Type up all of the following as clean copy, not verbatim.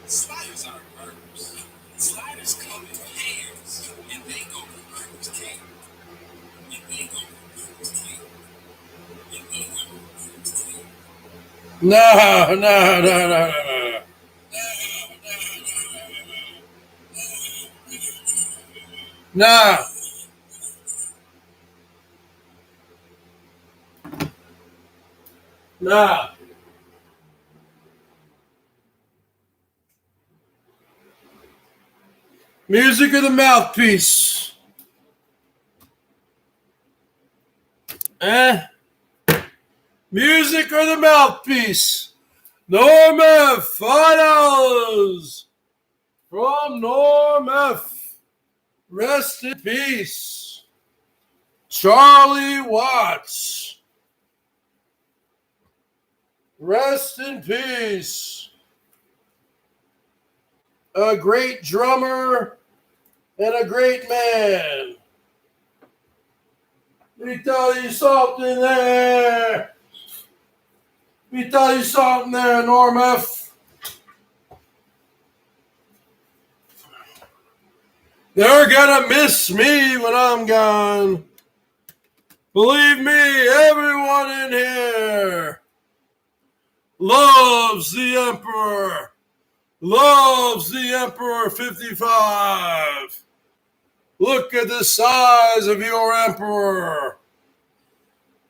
Sliders are birds. Sliders come in pairs, and they go to birds cave. And they go to birds cave. And they go to birds cave. No. Nah. Nah. Music of the mouthpiece. Music or the mouthpiece. Norm F. $5 from Norm F. Rest in peace. Charlie Watts. Rest in peace. A great drummer and a great man. Let me tell you something there. Norm F. They're gonna miss me when I'm gone. Believe me, everyone in here loves the Emperor. Loves the Emperor 55. Look at the size of your Emperor.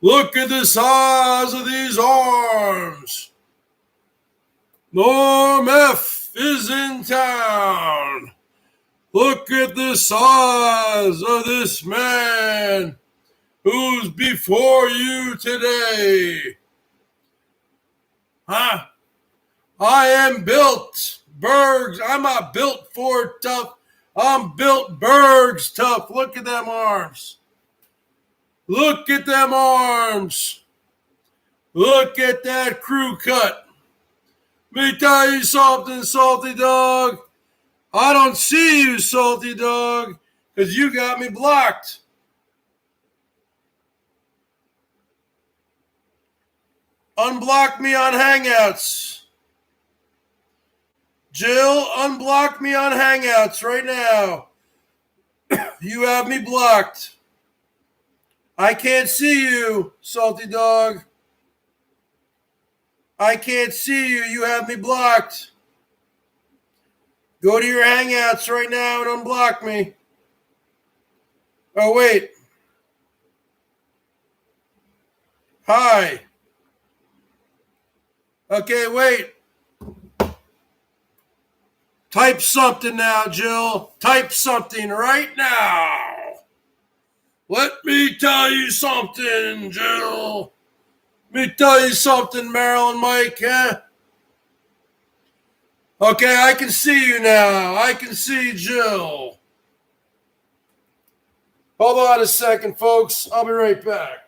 Look at the size of these arms. Norm F is in town. Look at the size of this man who's before you today. Huh? I am built. BERGS. I'm not built for tough. I'm built BERGS tough. Look at them arms. Look at them arms. Look at that crew cut. Let me tell you something, Salty Dog. I don't see you, Salty Dog, because you got me blocked. Unblock me on Hangouts. Jill, unblock me on Hangouts right now. You have me blocked. I can't see you, Salty Dog. I can't see you. You have me blocked. Go to your Hangouts right now and unblock me. Oh, wait. Hi. Okay, wait. Type something now, Jill. Type something right now. Let me tell you something, Jill. Let me tell you something, Marilyn Mike, huh? Okay, I can see you now. I can see Jill. Hold on a second, folks. I'll be right back.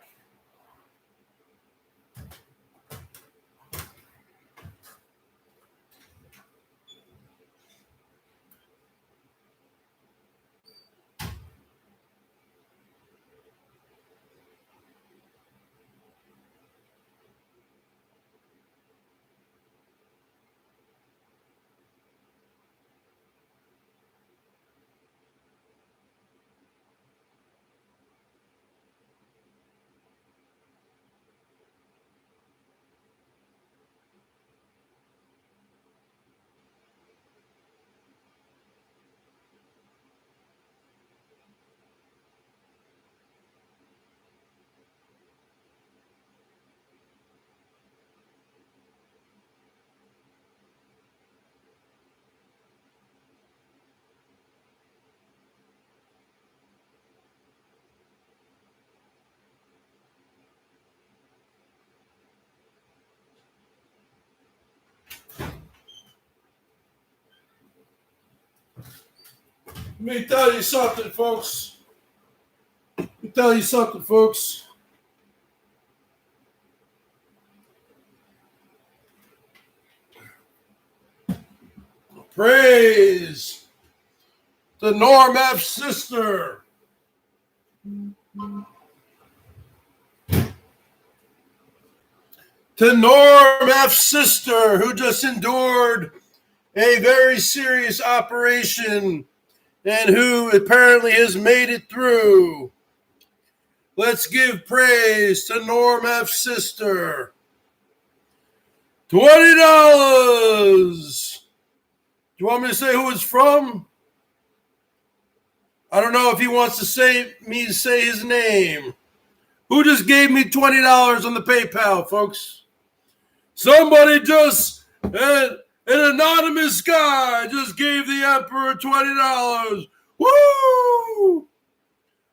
Let me tell you something, folks. Praise the Norm F sister. To Norm F sister, who just endured a very serious operation and who apparently has made it through. Let's give praise to Norm F's sister. $20. Do you want me to say who it's from? I don't know if he wants to say his name. Who just gave me $20 on the PayPal, folks? Somebody just, an anonymous guy just gave the Emperor $20. Woo!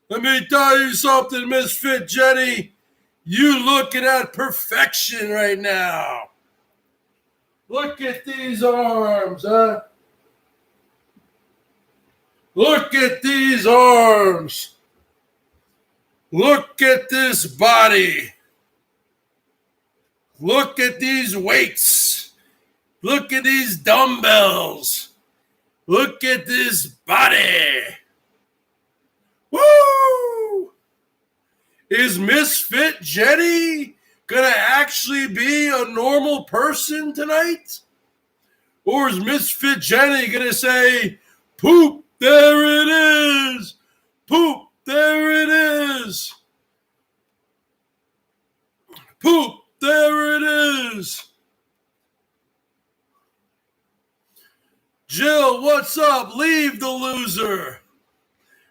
Let me tell you something, Misfit Jenny. You looking at perfection right now. Look at these arms, huh? Look at these arms. Look at this body. Look at these weights. Look at these dumbbells. Look at this body. Woo! Is Misfit Jenny gonna actually be a normal person tonight? Or is Misfit Jenny gonna say, poop, there it is. Poop, there it is. Poop, there it is. Jill, what's up? Leave the loser.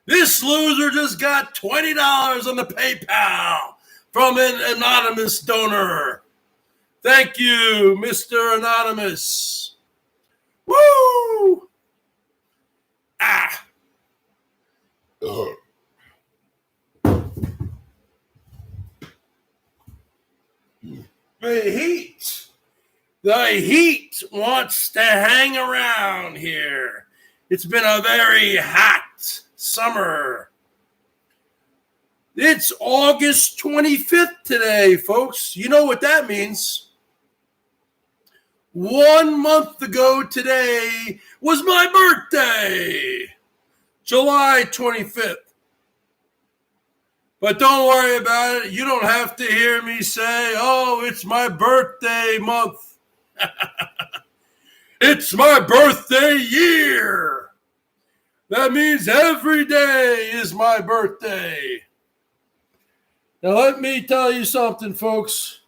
This loser just got $20 on the PayPal from an anonymous donor. Thank you, Mr. Anonymous. Woo! Ah. The heat wants to hang around here. It's been a very hot summer. It's August 25th today, folks. You know what that means. 1 month ago today was my birthday, July 25th. But don't worry about it. You don't have to hear me say, oh, it's my birthday month. It's my birthday year. That means every day is my birthday. Now, let me tell you something, folks.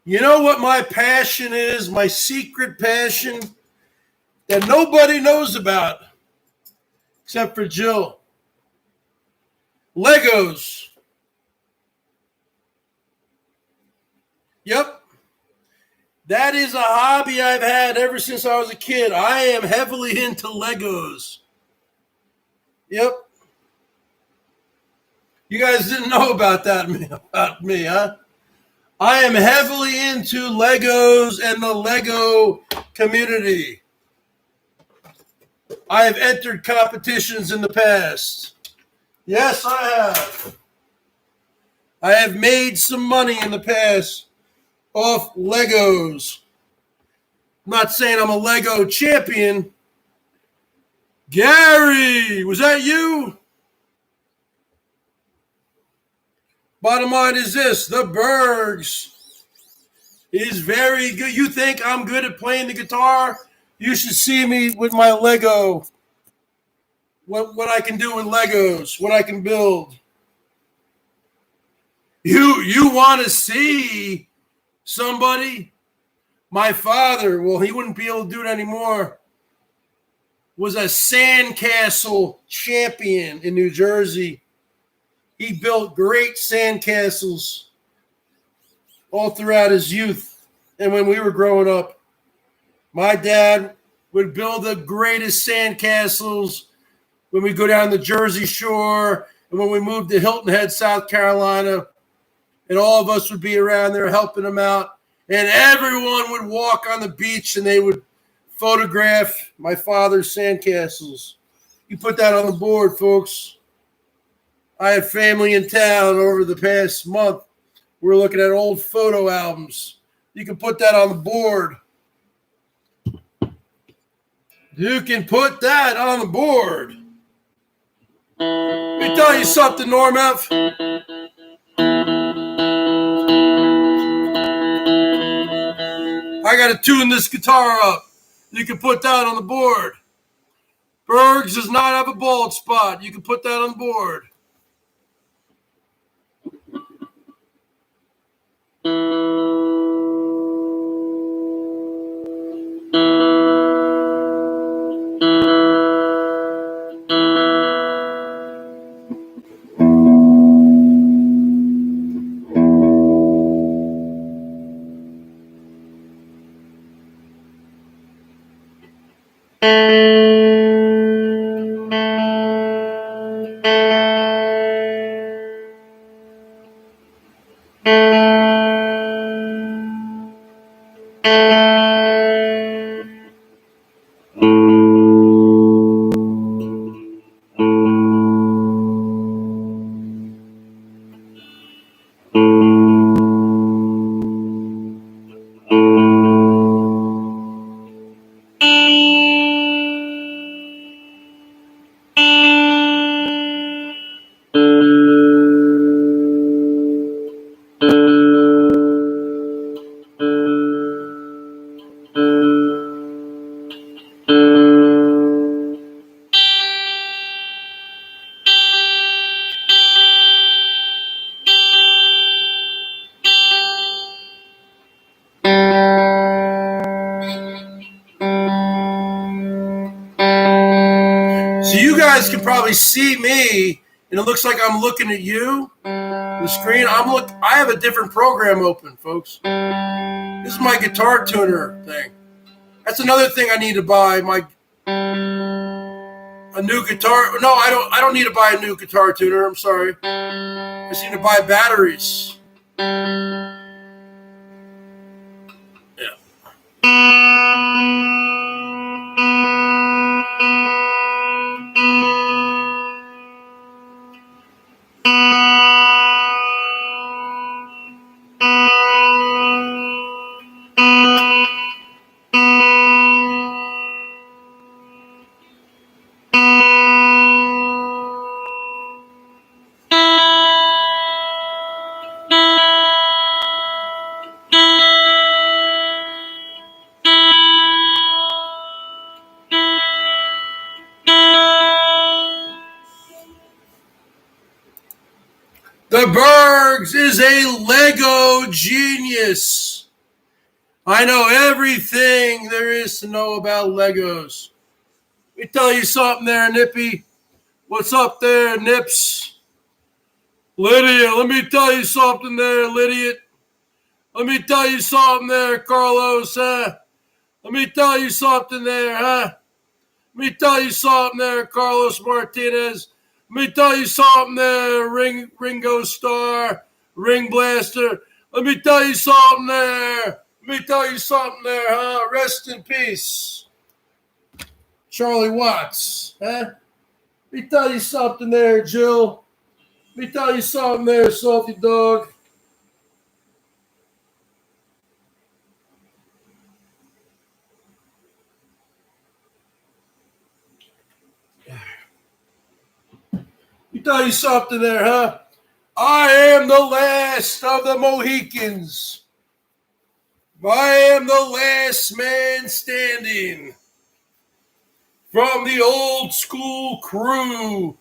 You know what my passion is, my secret passion that nobody knows about except for Jill? Legos. Yep. That is a hobby I've had ever since I was a kid. I am heavily into Legos. Yep. You guys didn't know about me, huh? I am heavily into Legos and the Lego community. I have entered competitions in the past. Yes, I have. I have made some money in the past off Legos. I'm not saying I'm a Lego champion. Gary, was that you? Bottom line is this, the BERGS is very good. You think I'm good at playing the guitar? You should see me with my Lego. What I can do with Legos, what I can build. You want to see somebody? My father, well, he wouldn't be able to do it anymore, was a sandcastle champion in New Jersey. He built great sandcastles all throughout his youth. And when we were growing up, my dad would build the greatest sandcastles when we go down the Jersey Shore and when we moved to Hilton Head, South Carolina. And all of us would be around there helping him out. And everyone would walk on the beach and they would photograph my father's sandcastles. You put that on the board, folks. I had family in town over the past month. We're looking at old photo albums. You can put that on the board. You can put that on the board. Let me tell you something, Norm F. got to tune this guitar up. You can put that on the board. Bergs does not have a bald spot. You can put that on the board. So you guys can probably see me, and it looks like I'm looking at you. The screen. I have a different program open, folks. This is my guitar tuner thing. That's another thing I need to buy. A new guitar. No, I don't need to buy a new guitar tuner. I'm sorry. I just need to buy batteries. Yeah. The Bergs is a Lego genius. I know everything there is to know about Legos. Let me tell you something there, Nippy. What's up there, Nips? Lydia, let me tell you something there, Lydia. Let me tell you something there, Carlos, huh? Let me tell you something there, huh? Let me tell you something there, Carlos Martinez. Let me tell you something there, Ringo Starr, Ring Blaster. Let me tell you something there. Let me tell you something there, huh? Rest in peace, Charlie Watts, huh? Let me tell you something there, Jill. Let me tell you something there, Salty Dog. Let me tell you something there, huh? I am the last of the Mohicans. I am the last man standing from the old school crew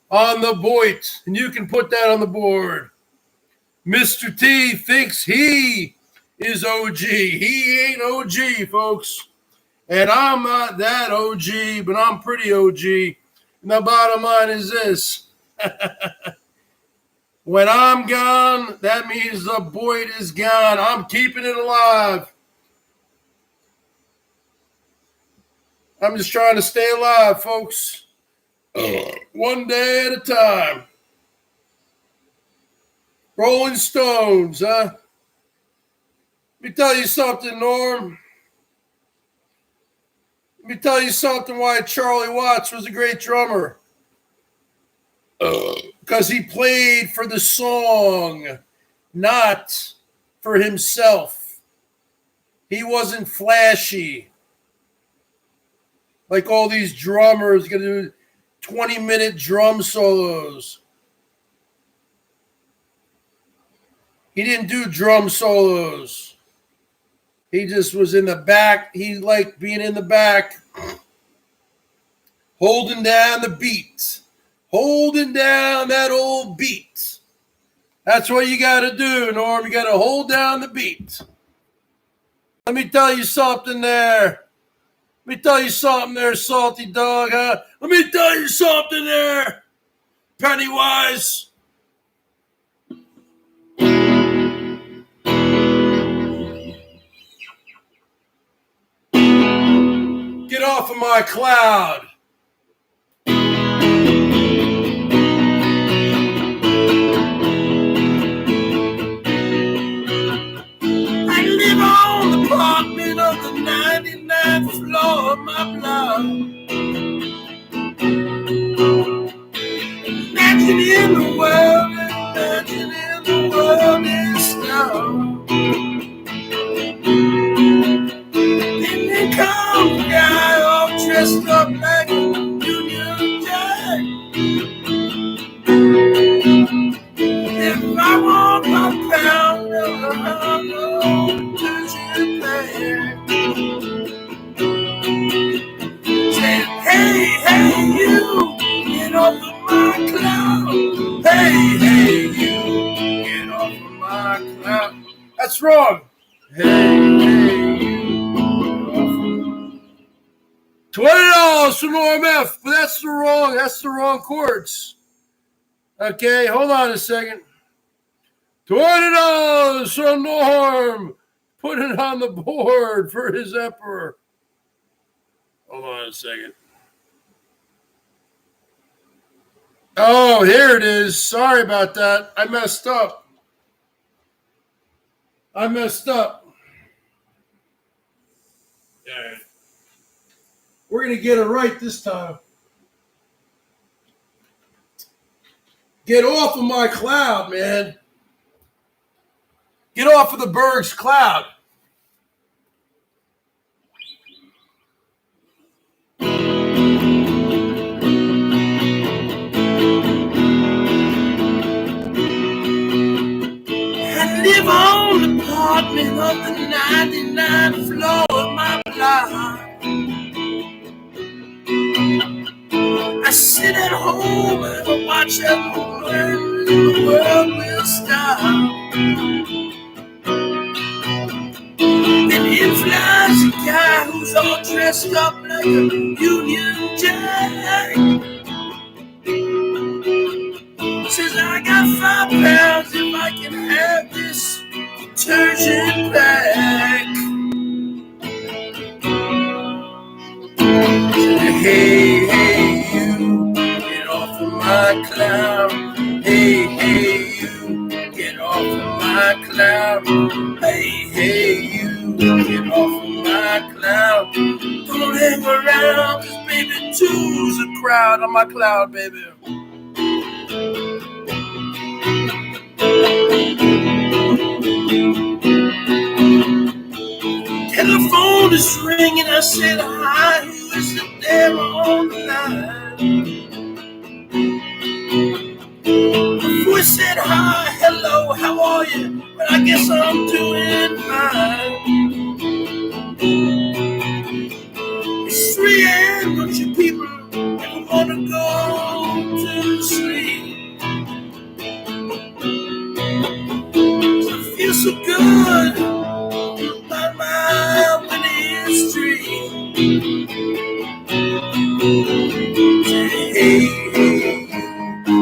on the BOYT. And you can put that on the board. Mr. T thinks he is OG. He ain't OG, folks. And I'm not that OG, but I'm pretty OG. And the bottom line is this. When I'm gone, that means the BOYT is gone. I'm keeping it alive. I'm just trying to stay alive, folks. One day at a time. Rolling Stones, huh? Let me tell you something, Norm. Let me tell you something why Charlie Watts was a great drummer. Because he played for the song, not for himself. He wasn't flashy. Like all these drummers going to do 20-minute drum solos. He didn't do drum solos. He just was in the back. He liked being in the back, holding down the beat, holding down that old beat. That's what you got to do, Norm. You got to hold down the beat. Let me tell you something there. Let me tell you something there, salty dog, huh? Let me tell you something there, Pennywise. Get off of my cloud. I live on the apartment of the 99th floor of my block. Imagine in the world, imagine in the world is stone. And then comes a guy all dressed up like a Union Jack. If I want my pound, I'm going to back. Say, hey, you, get off of my cloud. Hey, you, get off of my cloud. That's wrong. Hey, you. $20 for Norm F, but that's the wrong chords. Okay, hold on a second. $20 for Norm. Put it on the board for his emperor. Hold on a second. Oh, here it is. Sorry about that. I messed up. All right. We're going to get it right this time. Get off of my cloud, man. Get off of the BERGS cloud. I live on the apartment of the 99th floor of my block. I sit at home and I watch that the world will stop. And in flies a guy who's all dressed up like a Union Jack. Says, I got £5 if I can have this detergent back. Hey, you, get off of my cloud. Hey, you, get off of my cloud. Hey, you, get off of my cloud. Don't hang around, cause baby two's a crowd on my cloud, baby. Telephone is ringing, I said, hi, who is it there on the line? The voice said, hi, hello, how are you? But I guess I'm doing fine. It's 3 a.m., don't you people ever want to go to sleep? I feel so good. When it's dream. Hey, you,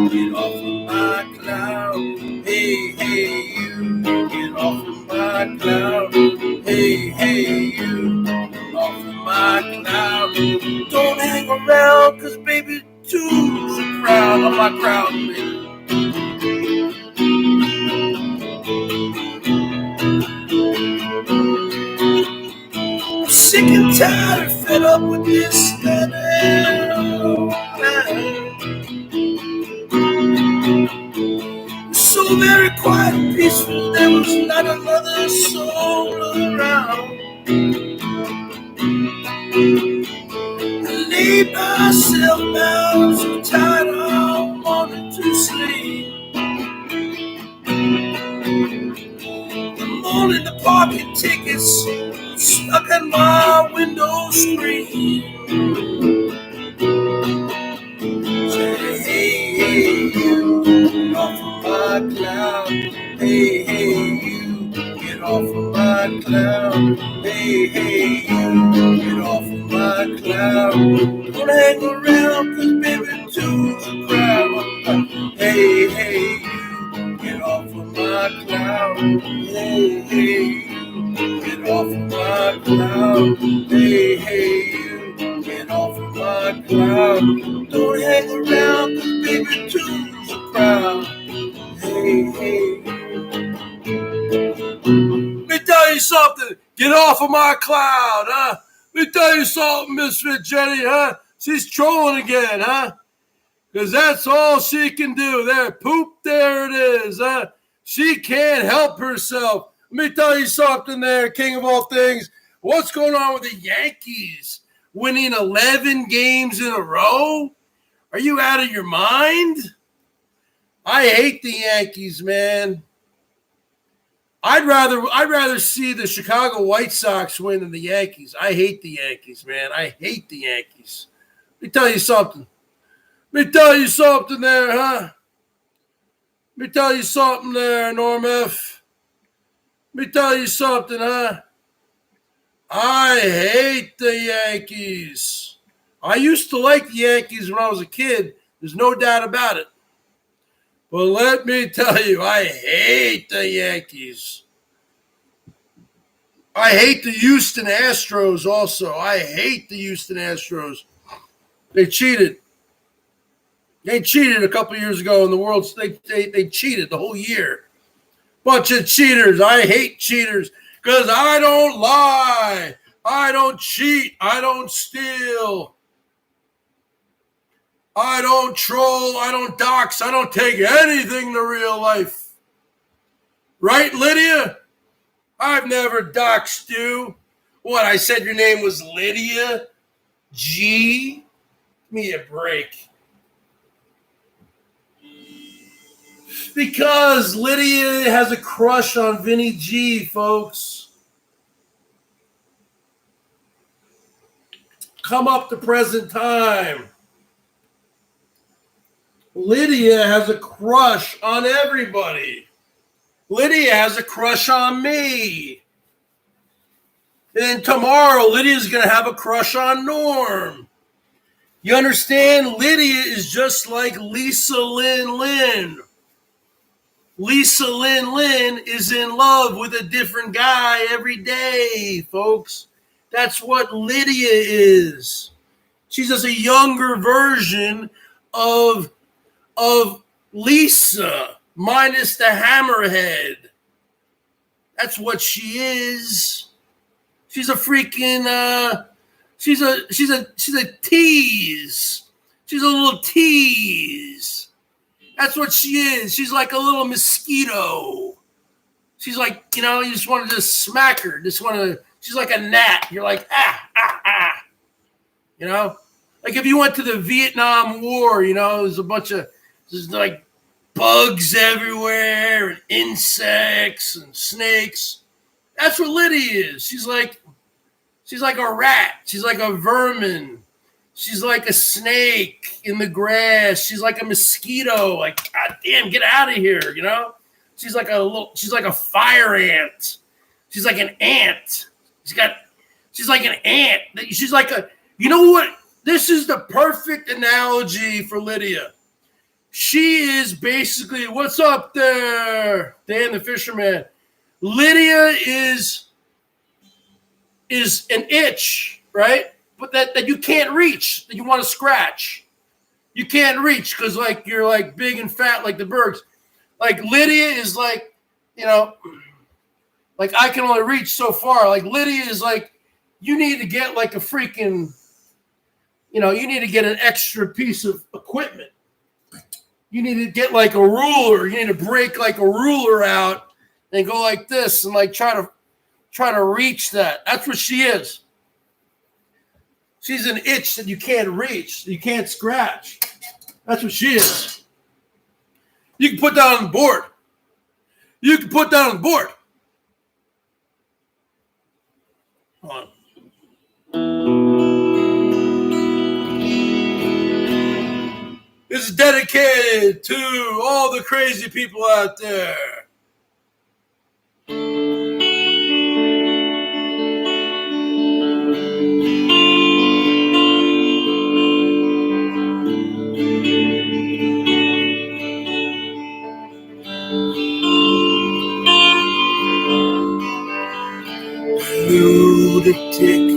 get off of my cloud. Hey, you, get off of my cloud. Hey, you, get off of my cloud. Don't hang around, cause baby two's a crowd on my crowd, baby. Sick and tired, fed up with this so very quiet and peaceful, there was not another soul around. I laid myself down, so tired I wanted to sleep. The morning, the parking tickets stuck at my window screen. Say, hey, hey, you, get off of my cloud. Hey, hey, you, get off of my cloud. Hey, hey, you, get off of my cloud. Don't hang around, 'cause baby, two's a crowd. Hey, hey, you, get off of my cloud. Hey, hey, you, get off of my cloud. Hey, hey, you, get off of my cloud. Don't hang around, 'cause baby, two's a crowd. Hey, hey. Let me tell you something. Get off of my cloud, huh? Let me tell you something, Misfit Jenny, huh? She's trolling again, huh? Because that's all she can do. There, poop, there it is, huh? She can't help herself. Let me tell you something there, king of all things. What's going on with the Yankees? Winning 11 games in a row? Are you out of your mind? I hate the Yankees, man. I'd rather see the Chicago White Sox win than the Yankees. I hate the Yankees, man. I hate the Yankees. Let me tell you something. Let me tell you something there, huh? Let me tell you something there, Norm F. Let me tell you something, huh? I hate the Yankees. I used to like the Yankees when I was a kid. There's no doubt about it. But let me tell you, I hate the Yankees. I hate the Houston Astros also. I hate the Houston Astros. They cheated. They cheated a couple years ago in the World. They cheated the whole year. Bunch of cheaters. I hate cheaters because I don't lie. I don't cheat. I don't steal. I don't troll. I don't dox. I don't take anything to real life. Right, Lydia? I've never doxed you. What, I said your name was Lydia G? Give me a break. Because Lydia has a crush on Vinny G, folks. Come up to present time. Lydia has a crush on everybody. Lydia has a crush on me. And then tomorrow, Lydia's going to have a crush on Norm. You understand? Lydia is just like Lisa Lynn Lynn. Lisa Lynn Lynn is in love with a different guy every day, folks. That's what Lydia is. She's just a younger version of Lisa, minus the hammerhead. That's what she is. She's a freaking she's a tease. She's a little tease. That's what she is. She's like a little mosquito. She's like, you just want to just smack her. She's like a gnat. You're like, ah. Like if you went to the Vietnam War, there's a bunch of, there's like bugs everywhere and insects and snakes. That's what Lydia is. She's like a rat. She's like a vermin. She's like a snake in the grass. She's like a mosquito. Like, God damn, get out of here, She's like a fire ant. She's like an ant. She's like an ant. She's like you know what? This is the perfect analogy for Lydia. She is basically, what's up there, Dan the Fisherman? Lydia is an itch, right? But that you can't reach, that you want to scratch. You can't reach because you're like big and fat like the Bergs. Like Lydia is like, like I can only reach so far. Like Lydia is like, you need to get like a freaking, you need to get an extra piece of equipment. You need to get like a ruler. You need to break like a ruler out and go like this and like try to reach that. That's what she is. She's an itch that you can't reach, you can't scratch. That's what she is. You can put that on the board. on. This is dedicated to all the crazy people out there. Lunatic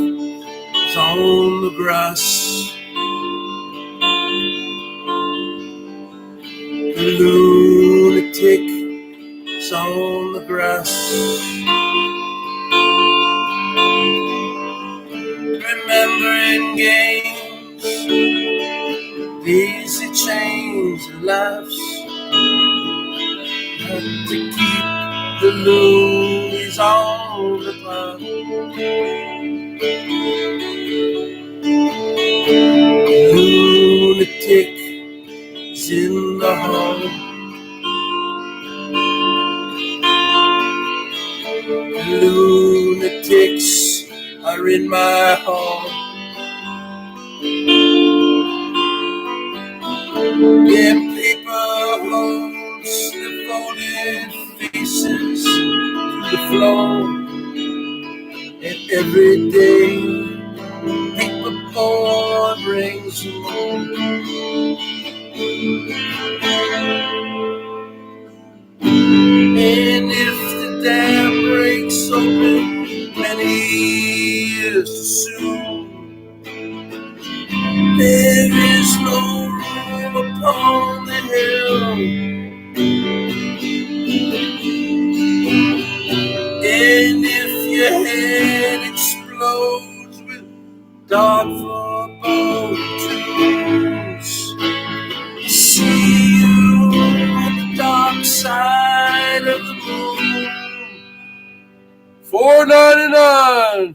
is on the grass. The lunatic is on the grass. Remembering games, easy change of lives. Had to keep the loonies on the ground. Lunatic is in the hall. Lunatics are in my hall. In paper holes, the folded faces to the floor. And every day, paper boy brings more. And if the dam breaks open many years too soon, there is no room upon the hill. And if your head explodes with dark foreboding tunes, see you on the dark side of the moon. $4.99.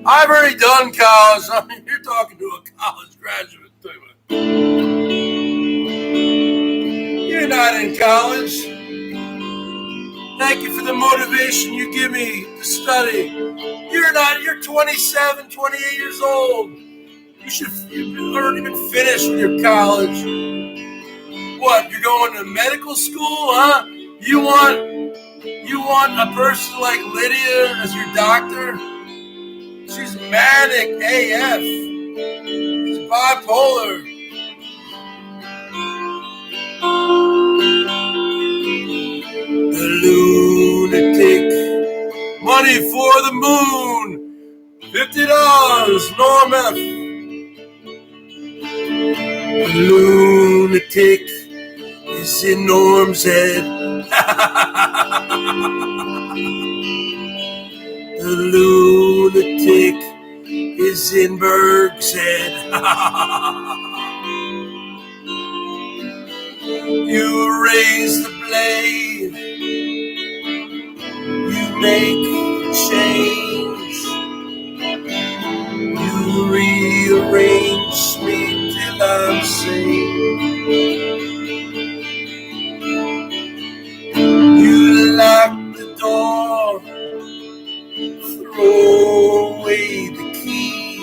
I've already done college. I mean, you're talking to a college graduate. You're not in college. Thank you for the motivation you give me to study. You're 27, 28 years old. You've already been finished with your college. What, you're going to medical school, huh? You want a person like Lydia as your doctor? She's manic AF. She's bipolar. The lunatic. Money for the moon. $50. Norm F. The lunatic is in Norm's head. The lunatic is in BERGS head. You raise the blade. You make change. You rearrange me till I'm sane. You lock the door. Throw away the key.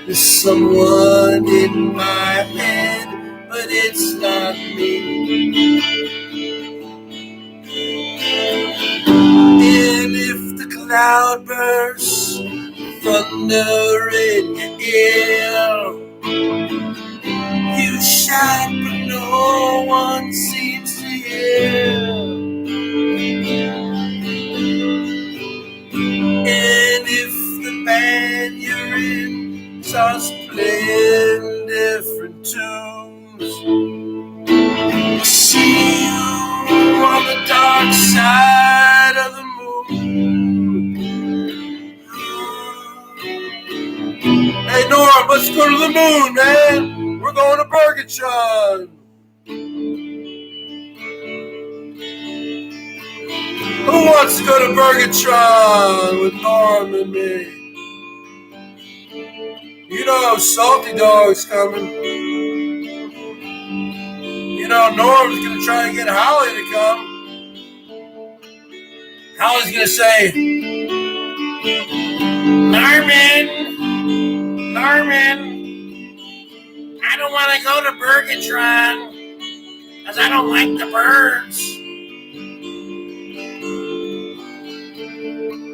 There's someone in my head, but it's not me. And if the cloud bursts, thunder in your ear, you shout, but no one seems to hear. And if the band you're in starts playing different tunes, see you on the dark side of the moon. Hey Norm, let's go to the moon, man. We're going to BERGS Show. Who wants to go to BERGS Show with Norm and me? You know Salty Dog's coming. You You know, Norm's going to try and get Holly to come. Holly's going to say, Norman, I don't want to go to Bergatron because I don't like the birds.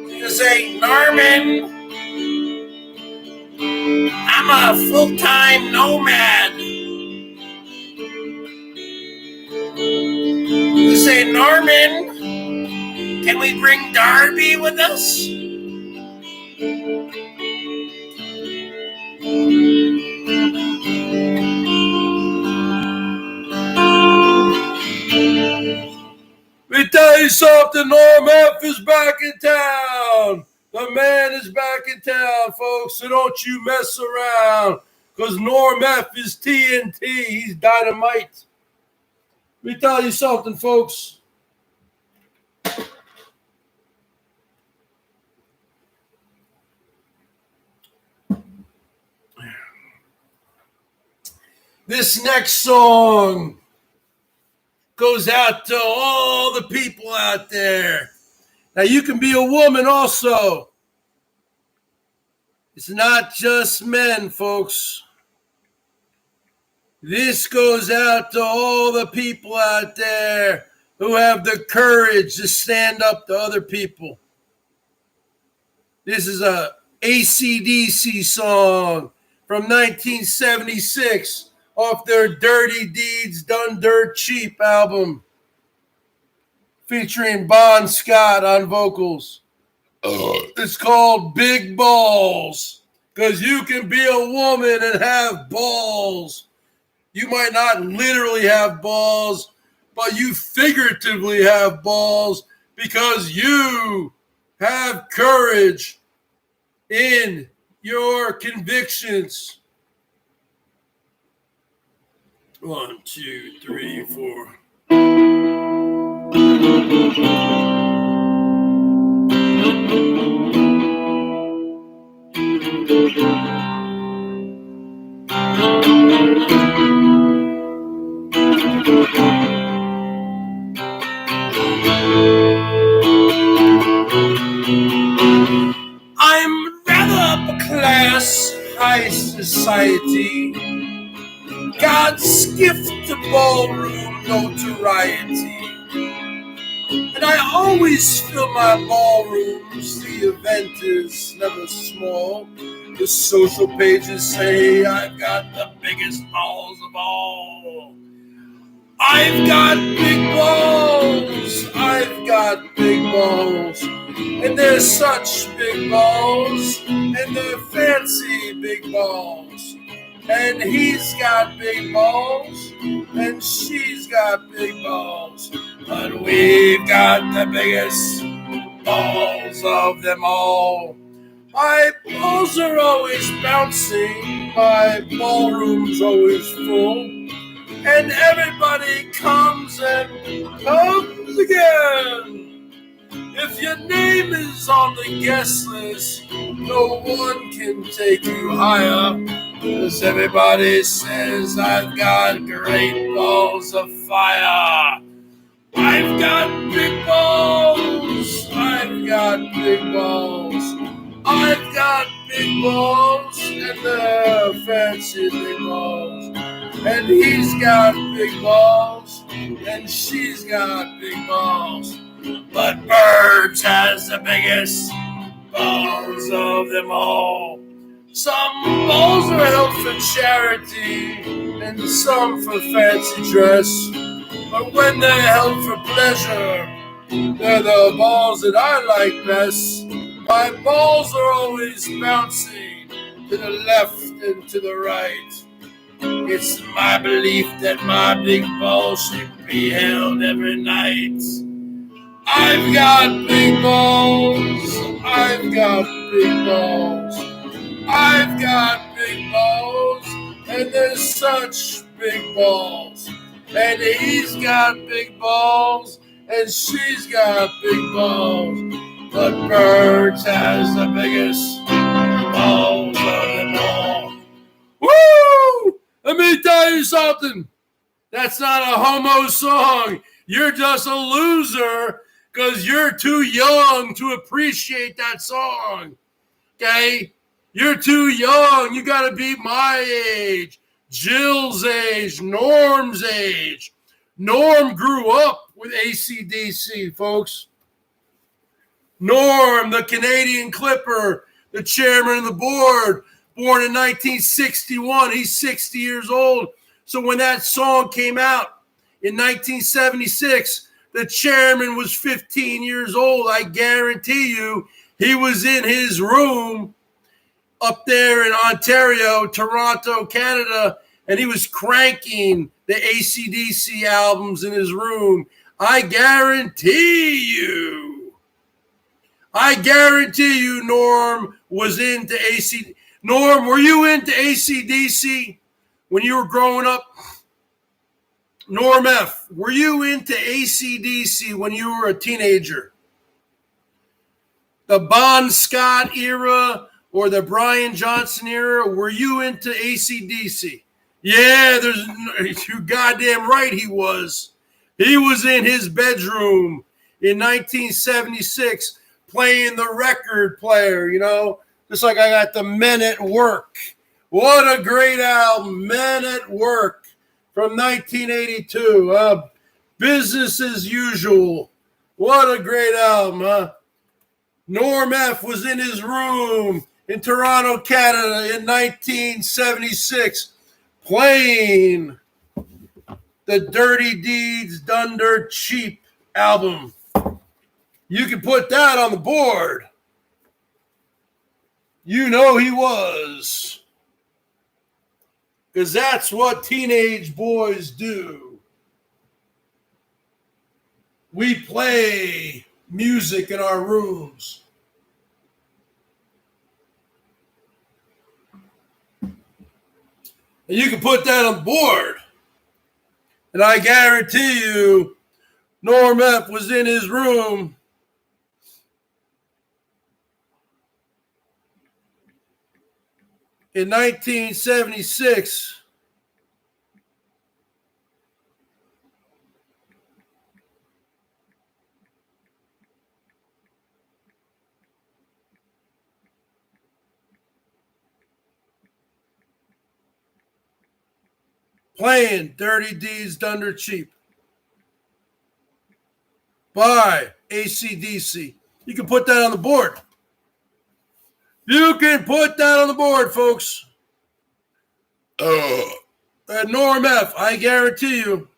She's going to say, Norman, I'm a full-time nomad. You say, Norman, can we bring Darby with us? Let me tell you something, Norm F is back in town. The man is back in town, folks, so don't you mess around, because Norm F is TNT. He's dynamite. Let me tell you something, folks. This next song goes out to all the people out there. Now, you can be a woman also. It's not just men, folks. This goes out to all the people out there who have the courage to stand up to other people. This is a AC/DC song from 1976 off their Dirty Deeds Done Dirt Cheap album, featuring Bon Scott on vocals. It's called Big Balls, because you can be a woman and have balls. You might not literally have balls, but you figuratively have balls because you have courage in your convictions. 1, 2, 3, 4. I'm rather upper class, high society. God's gift to ballroom notoriety. And I always fill my ballrooms. The event is never small. The social pages say I've got the biggest balls of all. I've got big balls. I've got big balls. And they're such big balls. And they're fancy big balls. And he's got big balls, and she's got big balls, but we've got the biggest balls of them all. My balls are always bouncing, my ballroom's always full, and everybody comes and comes again. If your name is on the guest list, no one can take you higher. Cause everybody says I've got great balls of fire. I've got big balls. I've got big balls. I've got big balls. And they're fancy big balls. And he's got big balls. And she's got big balls. But BERGS has the biggest balls of them all. Some balls are held for charity and some for fancy dress. But when they're held for pleasure, they're the balls that I like best. My balls are always bouncing to the left and to the right. It's my belief that my big balls should be held every night. I've got big balls. I've got big balls. I've got big balls, and there's such big balls. And he's got big balls, and she's got big balls. But BERGS has the biggest balls of them all. Woo! Let me tell you something. That's not a homo song. You're just a loser because you're too young to appreciate that song. Okay? You're too young. You got to be my age, Jill's age, Norm's age. Norm grew up with AC/DC, folks. Norm, the Canadian Clipper, the chairman of the board, born in 1961. He's 60 years old. So when that song came out in 1976, the chairman was 15 years old. I guarantee you he was in his room up there in Ontario, Toronto, Canada, and he was cranking the AC/DC albums in his room. I guarantee you, Norm was into AC. Norm, were you into AC/DC when you were growing up? Norm F., were you into AC/DC when you were a teenager? The Bon Scott era or the Brian Johnson era, were you into AC/DC? Yeah, you goddamn right he was. He was in his bedroom in 1976 playing the record player, just like I got the Men at Work. What a great album, Men at Work from 1982. Business as Usual. What a great album, huh? Norm F. was in his room in Toronto, Canada in 1976 playing the Dirty Deeds Done Dirt Cheap album. You can put that on the board. You know he was. Because that's what teenage boys do. We play music in our rooms. And you can put that on the board. And I guarantee you, Norm F. was in his room in 1976 playing Dirty Deeds Done Dirt Cheap by AC/DC. You can put that on the board. You can put that on the board, folks. Norm F., I guarantee you,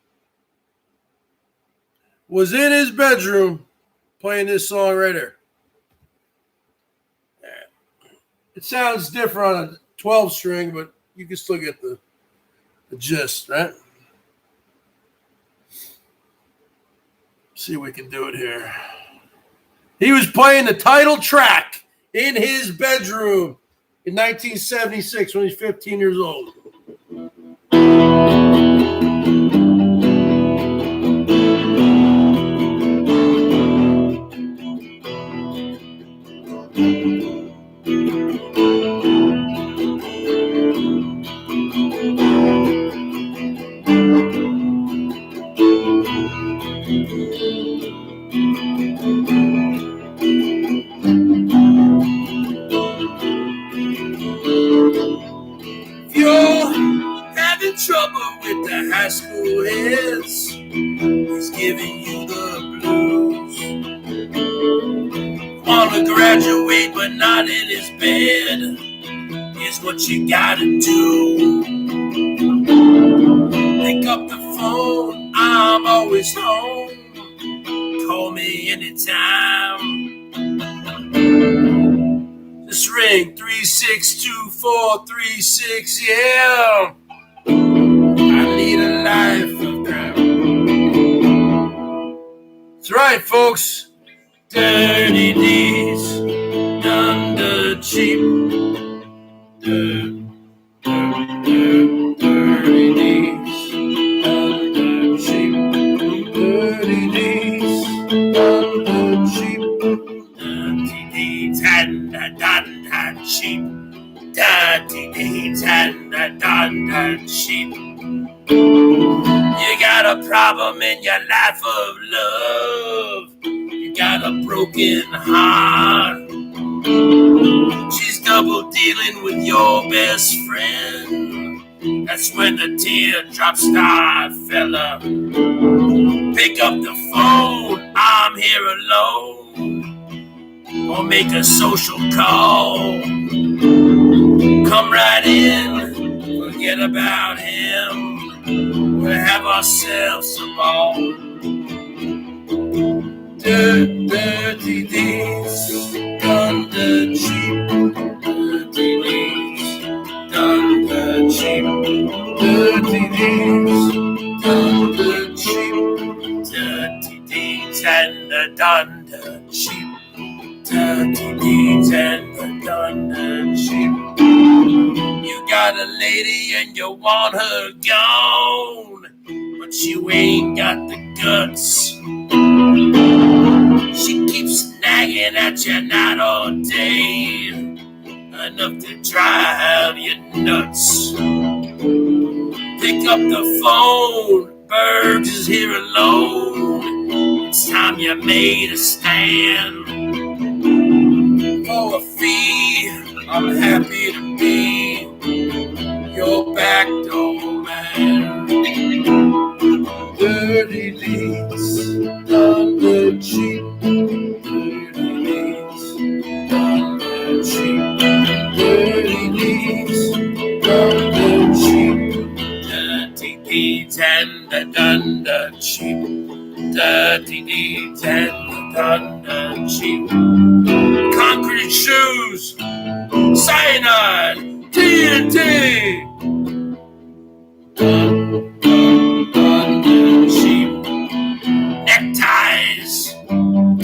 was in his bedroom playing this song right here. It sounds different on a 12 string, but you can still get the gist, right? See if we can do it here. He was playing the title track in his bedroom in 1976 when he was 15 years old. Trouble with the high school heads, he's giving you the blues. Wanna graduate but not in his bed, here's what you gotta do. Pick up the phone, I'm always home, call me anytime. Just ring 362436, yeah. I need a life of crime. That's right, folks. Dirty Deeds Done Dirt Cheap. Dirty Deeds Done Dirt Cheap. Dirty Deeds Done Dirt Cheap. Dirty Deeds Done Dirt Cheap. dirty deeds and the dun sheep. You got a problem in your life of love. You got a broken heart. She's double dealing with your best friend. That's when the teardrops start, fella. Pick up the phone, I'm here alone. Or make a social call. Come right in, forget about him. We'll have ourselves a ball. Dirty deeds done the cheap. Dirty deeds done the cheap. Dirty deeds done the cheap. Dirty deeds and the done the cheap. Dirty deeds and the done the cheap. You got a lady and you want her gone, but you ain't got the guts. She keeps nagging at you night all day, enough to drive you nuts. Pick up the phone, Bergs is here alone. It's time you made a stand. For a fee, I'm happy to be your backdoor man. Dirty deeds done the cheap. Dirty deeds done the cheap. Dirty deeds done the cheap. Dirty deeds and the done the cheap. Dirty deeds and the done the cheap. Concrete shoes, cyanide, TNT. Cheap. Neckties,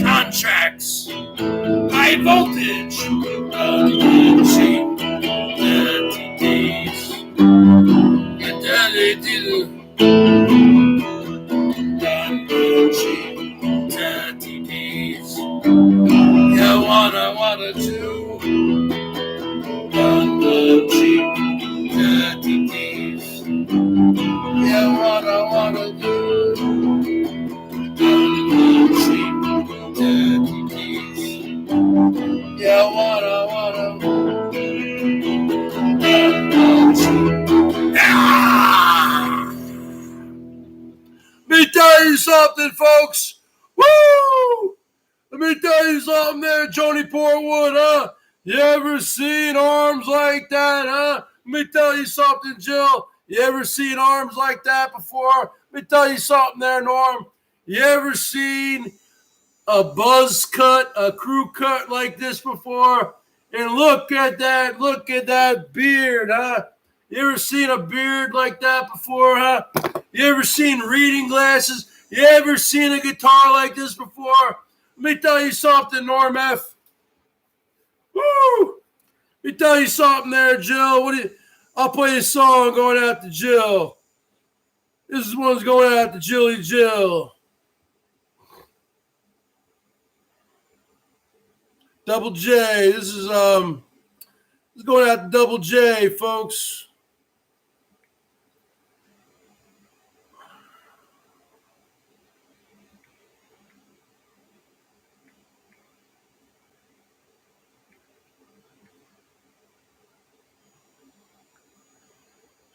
contracts, high voltage, cheap. Dirty days, dirty deal. Cheap. Dirty days. You wanna do. Cheap. Dirty days. You wanna do. Cheap. Dirty days. You wanna cheap. Let me tell you something, folks. Woo! Let me tell you something there, Joni Portwood, huh? You ever seen arms like that, huh? Let me tell you something, Jill. You ever seen arms like that before? Let me tell you something there, Norm. You ever seen a buzz cut, a crew cut like this before? And look at that beard, huh? You ever seen a beard like that before, huh? You ever seen reading glasses? You ever seen a guitar like this before? Let me tell you something, Norm F. Woo! Let me tell you something there, Jill. I'll play a song going out to Jill. This one's going out to Jilly Jill. Double J. This is going out to Double J, folks.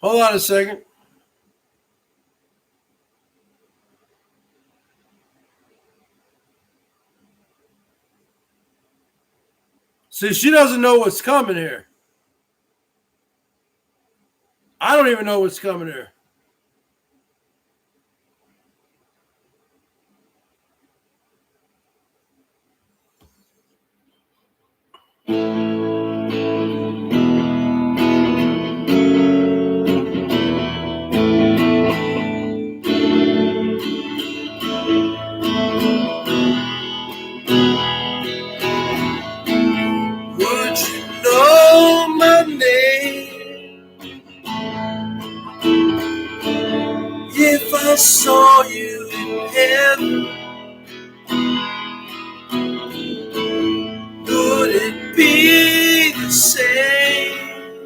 Hold on a second. See, she doesn't know what's coming here. I don't even know what's coming here. Would you know my name if I saw you in heaven? Would it be the same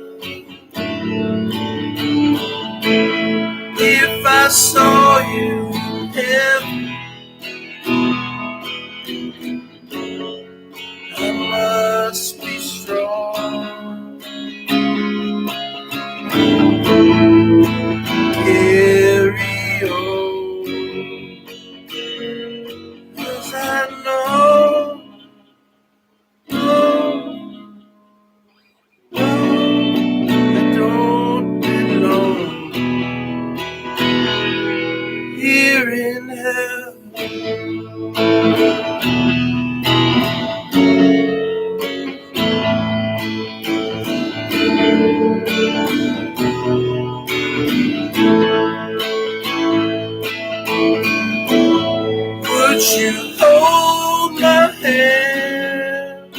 Would you hold my hand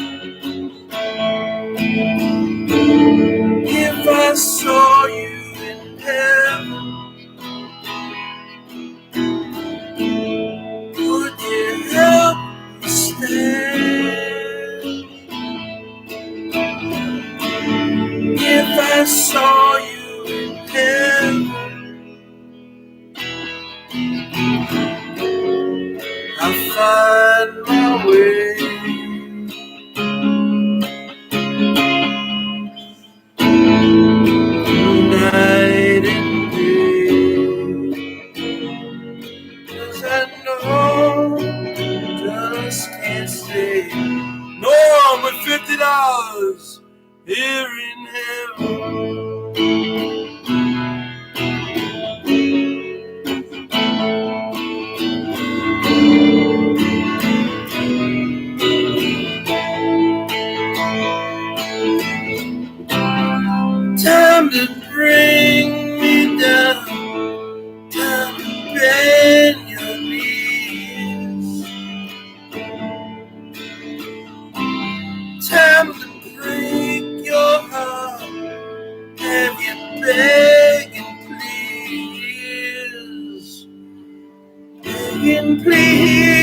if I saw you in heaven? Would you help me stand if I saw you in heaven? I'll find my way night and day, 'cause I know just can't stay. No, I'm with $50 here in heaven. Time to bring me down, time to bend your knees, time to break your heart, have you begging please, begging please.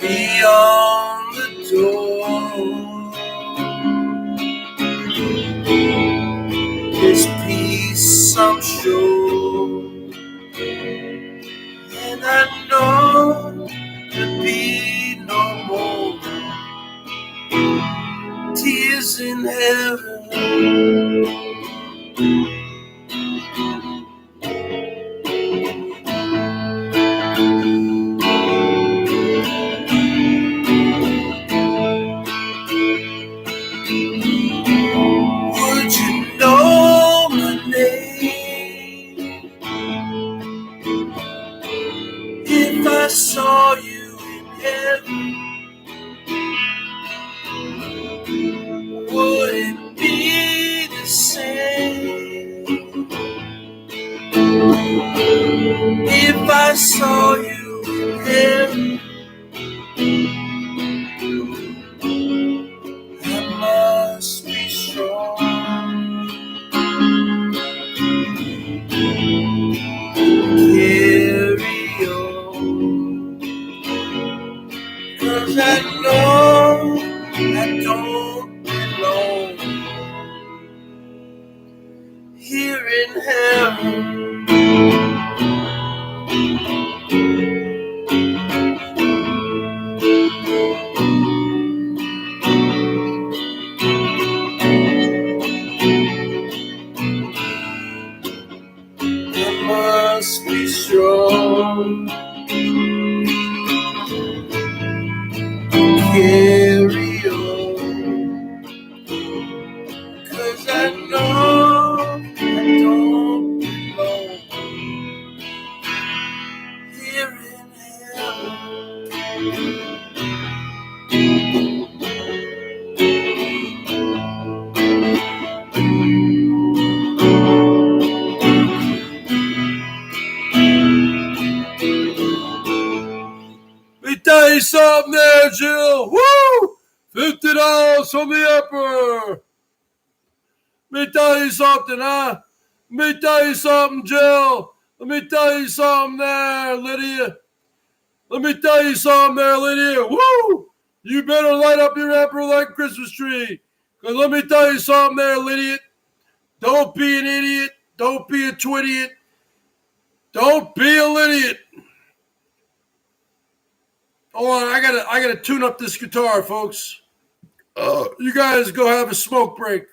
Beyond the door, there's peace, I'm sure, and I know there'll be no more tears in heaven. Would you know my name if I saw you in heaven? Would it be the same if I saw you in heaven? I must be strong, carry on, 'cause I know I don't belong here in heaven. I must be strong, carry on, 'cause I know I don't belong here in heaven. Let me tell you something there, Jill. Woo! $50 from the Emperor. Let me tell you something, huh? Let me tell you something, Jill. Let me tell you something there, Lydia. Let me tell you something there, Lydia. Woo! You better light up your Emperor like a Christmas tree. Because let me tell you something there, Lydia. Don't be an idiot. Don't be a twittiot. Don't be a Lydiot. Hold on, I gotta tune up this guitar, folks. You guys go have a smoke break.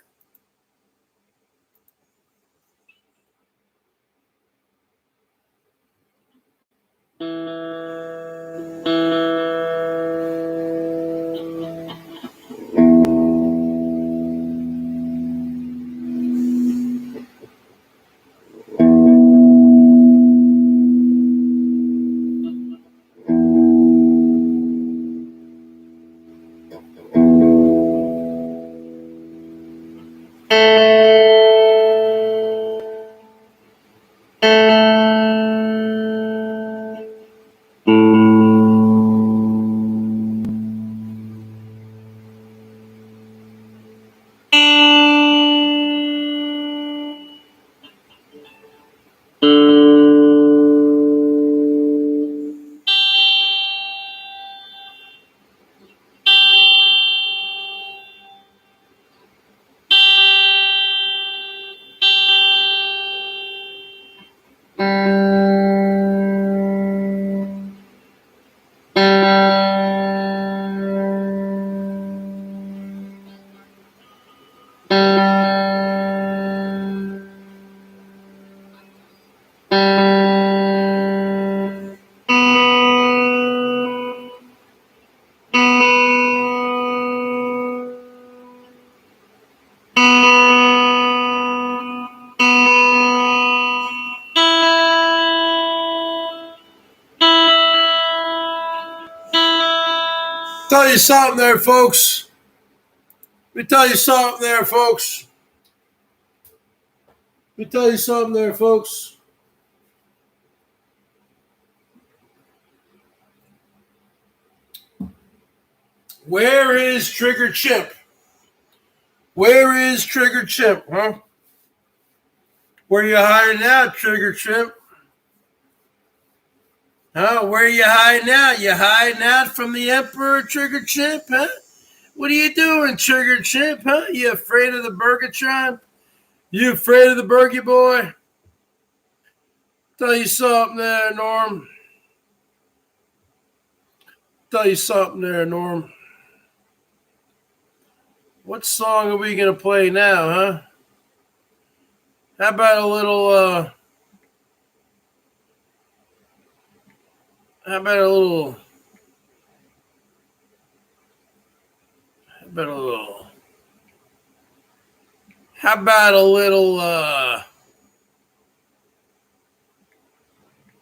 Tell you something there, folks. Let me tell you something there, folks. Let me tell you something there, folks. Where is Trigger Chimp? Where is Trigger Chimp, huh? Where you hiding out, Trigger Chimp? Huh? Where you hiding out? You hiding out from the Emperor, Trigger Chimp, huh? What are you doing, Trigger Chimp, huh? You afraid of the Burgatron? You afraid of the Burgie boy? Tell you something there, Norm. Tell you something there, Norm. What song are we going to play now, huh? How about a little, how about a little, how about a little, how about a little,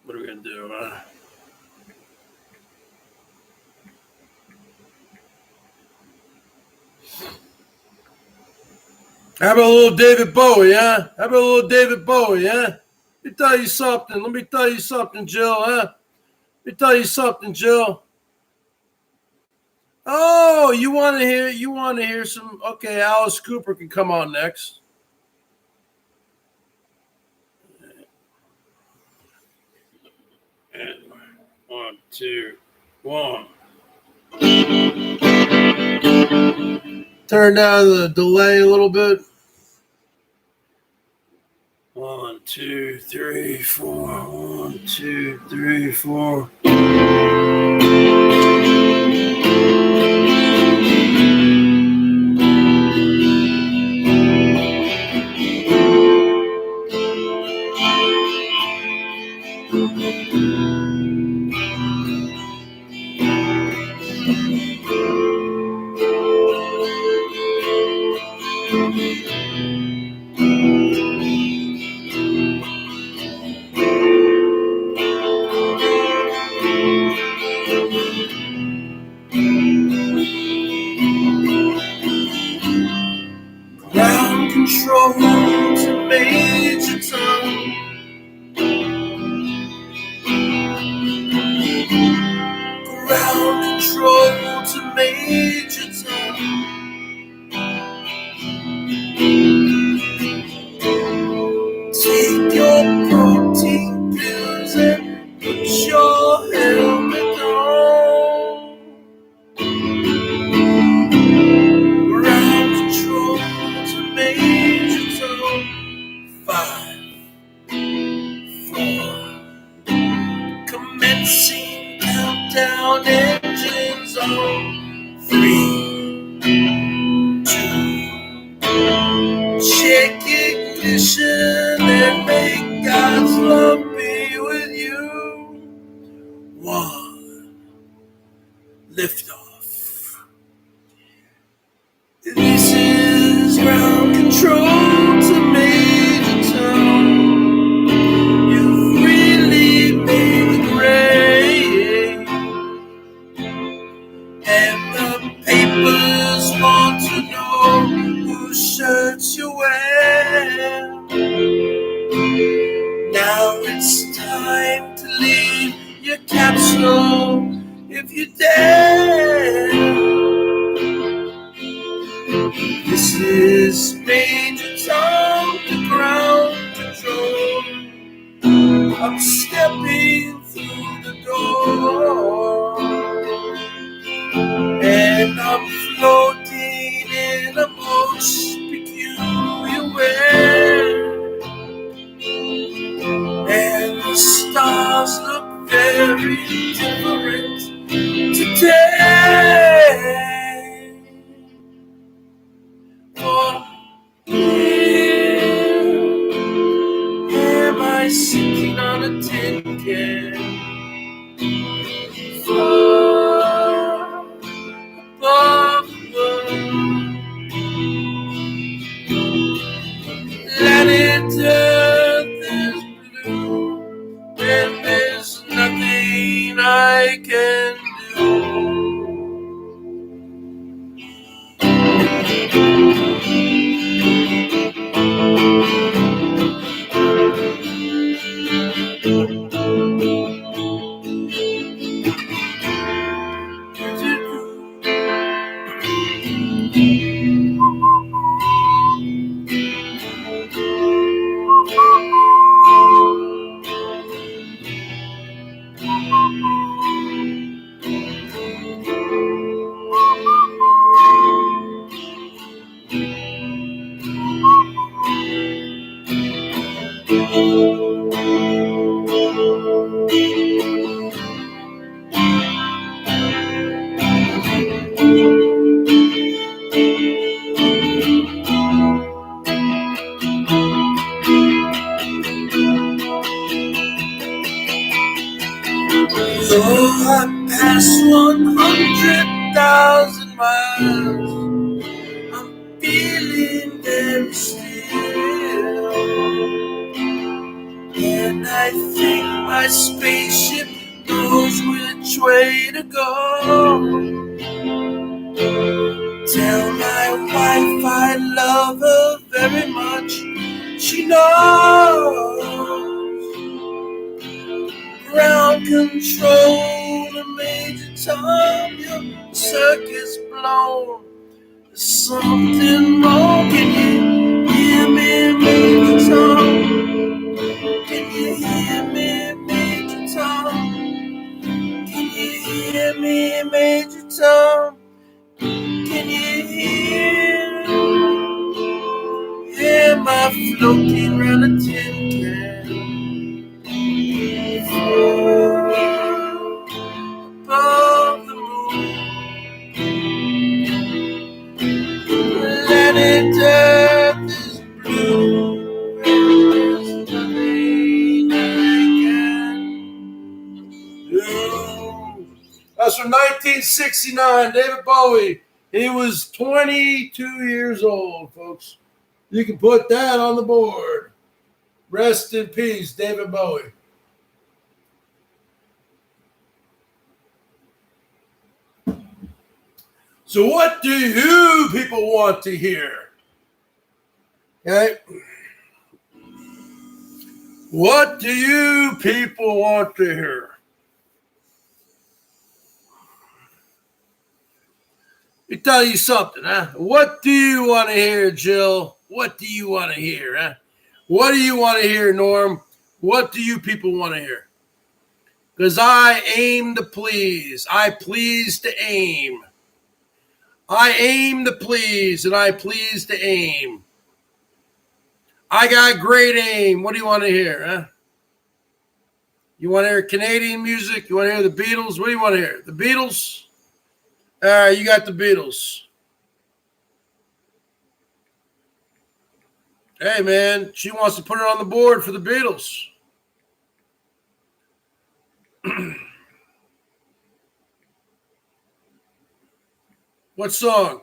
what are we going to do, huh? How about a little David Bowie, huh? How about a little David Bowie, huh? Let me tell you something. Let me tell you something, Jill, huh? Let me tell you something, Jill. Oh, you want to hear some, okay, Alice Cooper can come on next. And 1, 2, 1. Turn down the delay a little bit. 1, 2, 3, 4. 1, 2, 3, 4. Ground control to Major Tom. Ground control to Major Tom. Take your protein pills and put your helmet on. Ground control to Major Tom. 5, This is Major Tom, the ground control. I'm stepping through the door, and I'm floating in a most peculiar way. And the stars look very different today. For here am I sitting on a tin can, far above the world. Planet Earth is blue, and there's nothing I can do. Though I pass 100,000 miles, I'm feeling very still. And I think my spaceship knows which way to go. Tell my wife I love her very much. She knows. Ground control to Major Tom, your circuit's blown. There's something wrong. Can you hear me, Major Tom? Can you hear me, Major Tom? Can you hear me, Major Tom? Can you hear? Am I floating around a tin can? Above the moon, planet Earth is blue, and there's nothing I can do. That's from 1969, David Bowie. He was 22 years old, folks. You can put that on the board. Rest in peace, David Bowie. So what do you people want to hear? Okay. What do you people want to hear? Let me tell you something, huh? What do you want to hear, Jill? What do you want to hear, huh? What do you want to hear, Norm? What do you people want to hear? Because I aim to please. I please to aim. I aim to please, and I please to aim. I got great aim. What do you want to hear, huh? You want to hear Canadian music? You want to hear the Beatles? What do you want to hear? The Beatles? All right, you got the Beatles. Hey, man, she wants to put it on the board for the Beatles. What song?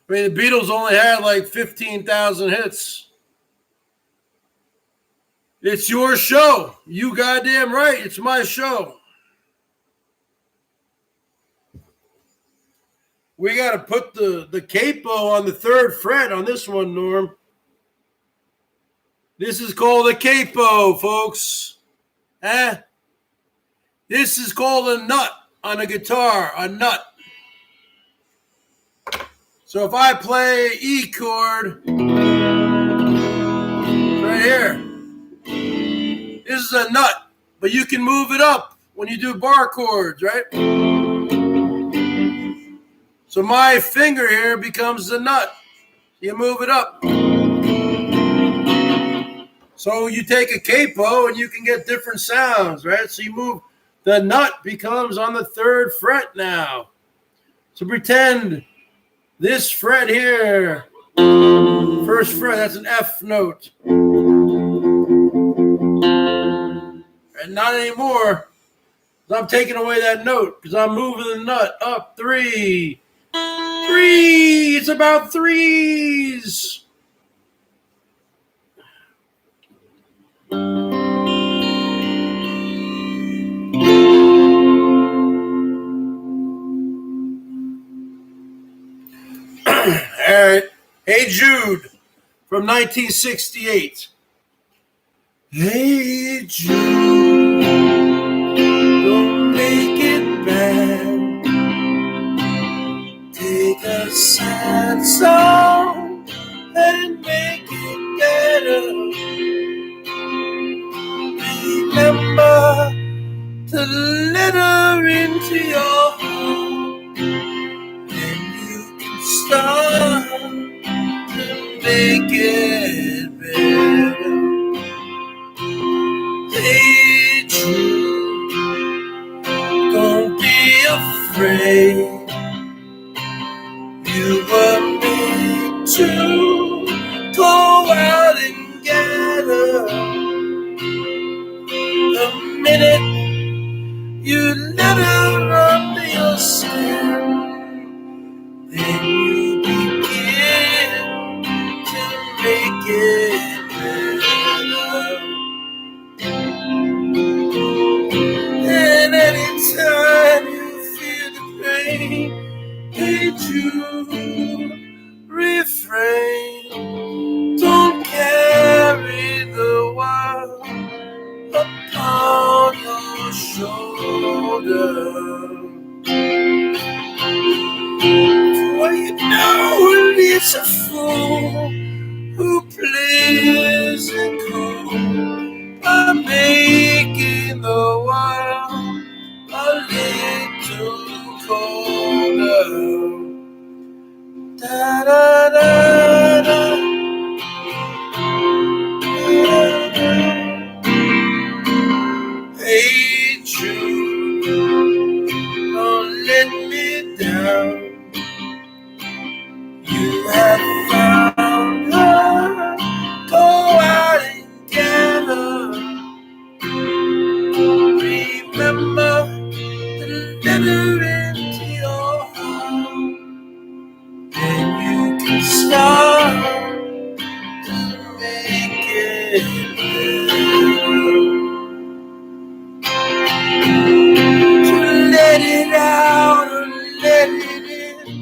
I mean, the Beatles only had like 15,000 hits. It's your show. You goddamn right. It's my show. We got to put the capo on the third fret on this one, Norm. This is called a capo, folks. This is called a nut on a guitar, a nut. So if I play E chord right here, this is a nut, but you can move it up when you do bar chords, right? So my finger here becomes the nut. You move it up. So you take a capo and you can get different sounds, right? So you move, the nut becomes on the 3rd fret now. So pretend this fret here, 1st fret, that's an F note. And not anymore. I'm taking away that note because I'm moving the nut up 3. 3. It's about 3s. All right. Hey Jude from 1968. Hey Jude, don't make it bad. Take a sad song and make it better. Remember to let her into your heart, and you can start to make it better. Hey Jude, don't be afraid. You were meant to go out and get her. The minute you let her under your skin, then you begin to make it better. And anytime you feel the pain, hey Jude, refrain. Don't carry the world upon your shoulder. For you know it's a fool who plays it cool by making the world a little colder. Da da da da. Hey Jude, don't let me down. You have found her. Go out and get her. Remember to let her into your heart, and you can start to make it better. To let it out or let it in.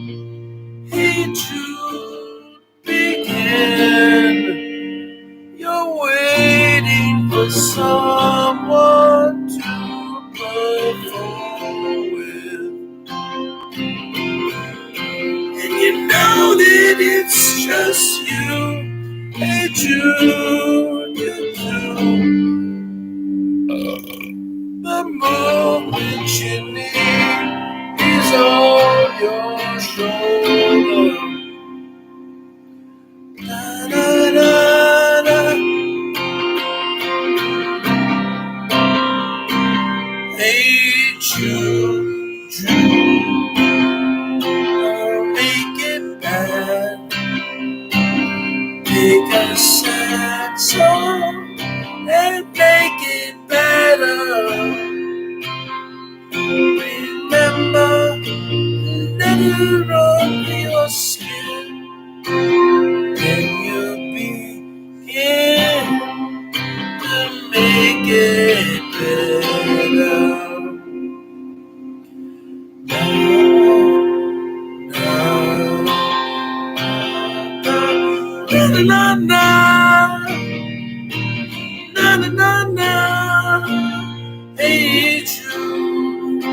Hey Jude, begin. You're waiting for someone to perform with, and you know that it's just you. Hey Jude, you do. The moment you need is on your shoulder. Da, da, da, da. Hey Jude, Jude, don't make it bad. Take a sad song and make it better. Remember, let her run your skin, and you'll begin to make it better. Na na na na na na. Hey Jude,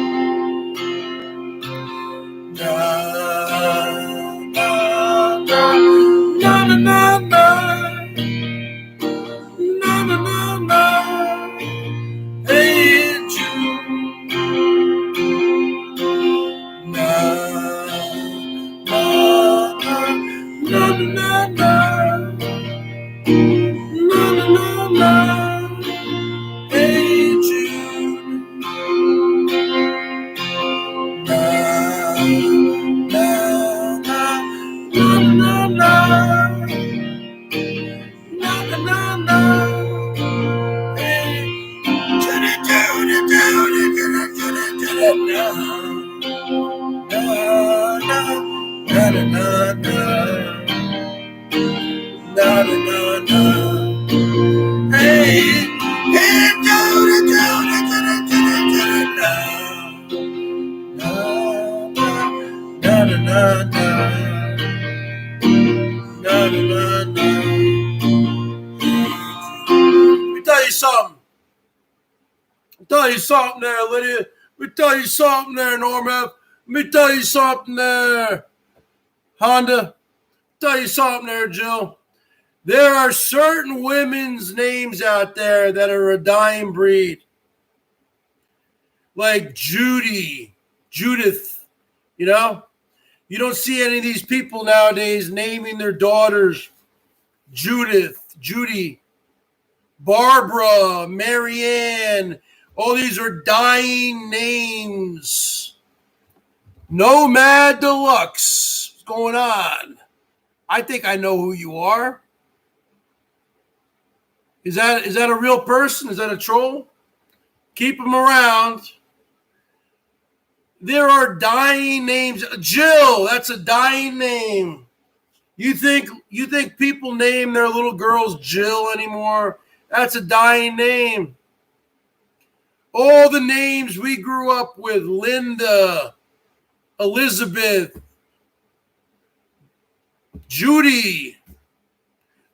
Tell you something. Tell you something there, Lydia. Let me tell you something there, Norm F. Let me tell you something there, Honda. Tell you something there, Jill. There are certain women's names out there that are a dying breed. Like Judy, Judith, you know? You don't see any of these people nowadays naming their daughters Judith, Judy, Barbara, Marianne. All these are dying names. Nomad Deluxe. What's going on? I think I know who you are. Is that a real person? Is that a troll? Keep them around. There are dying names. Jill, that's a dying name. You think people name their little girls Jill anymore? That's a dying name. All the names we grew up with, Linda, Elizabeth, Judy,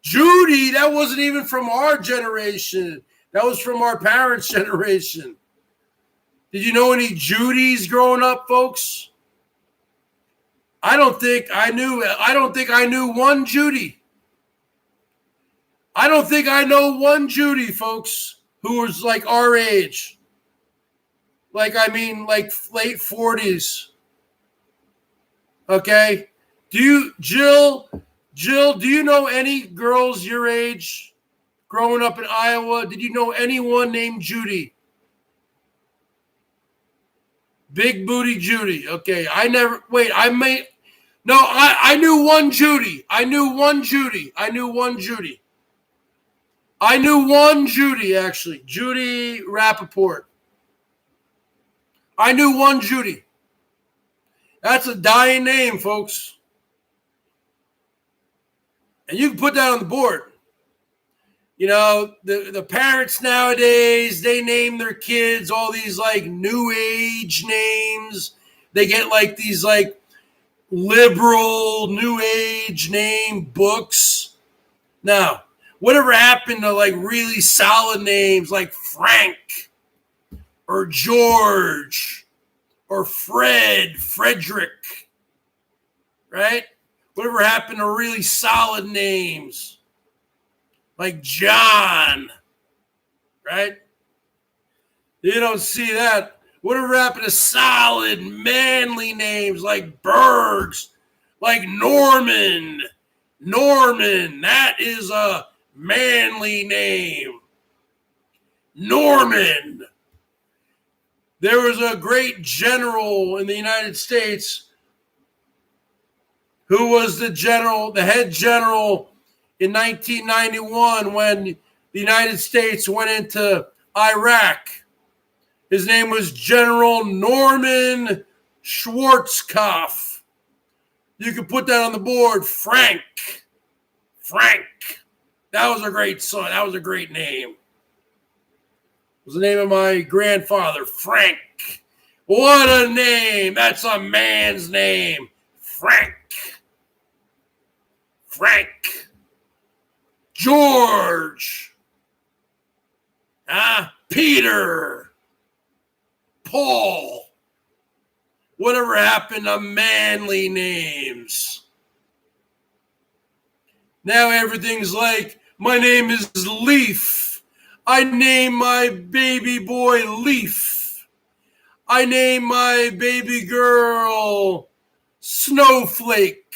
that wasn't even from our generation. That was from our parents' generation. Did you know any Judys growing up, folks? I don't think I knew one Judy. I don't think I know one Judy, folks, who was like our age. Like late 40s. Okay? Jill, do you know any girls your age growing up in Iowa? Did you know anyone named Judy? Big Booty Judy. Okay, I knew one Judy. I knew one Judy, actually. Judy Rappaport. I knew one Judy. That's a dying name, folks. And you can put that on the board. You know, the parents nowadays, they name their kids all these like new age names. They get like these like liberal new age name books. Now, whatever happened to like really solid names like Frank or George or Frederick, right? Whatever happened to really solid names? Like John, right? You don't see that. Whatever happened to solid, manly names like Bergs, like Norman? Norman, that is a manly name. Norman. There was a great general in the United States who was the head general in 1991 when the United States went into Iraq. His name was General Norman Schwarzkopf. You can put that on the board. Frank. That was a great son. That was a great name. It was the name of my grandfather, Frank. What a name. That's a man's name. Frank. George. Peter. Paul. Whatever happened to manly names? Now everything's like, my name is Leaf. I name my baby boy Leaf. I name my baby girl Snowflake.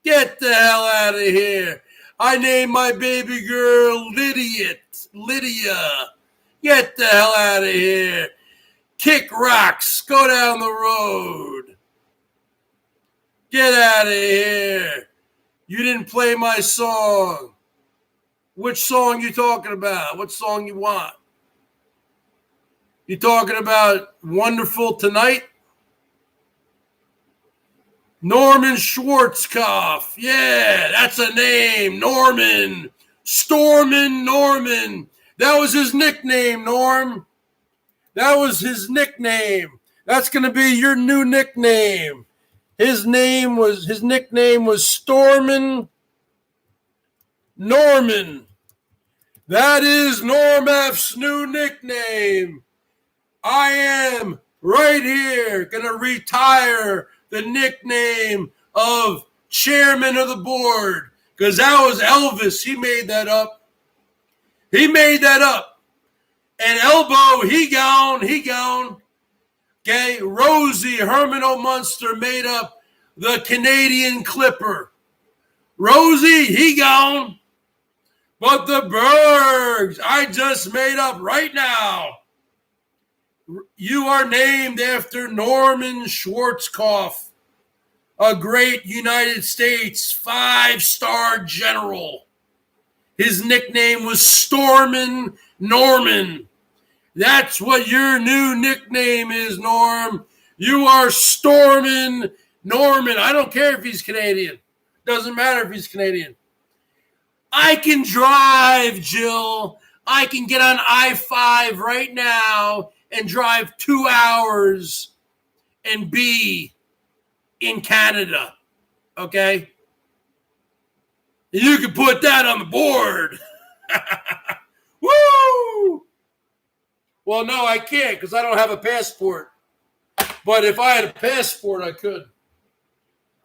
Get the hell out of here. I name my baby girl Lydia. Get the hell out of here. Kick rocks. Go down the road. Get out of here. You didn't play my song. Which song you talking about? What song you want? You talking about Wonderful Tonight? Norman Schwarzkopf. Yeah, that's a name. Norman. Stormin' Norman. That was his nickname, Norm. That was his nickname. That's going to be your new nickname. His nickname was Stormin' Norman. That is Norm F's new nickname. I am right here going to retire the nickname of chairman of the board, because that was Elvis. He made that up. And Elbow, he gone. Okay, Rosie Herman O'Munster made up the Canadian Clipper. Rosie, he gone. But the Bergs, I just made up right now. You are named after Norman Schwarzkopf, a great United States 5-star general. His nickname was Stormin' Norman. That's what your new nickname is, Norm. You are Stormin' Norman. I don't care if he's Canadian. Doesn't matter if he's Canadian. I can drive, Jill. I can get on I-5 right now and drive 2 hours and be in Canada. Okay? You can put that on the board. Woo! Well, no, I can't because I don't have a passport. But if I had a passport, I could.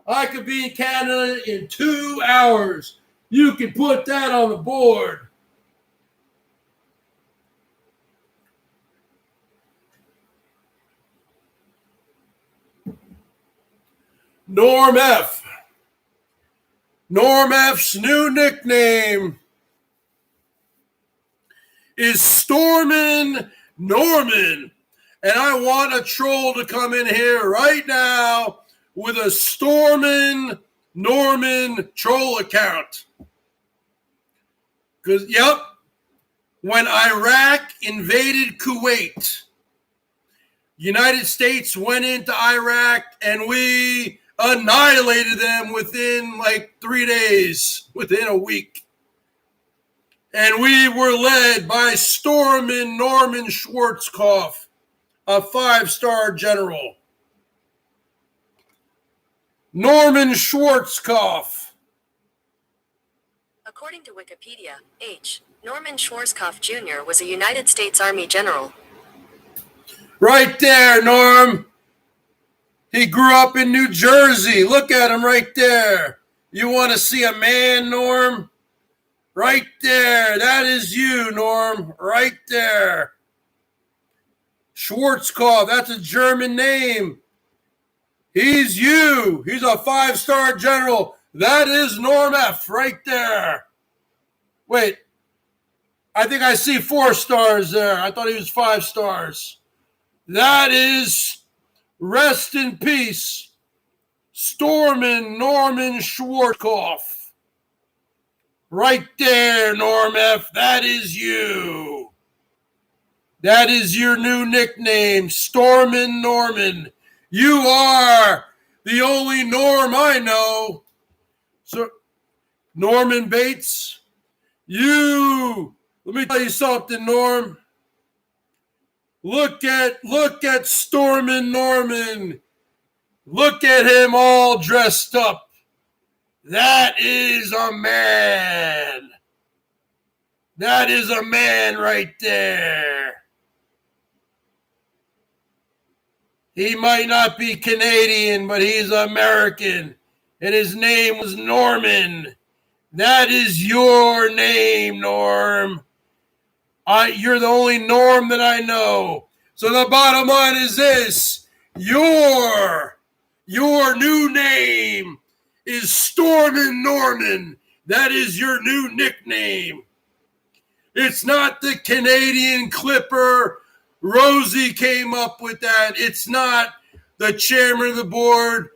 I could be in Canada in 2 hours. You can put that on the board. Norm F. Norm F's new nickname is Stormin' Norman. And I want a troll to come in here right now with a Stormin' Norman troll account. Because, yep, when Iraq invaded Kuwait, United States went into Iraq and we annihilated them within like 3 days, within a week. And we were led by Stormin' Norman Schwarzkopf, a 5-star general. Norman Schwarzkopf. According to Wikipedia, Norman Schwarzkopf Jr. was a United States Army general. Right there, Norm. He grew up in New Jersey. Look at him right there. You want to see a man, Norm? Right there. That is you, Norm. Right there. Schwarzkopf. That's a German name. He's you. He's a 5-star general. That is Norm F. right there. Wait. I think I see 4 stars there. I thought he was 5 stars. That is, rest in peace, Stormin' Norman Schwarzkopf. Right there, Norm F. That is you. That is your new nickname, Stormin' Norman. You are the only Norm I know. So, Norman Bates, let me tell you something, Norm. Look at Stormin' Norman. Look at him all dressed up. That is a man. That is a man right there. He might not be Canadian, but he's American. And his name was Norman. That is your name, Norm. You're the only Norm that I know. So the bottom line is this. Your new name is Stormin' Norman. That is your new nickname. It's not the Canadian Clipper. Rosie came up with that. It's not the chairman of the board.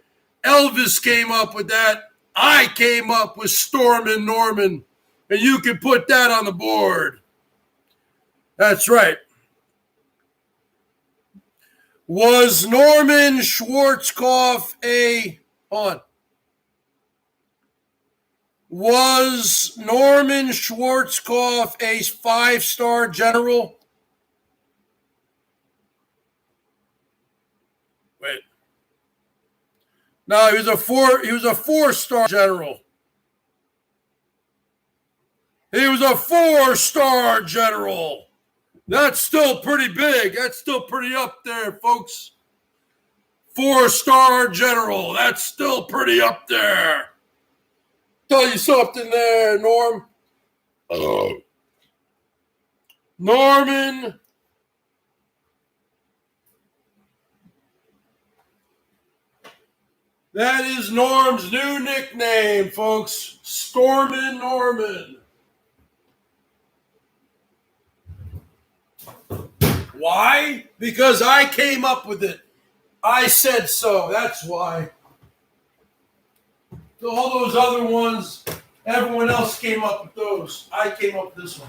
Elvis came up with that. I came up with Stormin' Norman. And you can put that on the board. That's right. Was Norman Schwarzkopf a... Hold on. Was Norman Schwarzkopf a 5-star general? Wait. No, he was a 4-star general. He was a 4-star general. That's still pretty big. That's still pretty up there, folks. 4-star general. That's still pretty up there. Tell you something there, Norm. Norman. That is Norm's new nickname, folks. Stormin' Norman. Why? Because I came up with it. I said so. That's why. All those other ones, everyone else came up with those. I came up with this one.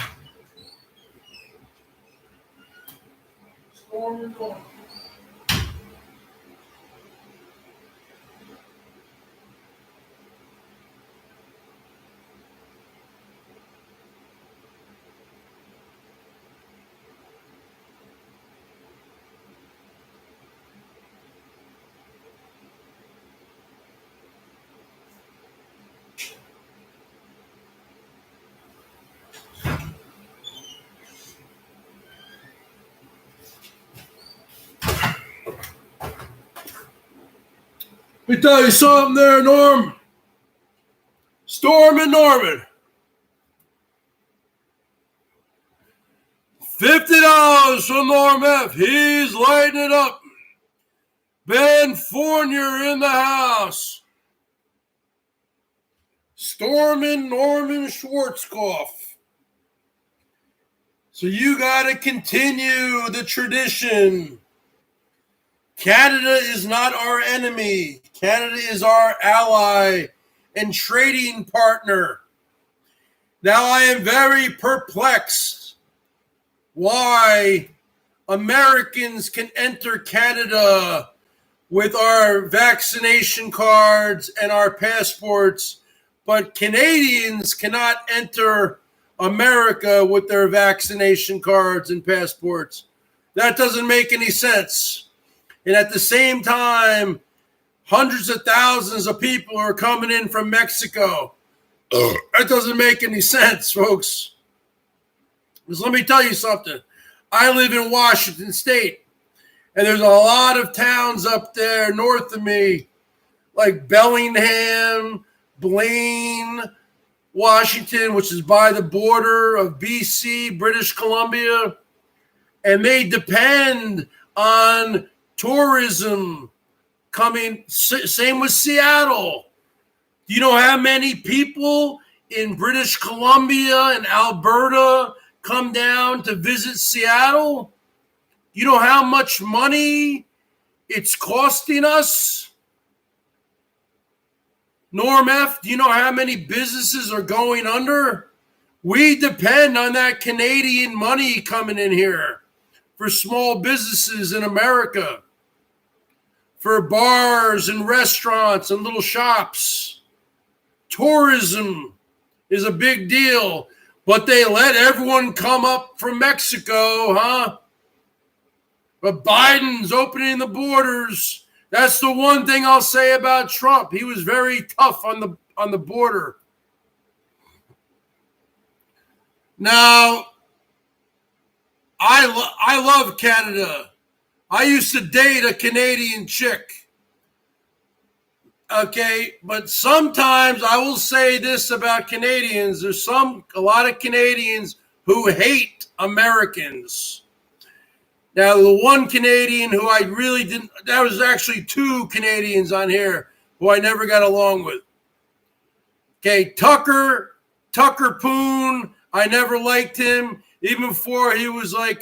Stormin' Norman. Let me tell you something there, Norm. Stormin' Norman. $50 from Norm F. He's lighting it up. Ben Fournier in the house. Stormin' Norman Schwarzkopf. So you got to continue the tradition. Canada is not our enemy. Canada is our ally and trading partner. Now I am very perplexed why Americans can enter Canada with our vaccination cards and our passports, but Canadians cannot enter America with their vaccination cards and passports. That doesn't make any sense. And at the same time, hundreds of thousands of people are coming in from Mexico. That doesn't make any sense, folks. Because let me tell you something. I live in Washington State, and there's a lot of towns up there north of me, like Bellingham, Blaine, Washington, which is by the border of BC, British Columbia, and they depend on tourism coming. Same with Seattle. Do you know how many people in British Columbia and Alberta come down to visit Seattle? You know how much money it's costing us? Norm F., do you know how many businesses are going under? We depend on that Canadian money coming in here for small businesses in America, for bars and restaurants and little shops. Tourism is a big deal, but they let everyone come up from Mexico, huh? But Biden's opening the borders. That's the one thing I'll say about Trump. He was very tough on the border. Now, I love Canada. I used to date a Canadian chick. Okay, but sometimes I will say this about Canadians. There's a lot of Canadians who hate Americans. Now, the one Canadian who I really didn't, that was actually two Canadians on here who I never got along with. Okay, Tucker Poon, I never liked him, even before he was like,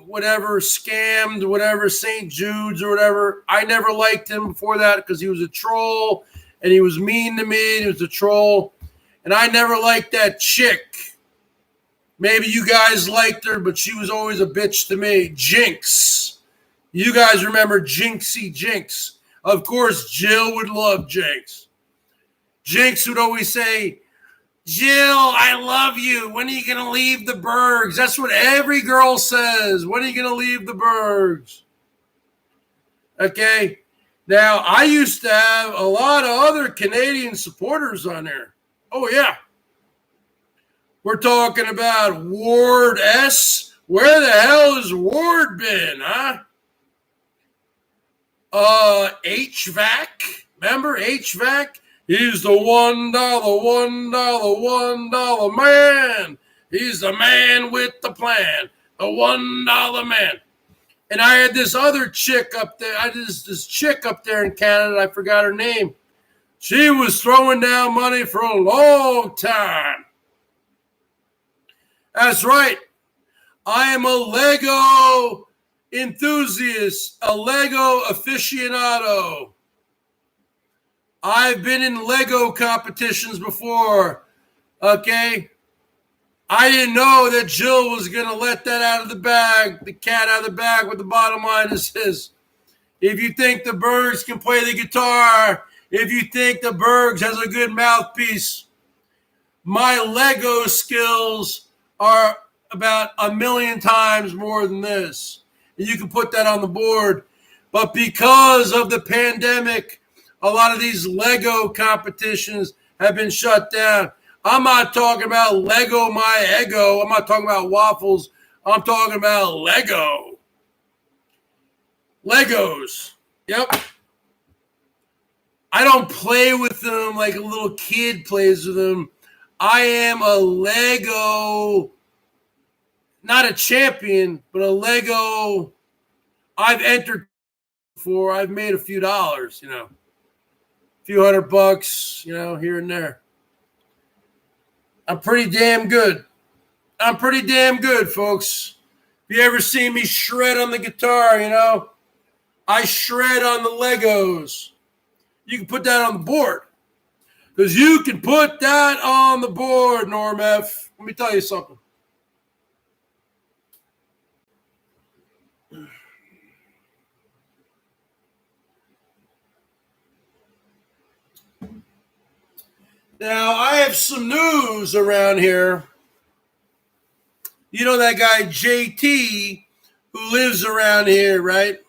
whatever, scammed, whatever, St. Jude's or whatever. I never liked him before that because he was a troll and he was mean to me. He was a troll. And I never liked that chick Maybe you guys liked her, but she was always a bitch to me. Jinx. You guys remember Jinxie Jinx. Of course, Jill would love Jinx. Jinx would always say, Jill, I love you. When are you going to leave the Bergs? That's what every girl says. When are you going to leave the Bergs? Okay. Now, I used to have a lot of other Canadian supporters on there. Oh, yeah. We're talking about Ward S. Where the hell has Ward been, huh? HVAC. Remember HVAC? He's the $1, $1 man. He's the man with the plan. The $1 man. And I had this other chick up there. This chick up there in Canada. I forgot her name. She was throwing down money for a long time. That's right. I am a Lego enthusiast, a Lego aficionado. I've been in Lego competitions before, okay? I didn't know that Jill was going to let that out of the bag, the cat out of the bag, but the bottom line is this. If you think the Bergs can play the guitar, if you think the Bergs has a good mouthpiece, my Lego skills are about 1,000,000 times more than this. And you can put that on the board. But because of the pandemic, a lot of these Lego competitions have been shut down. I'm not talking about Lego my ego. I'm not talking about waffles. I'm talking about Lego. Legos. Yep. I don't play with them like a little kid plays with them. I am a Lego, not a champion, but a Lego. I've entered before. I've made a few dollars, a few $100, here and there. I'm pretty damn good. Folks. If you ever see me shred on the guitar, I shred on the Legos. You can put that on the board. Because you can put that on the board, Norm F. Let me tell you something. Now, I have some news around here. You know that guy JT who lives around here, right?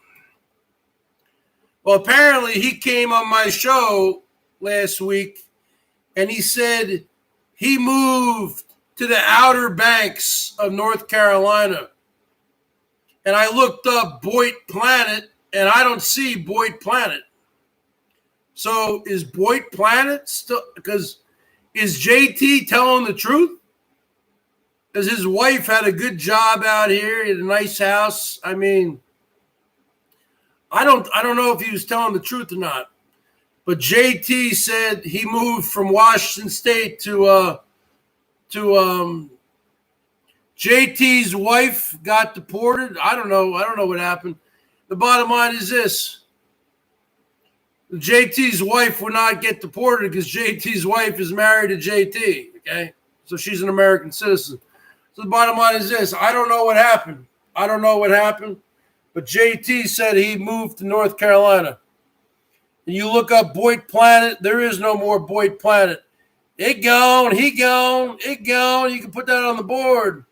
Well, apparently he came on my show last week and he said he moved to the Outer Banks of North Carolina. And I looked up BOYT Planet and I don't see BOYT Planet. So is BOYT Planet still, because is JT telling the truth? Because his wife had a good job out here, he had a nice house. I mean, I don't know if he was telling the truth or not. But JT said he moved from Washington State to JT's wife got deported. I don't know what happened. The bottom line is this. JT's wife would not get deported because JT's wife is married to JT, okay? So she's an American citizen. So the bottom line is this. I don't know what happened. But JT said he moved to North Carolina. And you look up BOYT Planet, there is no more BOYT Planet. He gone. You can put that on the board.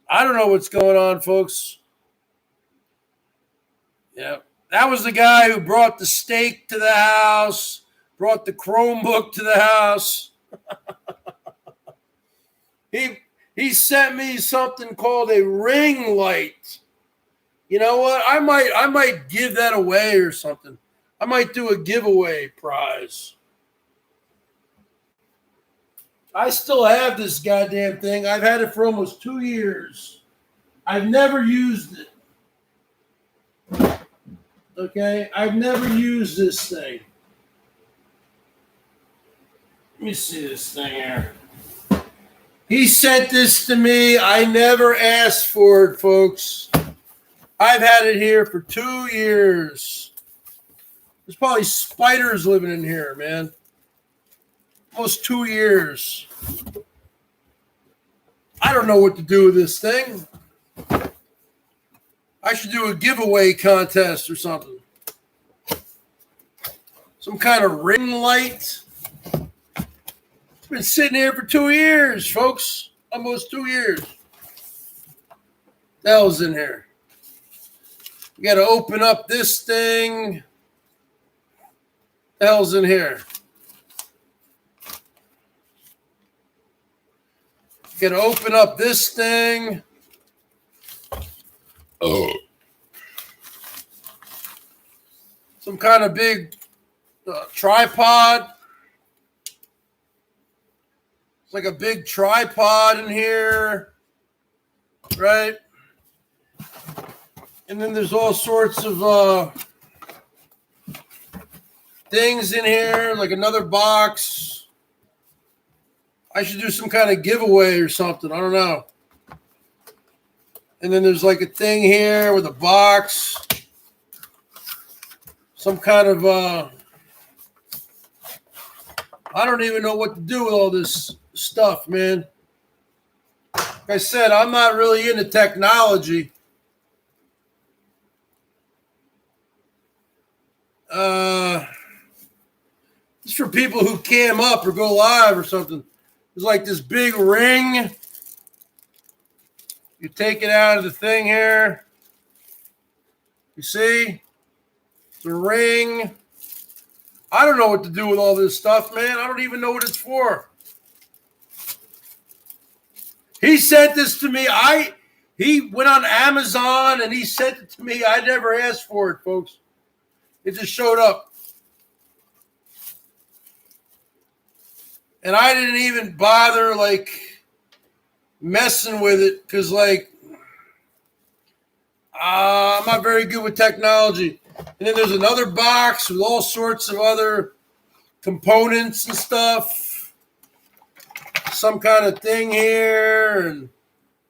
I don't know what's going on, folks. Yeah. That was the guy who brought the steak to the house, brought the Chromebook to the house. He sent me something called a ring light. You know what? I might give that away or something. I might do a giveaway prize. I still have this goddamn thing. I've had it for almost 2 years. I've never used it. Okay? I've never used this thing. Let me see this thing here. He sent this to me. I never asked for it, folks. I've had it here for 2 years. There's probably spiders living in here, man. Almost 2 years. I don't know what to do with this thing. I should do a giveaway contest or something. Some kind of ring light. It's been sitting here for 2 years, folks. Almost 2 years. The hell's in here? You got to open up this thing. The hell's in here? You got to open up this thing. Oh. Some kind of big tripod. It's like a big tripod in here, right? And then there's all sorts of things in here, like another box. I should do some kind of giveaway or something. I don't know. And then there's like a thing here with a box. Some kind of, I don't even know what to do with all this stuff, man. Like I said, I'm not really into technology. It's for people who cam up or go live or something. There's like this big ring. You take it out of the thing here. You see? It's a ring. I don't know what to do with all this stuff, man. I don't even know what it's for. He sent this to me. He went on Amazon and he sent it to me. I never asked for it, folks. It just showed up. And I didn't even bother, like, messing with it because, like, I'm not very good with technology. And then there's another box with all sorts of other components and stuff. Some kind of thing here, and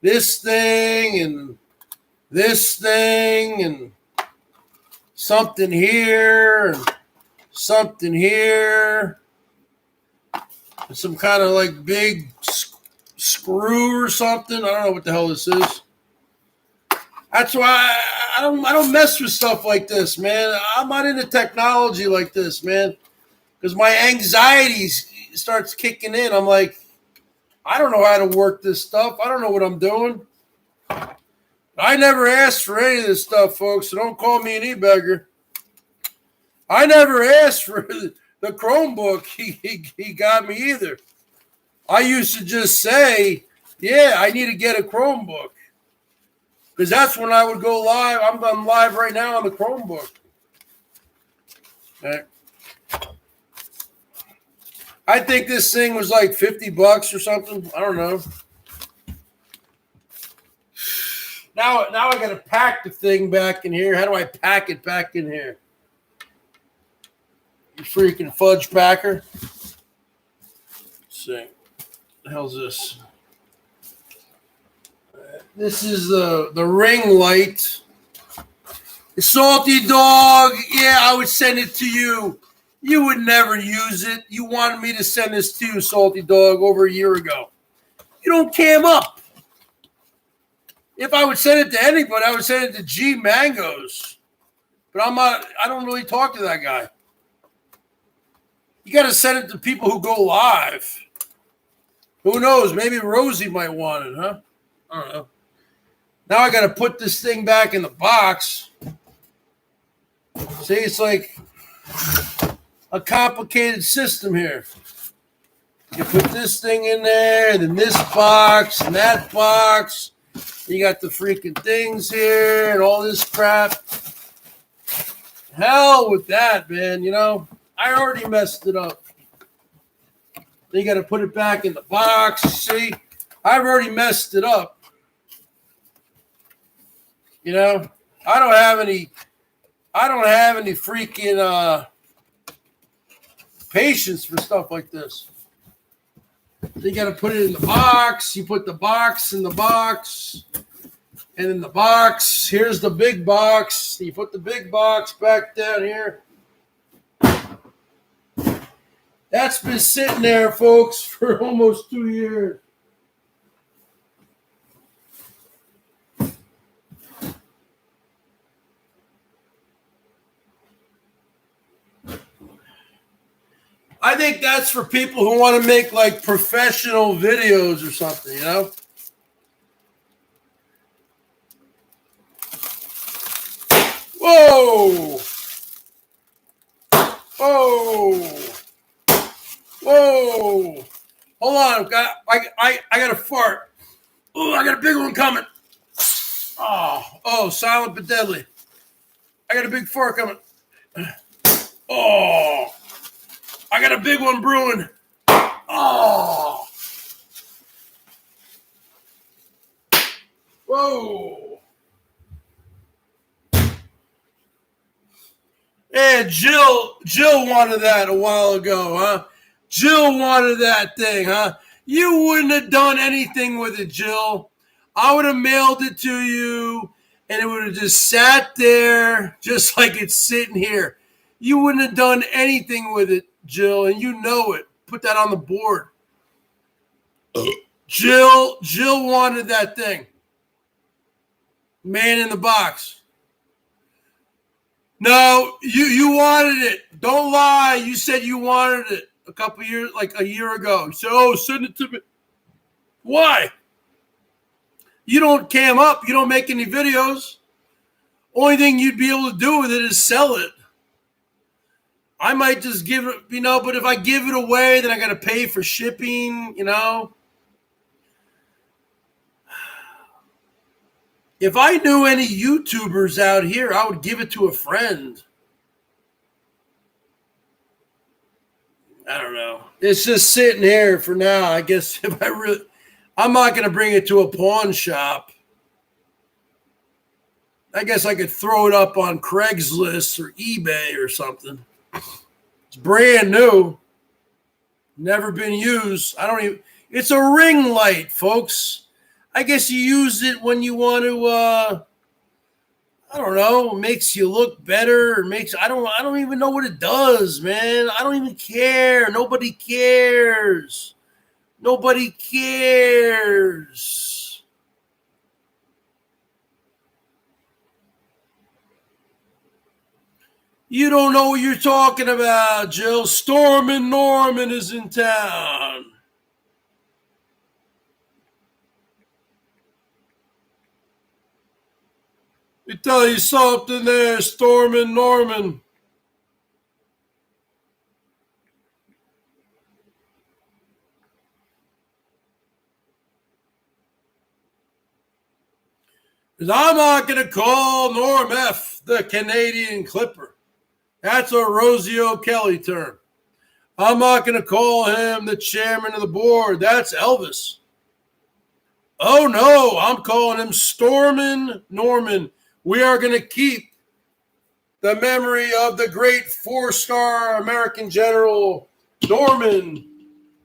this thing, and this thing, and something here, and something here. And some kind of like big screw or something. I don't know what the hell this is. That's why I don't mess with stuff like this, man. I'm not into technology like this, man. Because my anxiety starts kicking in. I'm like, I don't know how to work this stuff. I don't know what I'm doing. I never asked for any of this stuff, folks, so don't call me an e-beggar. I never asked for the Chromebook he got me either. I used to just say, yeah, I need to get a Chromebook. Because that's when I would go live. I'm going live right now on the Chromebook. Okay. I think this thing was like $50 or something. I don't know. Now I got to pack the thing back in here. How do I pack it back in here? You freaking fudge packer. Let's see. What the hell's this? This is the ring light. The salty dog. Yeah, I would send it to you. You would never use it. You wanted me to send this to you, salty dog, over a year ago. You don't cam up. If I would send it to anybody, I would send it to G Mangoes. But I don't really talk to that guy. You got to send it to people who go live. Who knows? Maybe Rosie might want it, huh? I don't know. Now I got to put this thing back in the box. See, it's like a complicated system here. You put this thing in there, then this box, and that box. You got the freaking things here and all this crap. Hell with that, man. You know, I already messed it up. Then you got to put it back in the box. See, I've already messed it up. You know, I don't have any freaking patience for stuff like this. You got to put it in the box. You put the box in the box. And in the box, here's the big box. You put the big box back down here. That's been sitting there, folks, for almost 2 years. think that's for people who want to make like professional videos or something, you know? Whoa! Whoa! Whoa! Hold on, I got a fart. Oh, I got a big one coming. Oh, silent but deadly. I got a big fart coming. Oh, I got a big one brewing. Oh, whoa. Yeah, Jill wanted that a while ago, huh? Jill wanted that thing, huh? You wouldn't have done anything with it, Jill. I would have mailed it to you, and it would have just sat there, just like it's sitting here. You wouldn't have done anything with it, Jill, and you know it. Put that on the board. Jill wanted that thing. Man in the box. No, you wanted it. Don't lie. You said you wanted it a couple years, like a year ago. You said, oh, send it to me. Why? You don't cam up. You don't make any videos. Only thing you'd be able to do with it is sell it. I might just give it, you know, but if I give it away, then I got to pay for shipping, you know. If I knew any YouTubers out here, I would give it to a friend. I don't know. It's just sitting here for now. I guess if I'm not going to bring it to a pawn shop. I guess I could throw it up on Craigslist or eBay or something. It's brand new. Never been used. It's a ring light, folks. I guess you use it when you want to, I don't know, makes you look better. I don't even know what it does, man. I don't even care. Nobody cares. Nobody cares. You don't know what you're talking about, Jill. Stormin' Norman is in town. Let me tell you something there, Stormin' Norman. Because I'm not going to call Norm F. the Canadian Clipper. That's a Rosie O'Kelly term. I'm not going to call him the chairman of the board. That's Elvis. Oh, no, I'm calling him Stormin' Norman. We are going to keep the memory of the great four-star American general Norman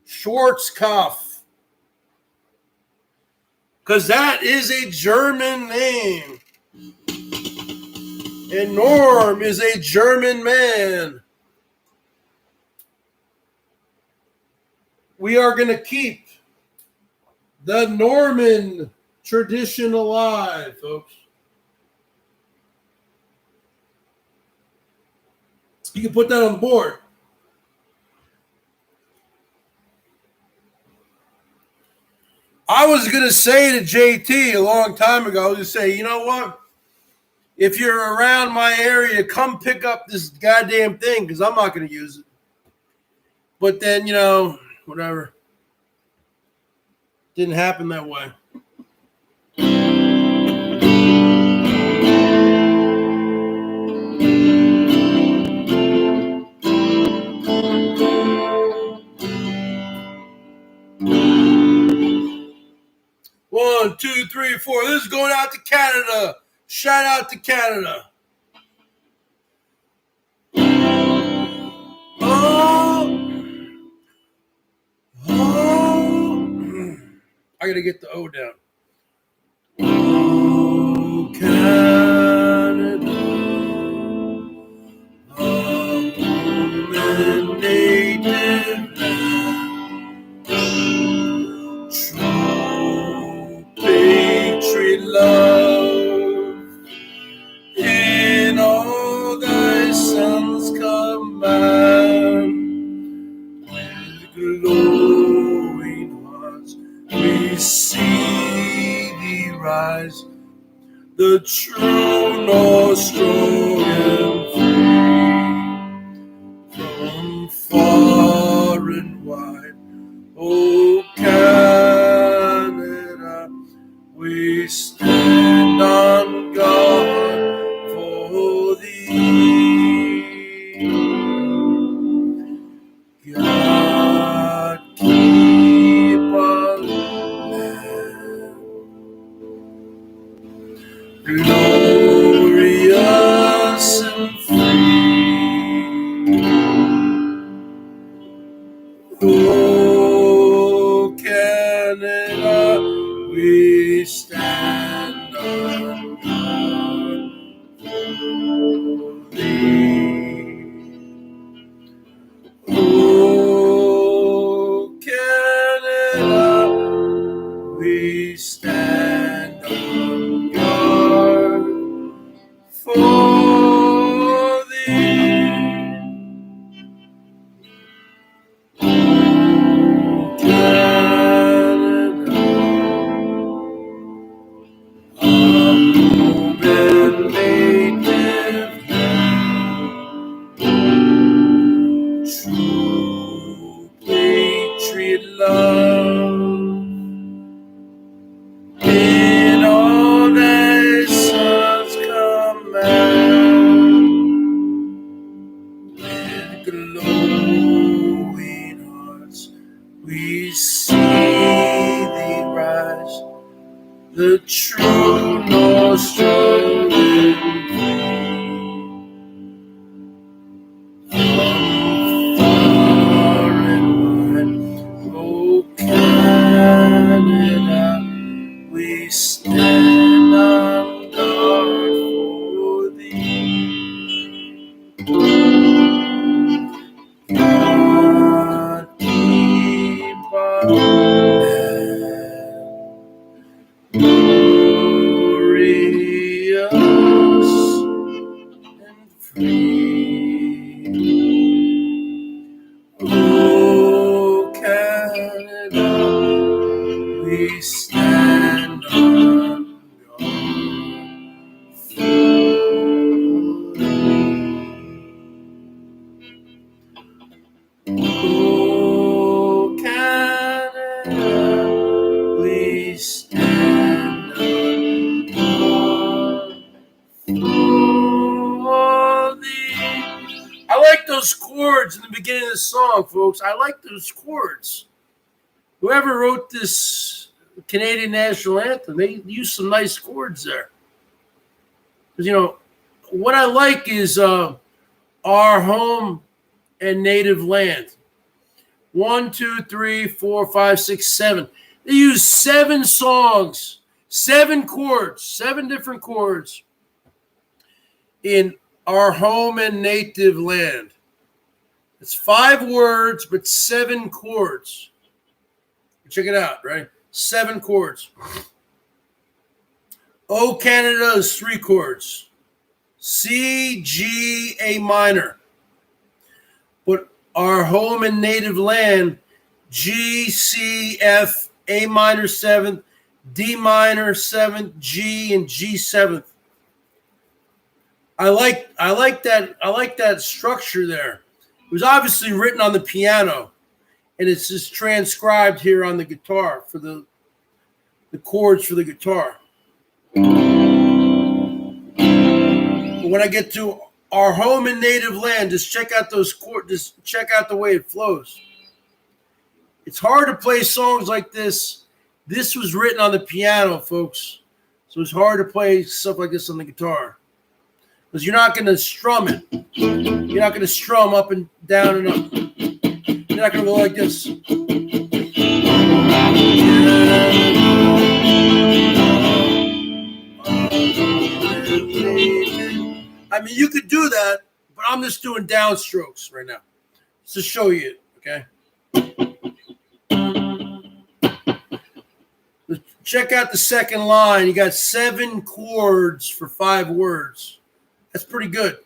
Schwarzkopf. Because that is a German name. And Norm is a German man. We are going to keep the Norman tradition alive, folks. You can put that on the board. I was going to say to JT a long time ago, I was going to say, you know what? If you're around my area, come pick up this goddamn thing because I'm not going to use it. But then, you know, whatever. Didn't happen that way. One, two, three, four. This is going out to Canada. Shout out to Canada. I got to get the O down. Oh, Canada, a woman native land, true patriot love, in all thy sons command. the true North strong and free, from far and wide. Oh, Canada, we stand on guard for thee. God keep our land glorious and free. Oh, Canada, we stand on guard for thee. Oh, Canada, we stand on guard for thee. Oh, Canada, our home and native land, true patriot love in all thy sons command, with glowing hearts we see thee rise, the true North strong and free, far and wide. Oh, Canada, we stand on guard for thee. God keep our land glorious and free. Oh, Canada, we stand on guard for thee. Oh, Canada, we stand on guard for thee. I like those chords in the beginning of the song, folks. I like those chords. Whoever wrote this Canadian national anthem, they used some nice chords there. Because, you know, what I like is our home and native land. 1, 2, 3, 4, 5, 6, 7. They use 7 songs, 7 chords, 7 different chords in our home and native land. It's 5 words, but 7 chords. Check it out, right? 7 chords. O Canada is 3 chords. C, G, A minor. But our home and native land, G, C, F, A minor 7th, D minor 7th, G, and G 7th. I like that structure there. It was obviously written on the piano, and it's just transcribed here on the guitar for the chords for the guitar. But when I get to our home and native land, just check out those chords. Just check out the way it flows. It's hard to play songs like this. This was written on the piano, folks. So it's hard to play stuff like this on the guitar. Because you're not going to strum it. You're not going to strum up and down and up. You're not going to go like this. I mean, you could do that, but I'm just doing downstrokes right now. Just to show you, okay? Check out the second line. You got 7 chords for 5 words. That's pretty good.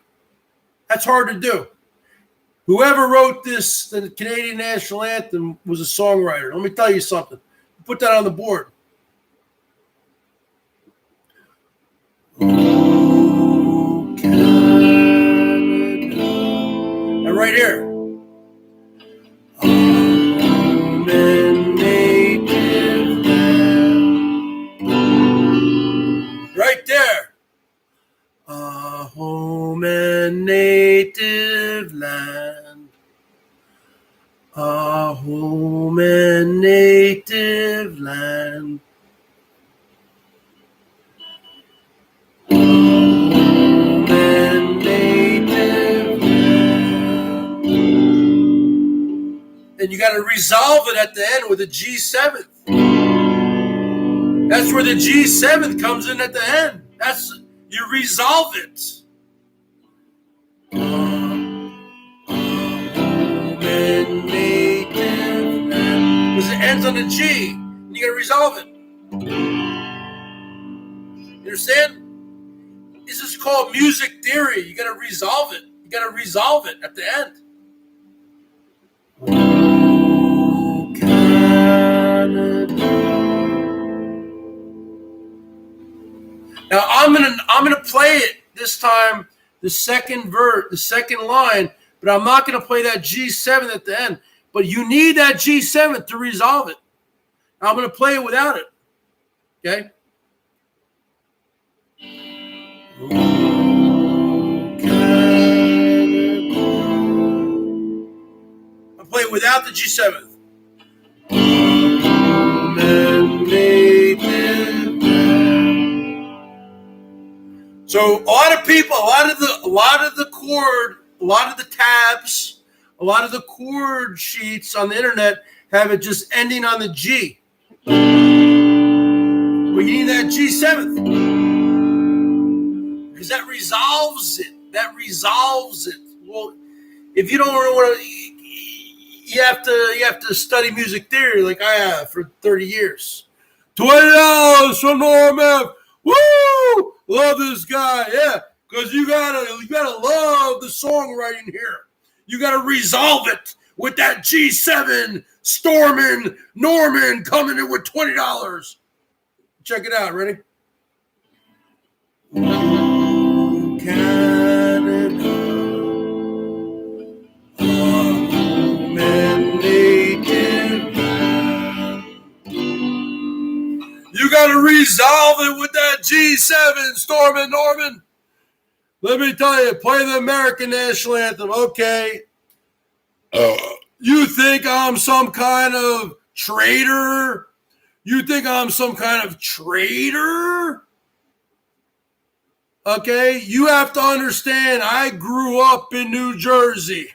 That's hard to do. Whoever wrote this, the Canadian national anthem, was a songwriter. Let me tell you something. Put that on the board. home and native land. Our home and native land. Our home and native land. And you got to resolve it at the end with a G7th. That's where the G7th comes in at the end. You resolve it. Because it ends on a G. And you got to resolve it. You understand? This is called music theory. You got to resolve it. You got to resolve it at the end. Now I'm gonna play it this time, the second line, but I'm not gonna play that G7 at the end. But you need that G7 to resolve it. I'm gonna play it without it. Okay? I'll play it without the G7. So a lot of people, a lot of the tabs, a lot of the chord sheets on the internet have it just ending on the G. Well, you need that G7th because that resolves it. That resolves it. Well, if you don't know what you have to study music theory like I have for 30 years. $20 from Norm F. Woo! Love this guy, yeah. Because you gotta love the songwriting here. You gotta resolve it with that G7 storming Norman coming in with $20. Check it out. Ready? Oh, Canada, home and native land. You got to resolve it with that G7, Stormin' Norman. Let me tell you, play the American National Anthem. Okay. You think I'm some kind of traitor? You think I'm some kind of traitor? Okay, you have to understand, I grew up in New Jersey.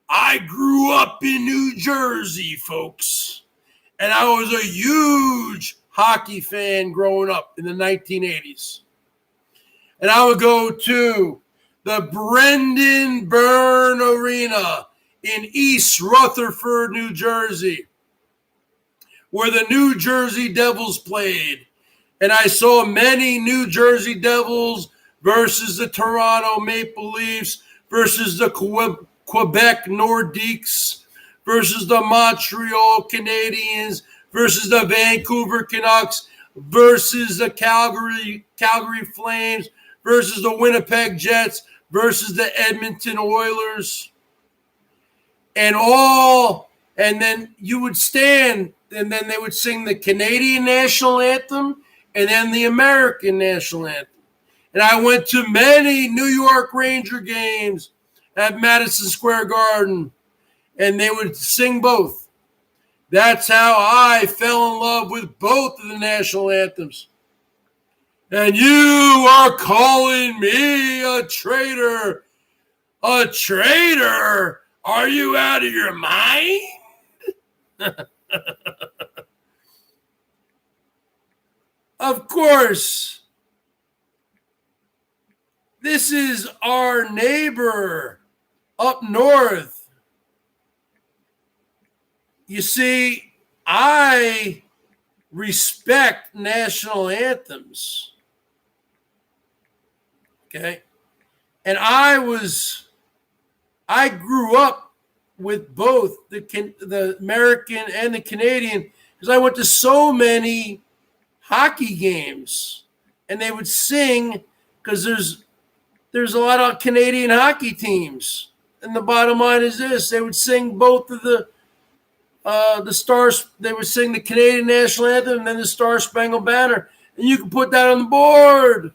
I grew up in New Jersey, folks. And I was a huge hockey fan growing up in the 1980s. And I would go to the Brendan Byrne Arena in East Rutherford, New Jersey, where the New Jersey Devils played. And I saw many New Jersey Devils versus the Toronto Maple Leafs versus the Quebec Nordiques versus the Montreal Canadiens versus the Vancouver Canucks versus the Calgary Flames versus the Winnipeg Jets versus the Edmonton Oilers. And then you would stand, and then they would sing the Canadian National Anthem and then the American National Anthem. And I went to many New York Ranger games at Madison Square Garden, and they would sing both. That's how I fell in love with both of the national anthems. And you are calling me a traitor? A traitor? Are you out of your mind? Of course. This is our neighbor up north. You see, I respect national anthems. Okay? And I grew up with both the American and the Canadian because I went to so many hockey games, and they would sing because there's a lot of Canadian hockey teams. And the bottom line is this: they would sing both of the stars. They would sing the Canadian National Anthem and then the Star Spangled Banner, and you can put that on the board.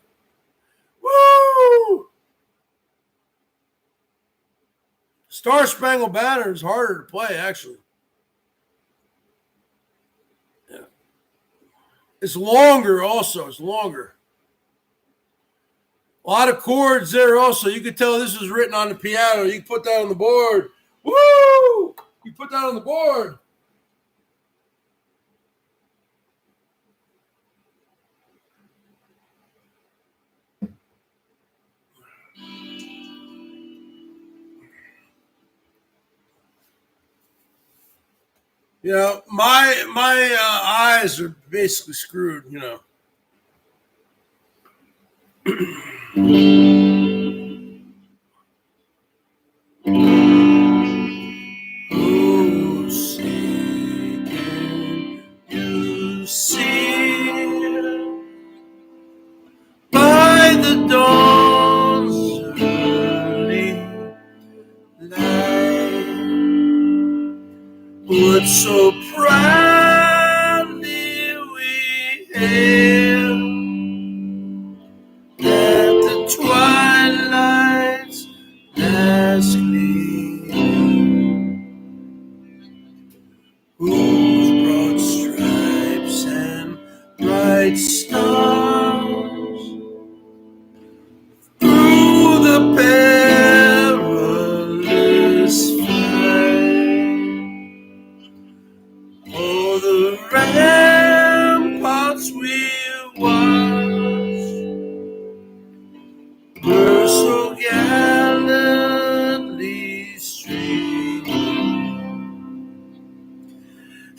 Woo! Star Spangled Banner is harder to play, actually. Yeah. It's longer also. It's longer. A lot of chords there also. You can tell this was written on the piano. You can put that on the board. Woo! You put that on the board. You know, my eyes are basically screwed, you know. Oh, see, can you see by the dawn's early light what so proudly we hailed at the twilight's last gleam, whose broad stripes and bright stars through the perilous fight, oh, the ramparts we watched were so gallantly streaming,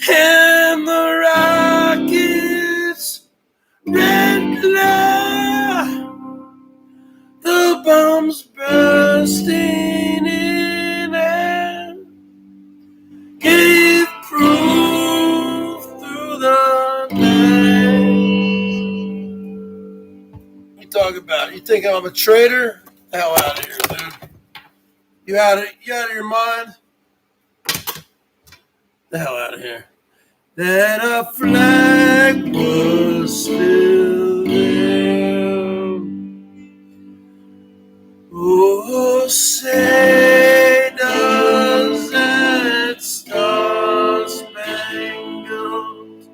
and the rockets' red glare, the bombs bursting in air, gave proof through the night. You talk about it. You think I'm a traitor? The hell out of here, dude. You out of your mind? The hell out of here. That a flag was still there. Oh, say does that star-spangled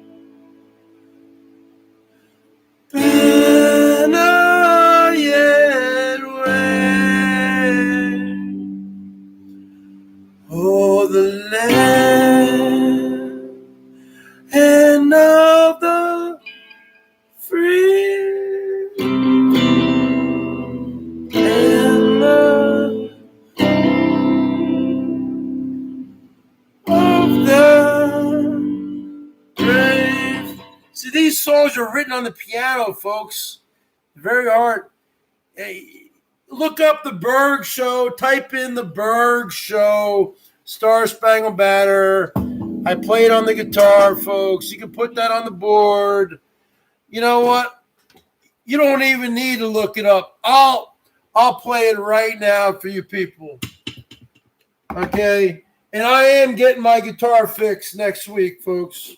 banner yet wave? Oh, the land and of the free and the of the brave. See, these songs are written on the piano, folks. Very hard. Hey, look up the BERGS Show. Type in the BERGS Show. Star Spangled Banner. I play it on the guitar, folks. You can put that on the board. You know what? You don't even need to look it up. I'll play it right now for you people. Okay? And I am getting my guitar fixed next week, folks.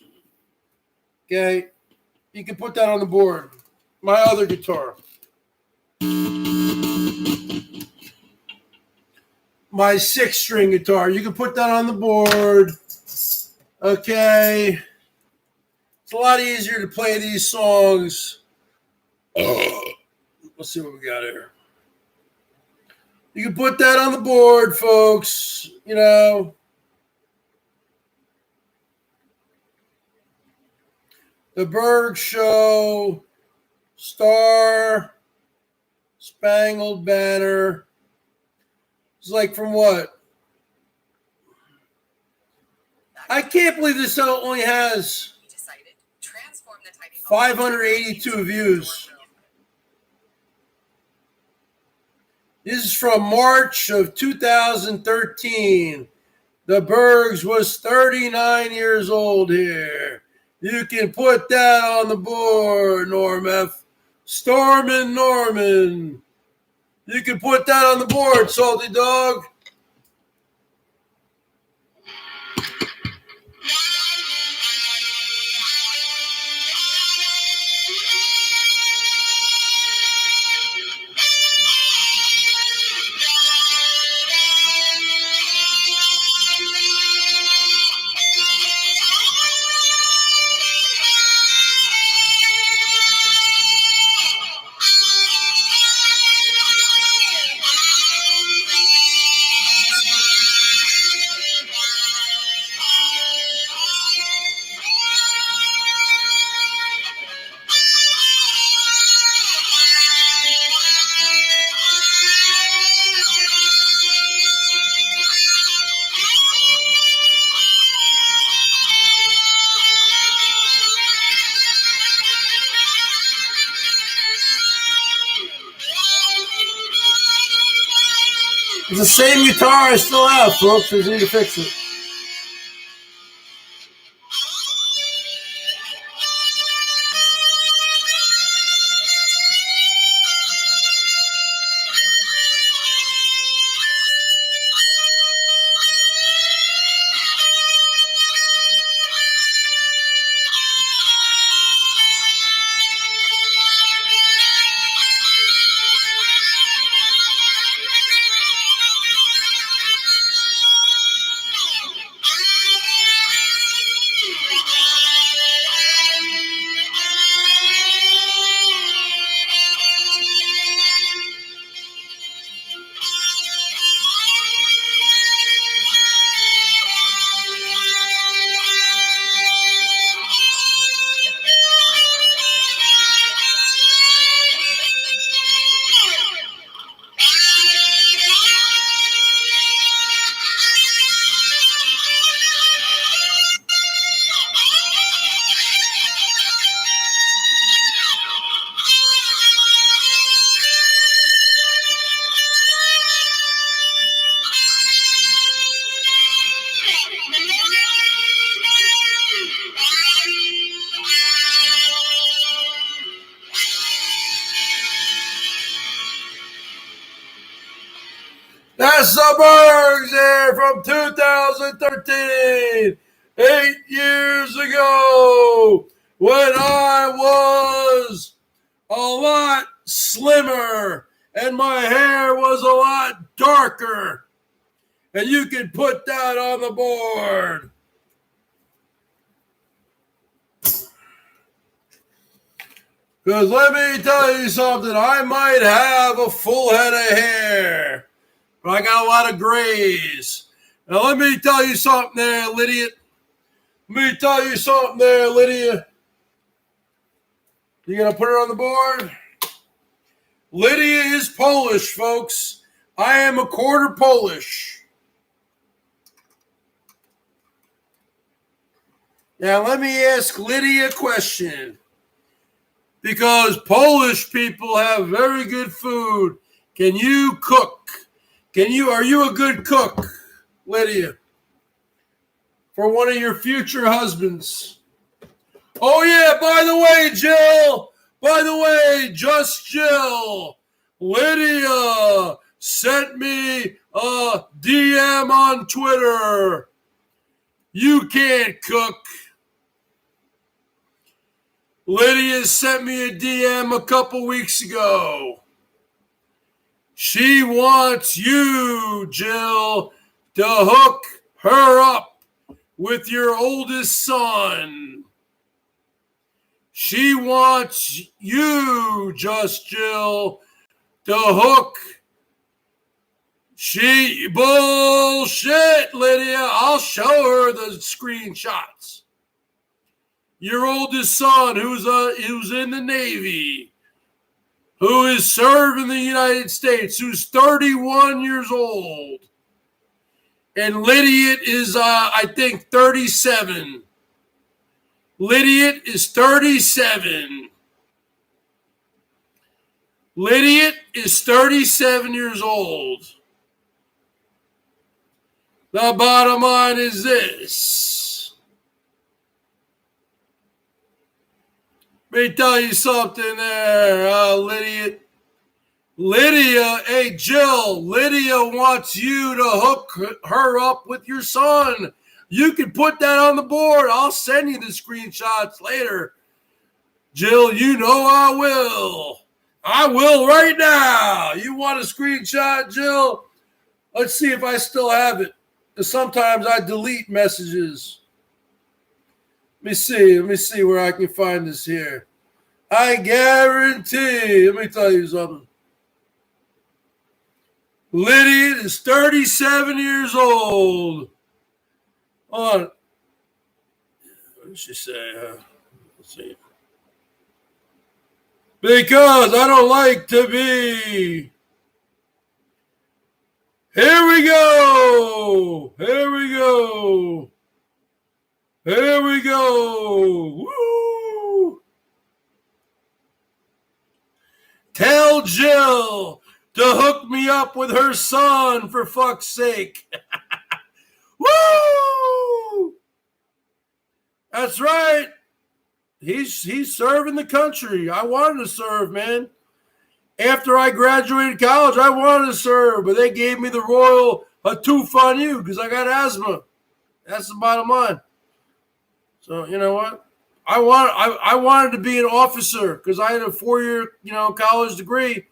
Okay? You can put that on the board. My other guitar. My 6-string guitar. You can put that on the board. Okay. It's a lot easier to play these songs. Let's see what we got here. You can put that on the board, folks. You know. The BERGS Show. Star Spangled Banner. It's like from what? I can't believe this only has 582 views. This is from March of 2013. The BERGS was 39 years old here. You can put that on the board, Norm F. Stormin' Norman. You can put that on the board, Salty Dog. It's the same guitar I still have, folks. I just need to fix it. That's the Bergs there from 2013, 8 years ago, when I was a lot slimmer and my hair was a lot darker. And you can put that on the board. Because let me tell you something, I might have a full head of hair, but I got a lot of grays. Now let me tell you something there, Lydia. You gonna put it on the board? Lydia is Polish, folks. I am a quarter Polish. Now let me ask Lydia a question. Because Polish people have very good food. Can you cook? Are you a good cook, Lydia? For one of your future husbands. Oh yeah, by the way, Jill. Just Jill. Lydia sent me a DM on Twitter. You can't cook. Lydia sent me a DM a couple weeks ago. She wants you, Jill, to hook her up with your oldest son. She wants you, Just Jill, to hook. Bullshit, Lydia. I'll show her the screenshots. Your oldest son, who's in the Navy, who is serving the United States, who's 31 years old. And Lydia is, I think, 37. Lydia is 37. Lydia is 37 years old. The bottom line is this. Let me tell you something there, Lydia. Hey, Jill, Lydia wants you to hook her up with your son. You can put that on the board. I'll send you the screenshots later. Jill, you know I will. I will right now. You want a screenshot, Jill? Let's see if I still have it. Because sometimes I delete messages. Let me see where I can find this here. I guarantee, let me tell you something. Lydia is 37 years old. Hold on. What did she say? Let's see. Because I don't like to be. Here we go. Woo! Tell Jill to hook me up with her son, for fuck's sake. Woo! That's right. He's serving the country. I wanted to serve, man. After I graduated college, I wanted to serve, but they gave me the royal hatoof on you because I got asthma. That's the bottom line. So you know what? I wanted to be an officer because I had a 4-year college degree,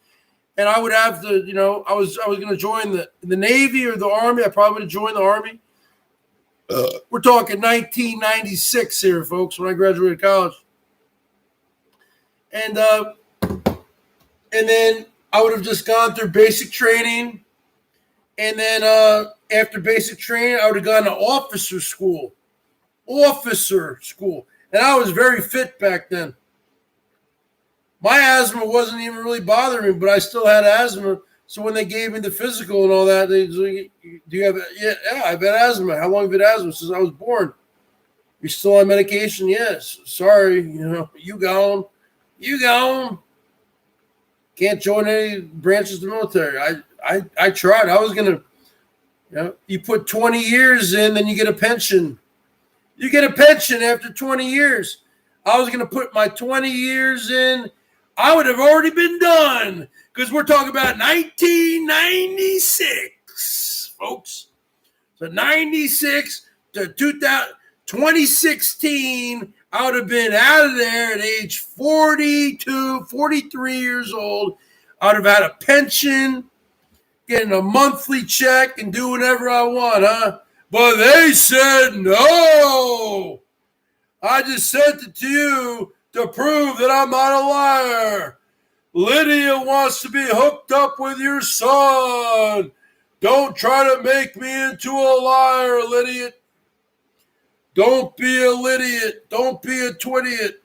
and I would have to I was going to join the Navy or the Army. I probably would have joined the Army. We're talking 1996 here, folks, when I graduated college, and then I would have just gone through basic training, and then after basic training, I would have gone to officer school. And I was very fit back then. My asthma wasn't even really bothering me, but I still had asthma. So when they gave me the physical and all that, they was like, do you have, yeah, I've had asthma. How long have you had asthma? Since I was born. You still on medication? Yes. Sorry, you gone. Can't join any branches of the military. I tried. I was going to, you put 20 years in, then you get a pension. You get a pension after 20 years. I was going to put my 20 years in. I would have already been done because we're talking about 1996, folks. So 96 to 2016, I would have been out of there at age 42, 43 years old. I would have had a pension, getting a monthly check and do whatever I want, huh? But they said no. I just sent it to you to prove that I'm not a liar. Lydia wants to be hooked up with your son. Don't try to make me into a liar, Lydia. Don't be a Lydia. Don't be a twittiot.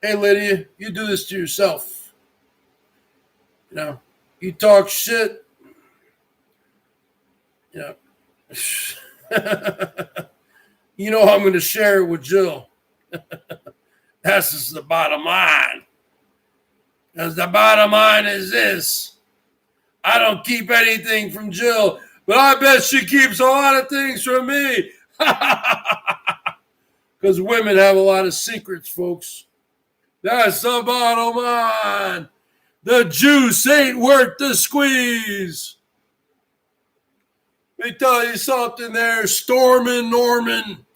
Hey, Lydia, you do this to yourself. You talk shit. You know I'm going to share it with Jill. That's just the bottom line. Because the bottom line is this. I don't keep anything from Jill, but I bet she keeps a lot of things from me. Because women have a lot of secrets, folks. That's the bottom line. The juice ain't worth the squeeze. Let me tell you something there, Stormin' Norman.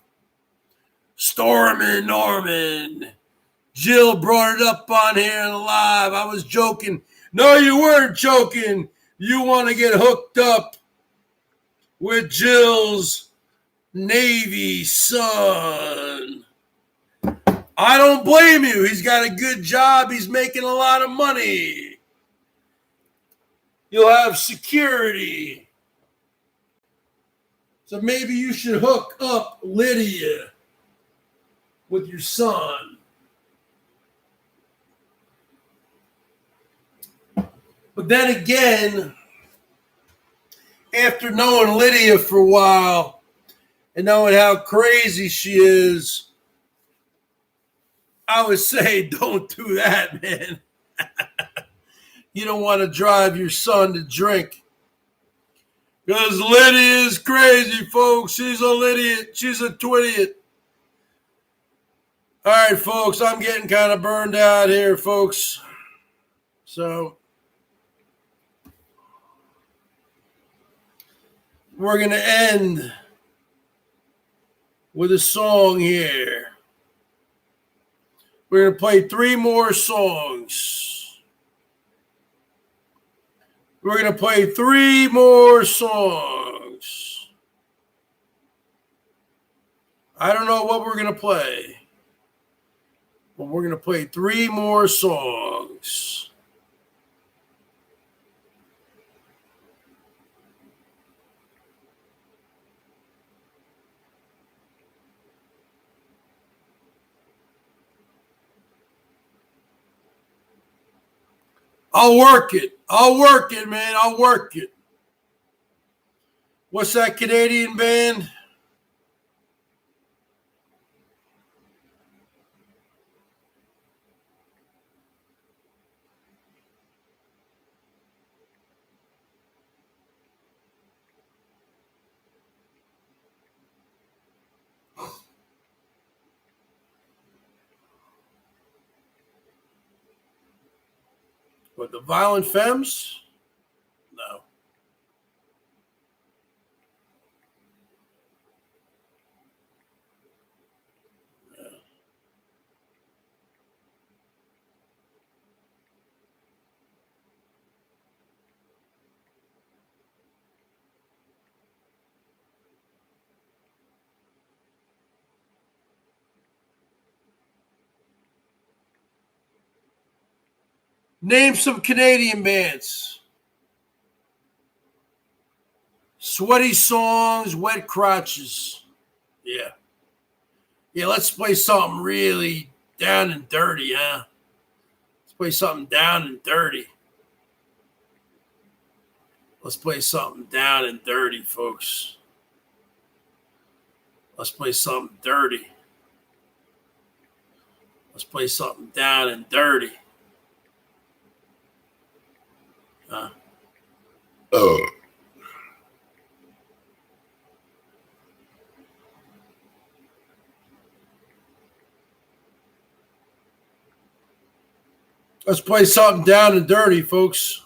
Jill brought it up on here live. I was joking. No, you weren't joking. You want to get hooked up with Jill's Navy son. I don't blame you. He's got a good job. He's making a lot of money. You'll have security. So maybe you should hook up Lydia with your son. But then again, after knowing Lydia for a while and knowing how crazy she is, I would say don't do that, man. You don't want to drive your son to drink. Because Lydia is crazy, folks. She's a Lydia. She's a twittiot. All right, folks, I'm getting kind of burned out here, folks. So we're going to end with a song here. We're going to play 3 more songs. We're going to play 3 more songs. I don't know what we're going to play, but we're going to play 3 more songs. I'll work it, man. I'll work it. What's that Canadian band? But the Violent Femmes? No. Name some Canadian bands. Sweaty Songs, Wet Crotches. Yeah. Yeah, let's play something really down and dirty, huh? Let's play something down and dirty. Let's play something down and dirty, folks. Let's play something dirty. Let's play something down and dirty. Let's play something down and dirty, folks.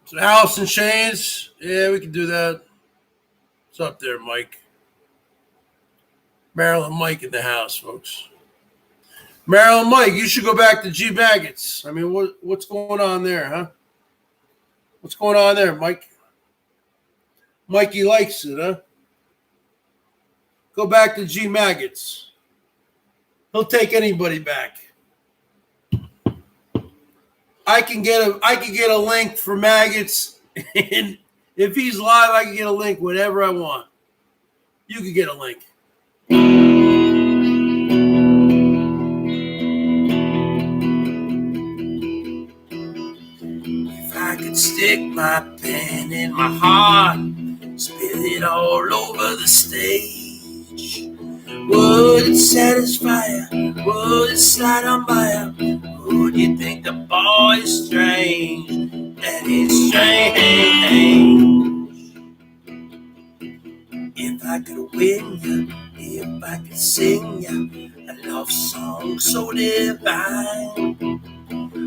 So Alice in Chains. Yeah, we can do that. What's up there, Mike? Marilyn Mike in the house, folks. Marilyn Mike, you should go back to G Maggots. I mean, what's going on there, huh? What's going on there, Mike? Mikey likes it, huh? Go back to G Maggots. He'll take anybody back. I can get a link for Maggots, and if he's live, I can get a link whenever I want. You can get a link. If I could stick my pen in my heart, spill it all over the stage, would it satisfy you? Would it slide on by you? Would you think the boy is strange? That is strange. If I could win you, if I could sing you a love song so divine,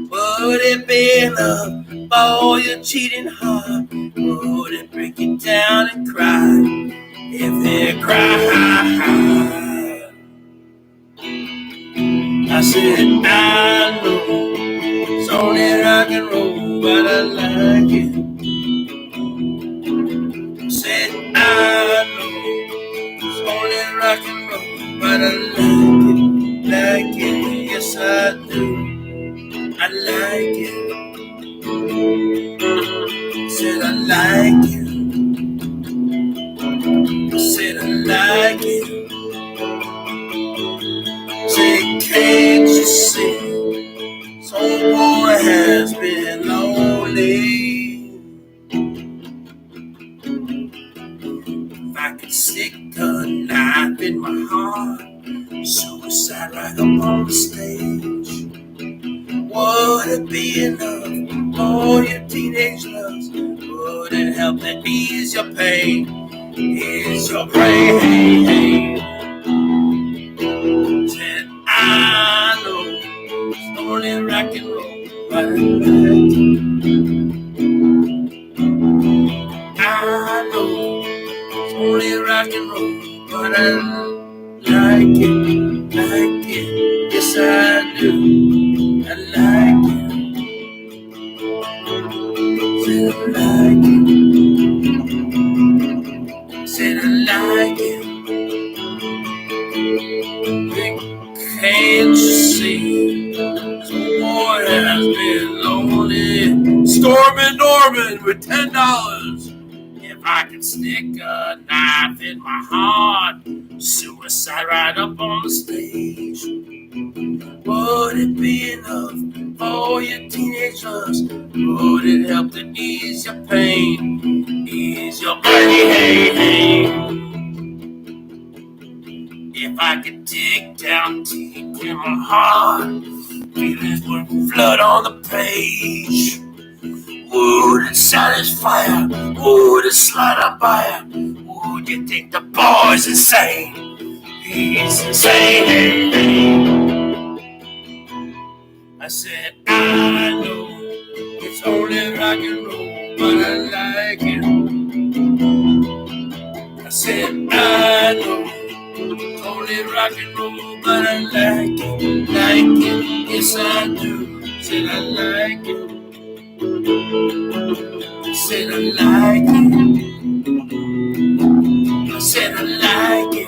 would it be enough for your cheating heart? Would it break you down and cry? If it cried, I said, I know it's only rock and roll, but I like it. I said, I know it's only rock and roll, but I like it, yes I do. I like it. I said, I like it. I said, I like it. Say, can't you see? Some boy has been lonely. If I could stick a knife in my heart, suicide right up on the stage, would it be enough for your teenage loves? Would it help to ease your pain? Ease your brain? Said, I know it's only rock and roll, but I like it. I know it's only rock and roll, but I like it, yes I do. I like it. Said I like it. Said I like it. Can't you see? Some boy has been lonely. Stormin' Norman with $10. If I could stick a knife in my heart, suicide right up on the stage, would it be enough for your teenage loves? Would it help to ease your pain? Ease your pain? If I could dig down deep in my heart, feelings would flood on the page. Would it satisfy you? Would it slide up by you? Would you think the boy's insane? peace and say hey, hey. I said, I know it's only rock and roll, but I like it. I said, I know it's only rock and roll, but I like it, like it. Yes, I do. Said I like it. Said I like it. I said I like it.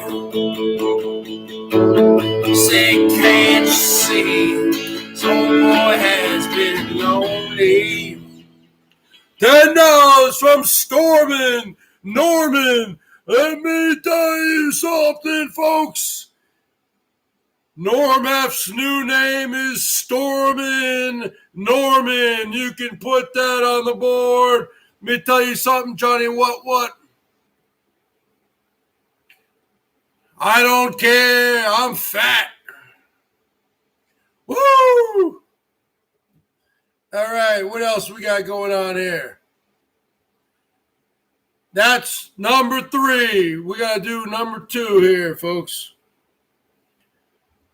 Say, can't you see? Some boy has been lonely. 10 dollars from Stormin Norman. Let me tell you something, folks. Norm F's new name is Stormin Norman. You can put that on the board. Let me tell you something, Johnny. What? I don't care. I'm fat. Woo! All right, what else we got going on here? That's number 3. We got to do number 2 here, folks.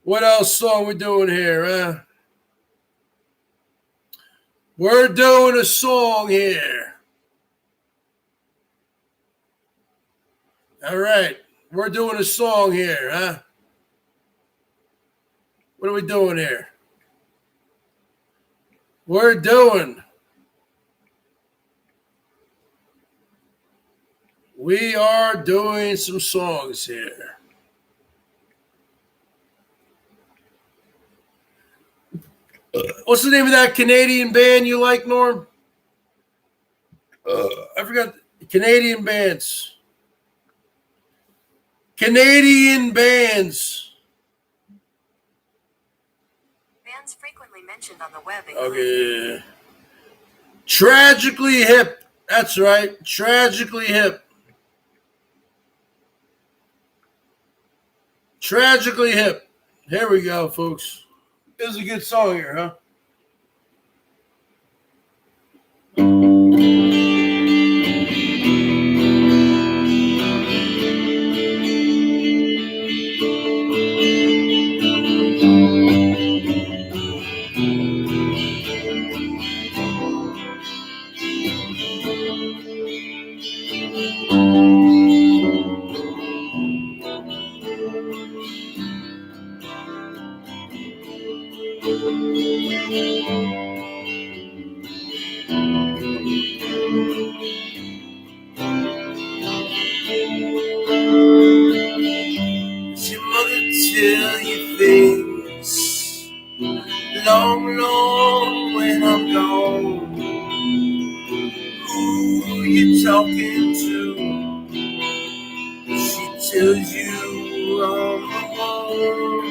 What else song we doing here? We're doing a song here. All right, we're doing a song here, What are we doing here? We are doing some songs here. What's the name of that Canadian band you like, Norm? I forgot. Canadian bands. Bands frequently mentioned on the web include Okay. Tragically Hip. That's right. Tragically Hip. Tragically Hip. Here we go, folks. This is a good song here, huh? Tell you things long when I'm gone. Who you talking to? She tells you I'm alone.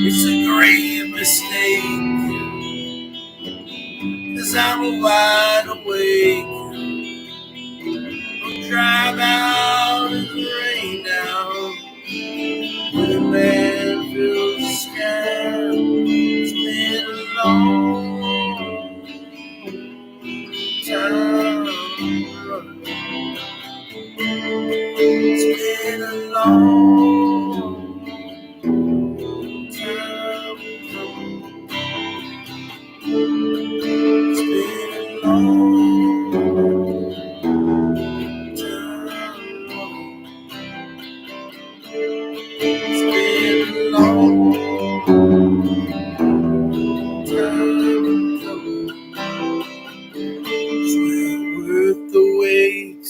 It's a grave mistake, 'cause I'm wide awake. I'll drive out in the rain now. When a man feels the sky, it's been a long time running. It's been a long time coming. It's been a long time coming. It's been a long time coming. It's well worth the wait.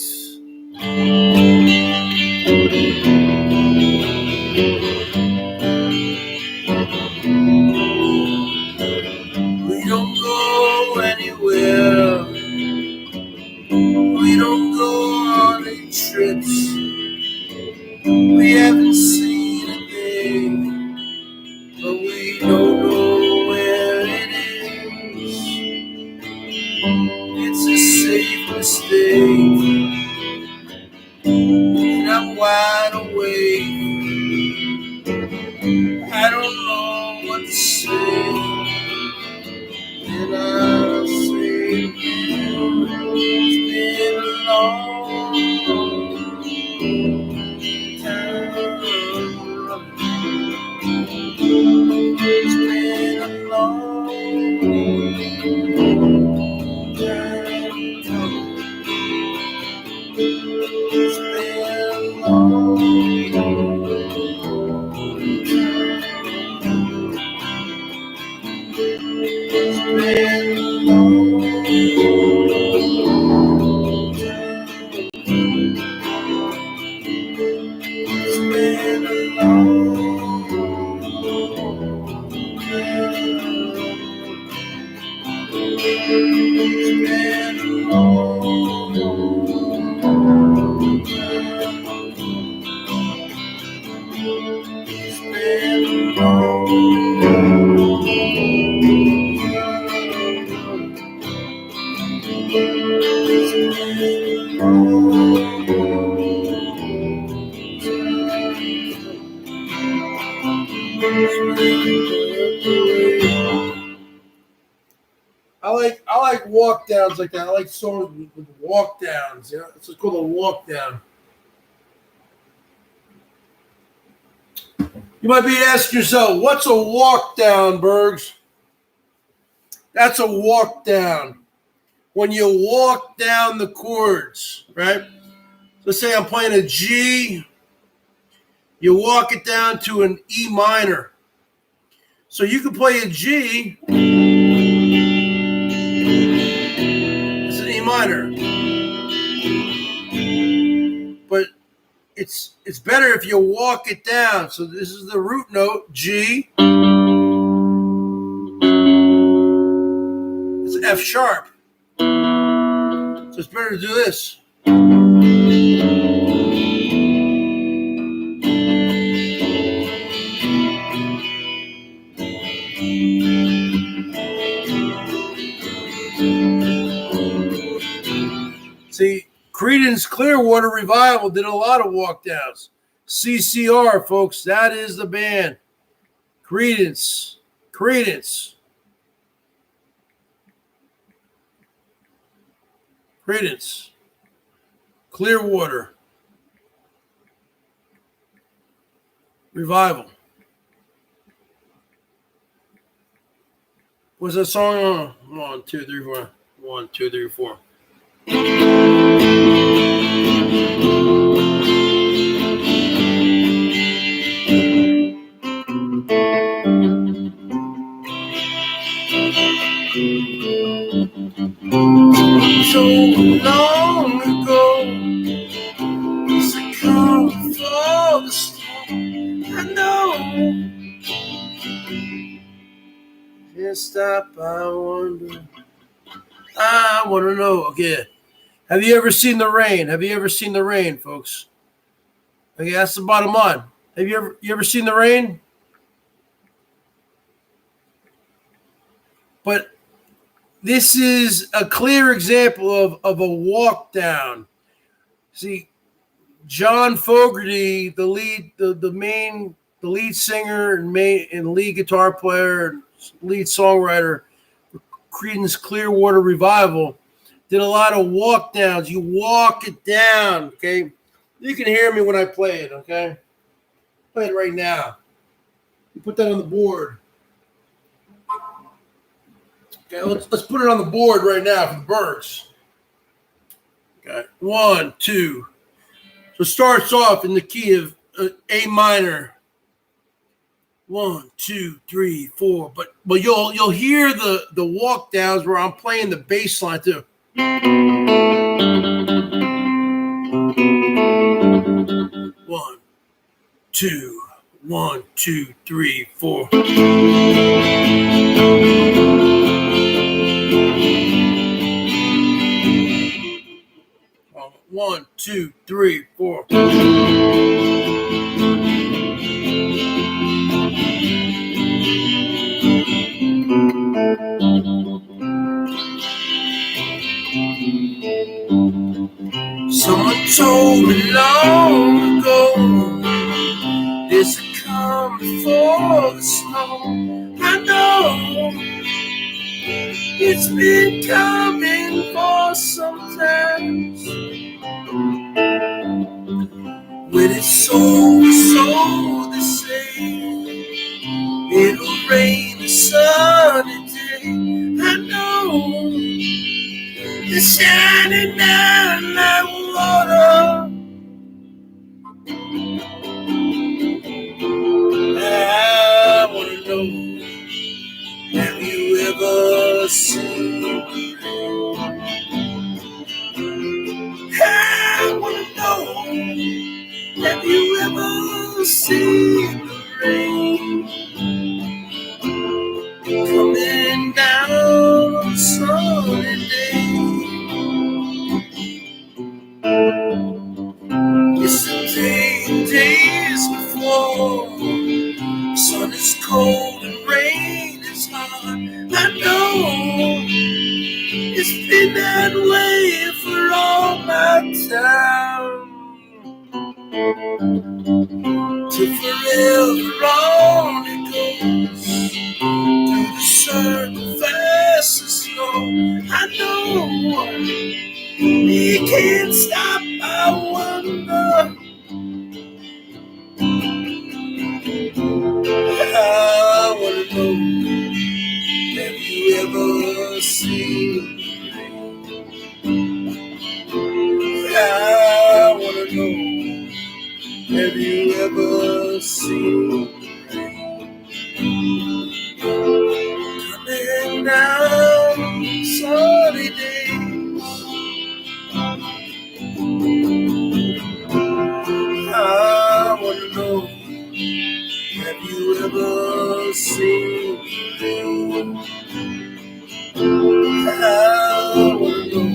We don't go anywhere. We don't go on any trips. We haven't seen a thing, but we don't know where it is. It's a safe mistake, and I'm wide awake. I don't know what to say, and I'll say it's been a long time. I like walk downs like that. I like songs with walk downs. You know, it's called a walk down. You might be asking yourself, what's a walk down, Bergs? That's a walk down. When you walk down the chords, right? Let's say I'm playing a G. You walk it down to an E minor. So you can play a G. It's an E minor. But it's better if you walk it down. So this is the root note, G. It's F sharp. So it's better to do this. See, Creedence Clearwater Revival did a lot of walk downs. CCR, folks, that is the band. Creedence. Clearwater Revival. What's that song? 1, 2, 3, 4. 1, 2, 3, 4. So long ago, succumb for the storm. I know. Can't stop. I wonder. I want to know. Okay. Have you ever seen the rain? Have you ever seen the rain, folks? Okay, that's the bottom line. Have you ever seen the rain? But this is a clear example of a walk down. See, John Fogerty, the lead singer and lead guitar player and lead songwriter for Creedence Clearwater Revival, did a lot of walk downs. You walk it down, okay? You can hear me when I play it, okay? Play it right now. You put that on the board. Okay, let's put it on the board right now for the Bergs. Okay, 1, 2. So it starts off in the key of A minor. 1, 2, 3, 4. But you'll hear the walk downs where I'm playing the bass line too. 1, 2, 1, 2, 3, 4. 1, 2, 3, 4. Someone told me long ago there's a calm before the storm. I know it's been coming for some time. When it's so they say it'll rain a sunny day. I know it's shining down like water. I wanna know, have you ever seen the rain? I wanna know, have you ever seen the rain coming down on a sunny day? Yesterday and days before, the sun is cold and rain is hard. I know it's been that way for all my time. To forever on it goes. can't stop, I wonder. I wanna know, have you ever seen? I wanna know, have you ever seen coming down sunny days? I wanna know, have you ever seen rain? I wanna know,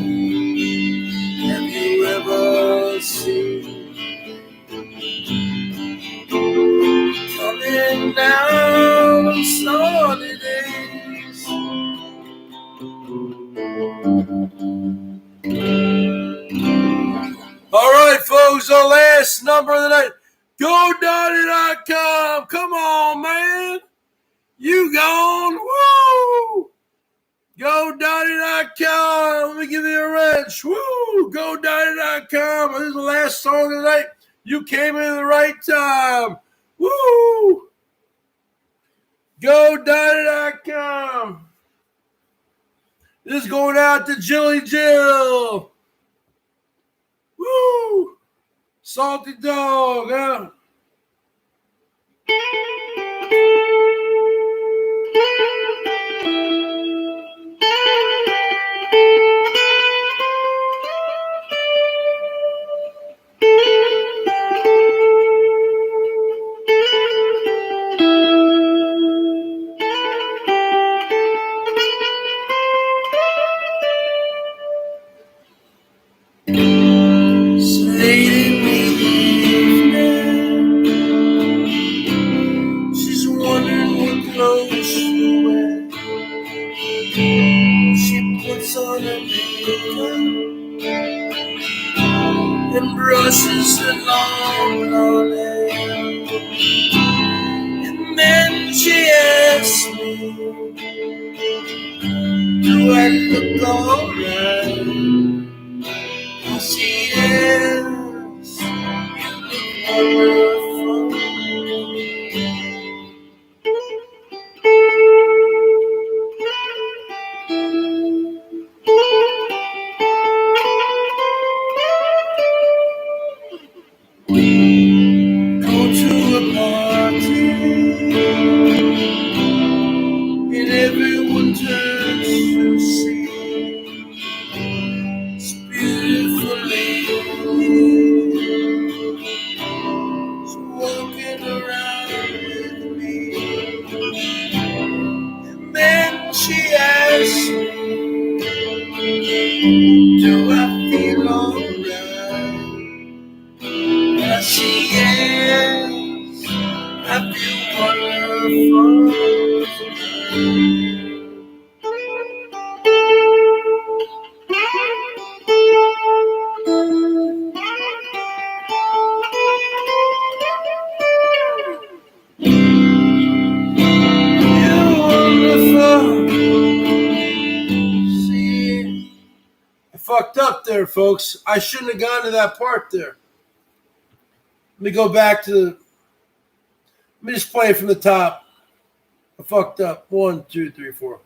have you ever seen coming down sunny days? All right, folks, the last number of the night. GoDaddy.com. Come on, man. You gone. Woo! GoDaddy.com. Let me give you a wrench. Woo! GoDaddy.com. This is the last song of the night. You came in at the right time. Woo! GoDaddy.com. This is going out to Jilly Jill. Woo! Salty dog, huh? And brushes her long blonde hair. And then she asked me, do I look alright? I said, yes, you look wonderful. Do I feel alright? I say yes, I feel wonderful. Fucked up there, folks. I shouldn't have gone to that part there. Let me go back to let me just play it from the top. I fucked up. 1, 2, 3, 4.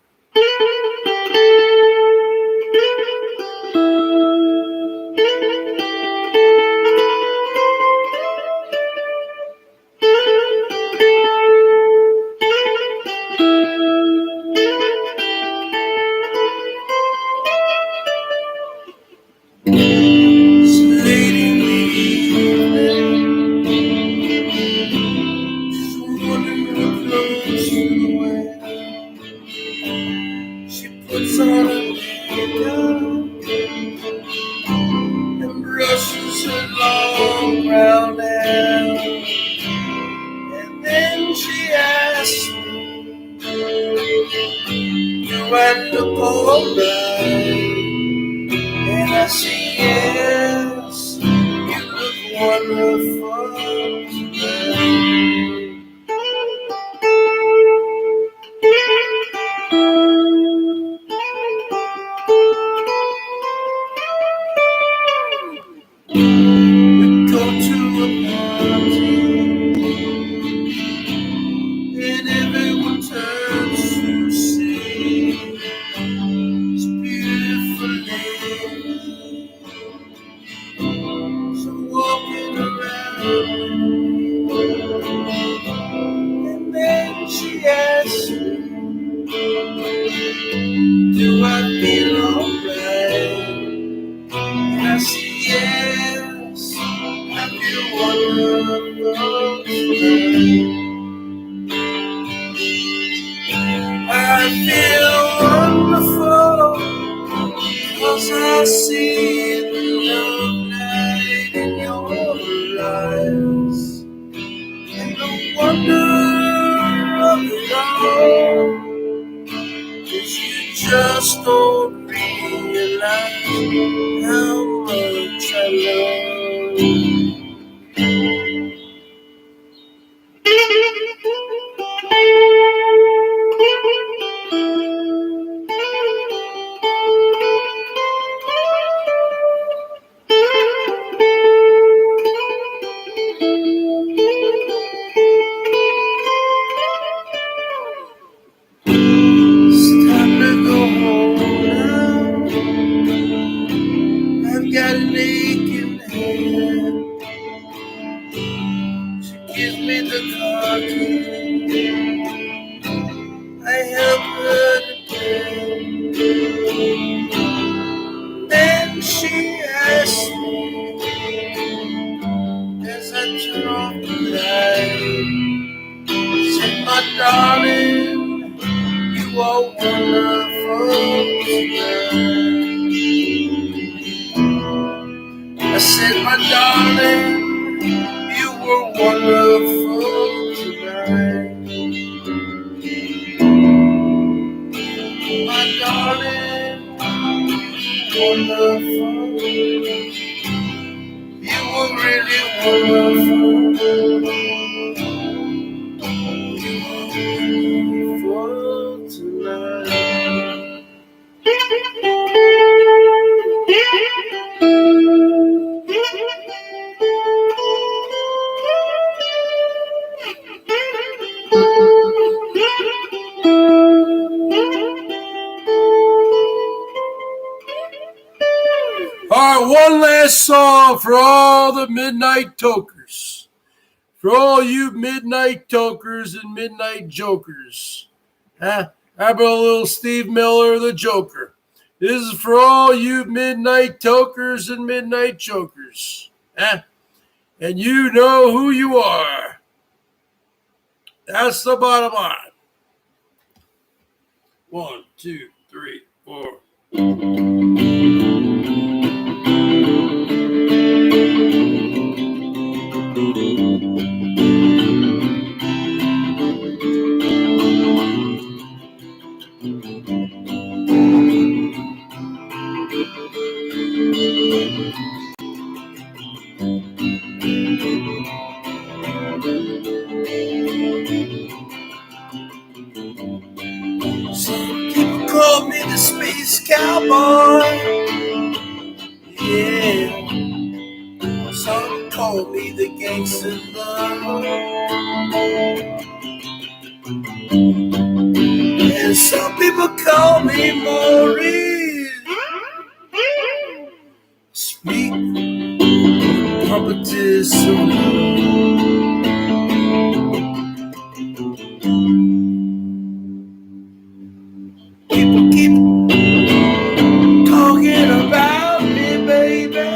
I feel wonderful, 'cause I see the love light in your eyes, and the wonder of it all is you just don't realize how much I love you. It's time to go home now. I've got an aching head. She gives me the car key. I help her to bed. Then she asks me as I turn off the light, said, my darling, you are wonderful tonight. I said, my darling, you were wonderful tonight. My darling, wonderful. You were really wonderful. You were wonderful tonight. All right, one last song for all the midnight tokers. For all you midnight tokers and midnight jokers. Huh? How about a little Steve Miller, the Joker? This is for all you midnight tokers and midnight jokers. Huh? And you know who you are. That's the bottom line. 1, 2, 3, 4. Some people call me the space cowboy. Yeah. Some call me the gangster love. And some people call me Maurice. Speak competition. People keep talking about me, baby.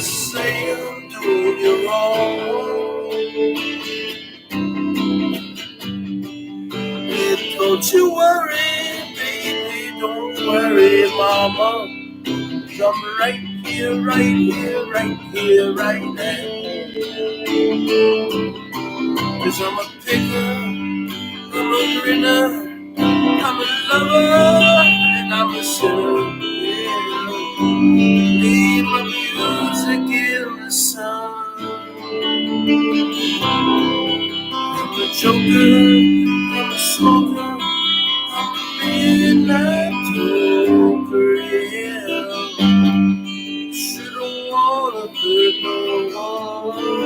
Say I'm doing you wrong. Yeah, don't you worry, baby, don't worry, mama. 'Cause I'm right here, right here, right here, right now. 'Cause I'm a picker, I'm a grinner, I'm a lover, and I'm a sinner. Yeah. Leave my music in the sun. I'm a joker, I'm a smoker, I'm a midnight joker, yeah. Shouldn't wanna hurt no one.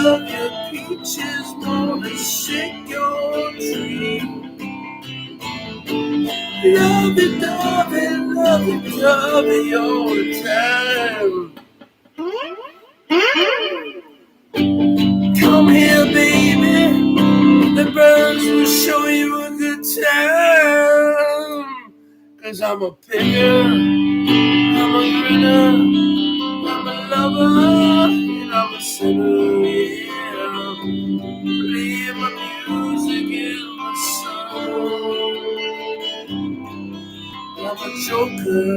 love your peaches more than shake your tree. Lovey-dovey, lovey-dovey all the time. Come here, baby, the birds will show you a good time. 'Cause I'm a picker, I'm a grinner, I'm a lover, and I'm a sinner, yeah. Play my music in the sun. I'm a joker,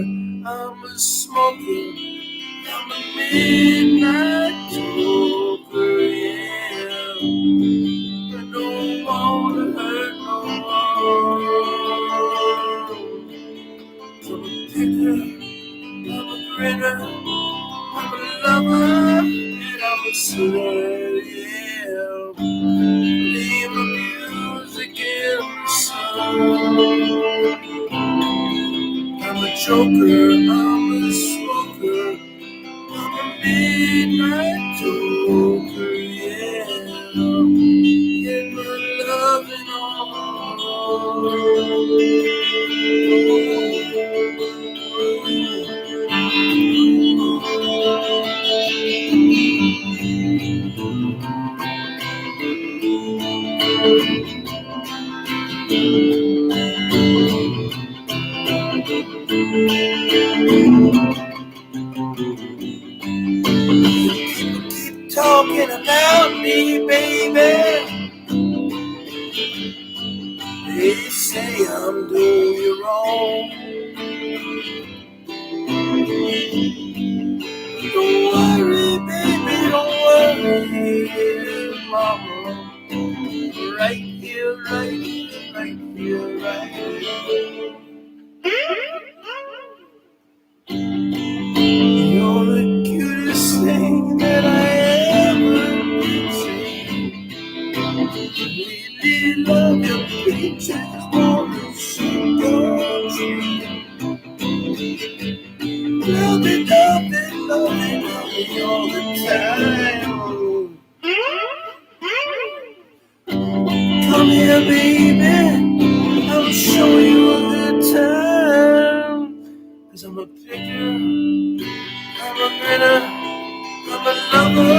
I'm a smoker, I'm a midnight joker, yeah. I don't wanna hurt no one. I'm a picker, I'm a grinner, I'm a lover, and I'm a sinner, yeah. Leave my music in the sun. I'm a joker, I'm a smoker, I'm a midnight joker, yeah. Get my loving Keep talking about me, baby. They say I'm doing you wrong. Don't worry, baby, don't worry, mama. Right here, right here, right here, right here. You're the cutest thing that I ever seen. Really love your peaches more than sugar tree. Love it all the time. Come here, baby, I'll show you a good time. 'Cause I'm a picker, I'm a grinner, I'm a lover,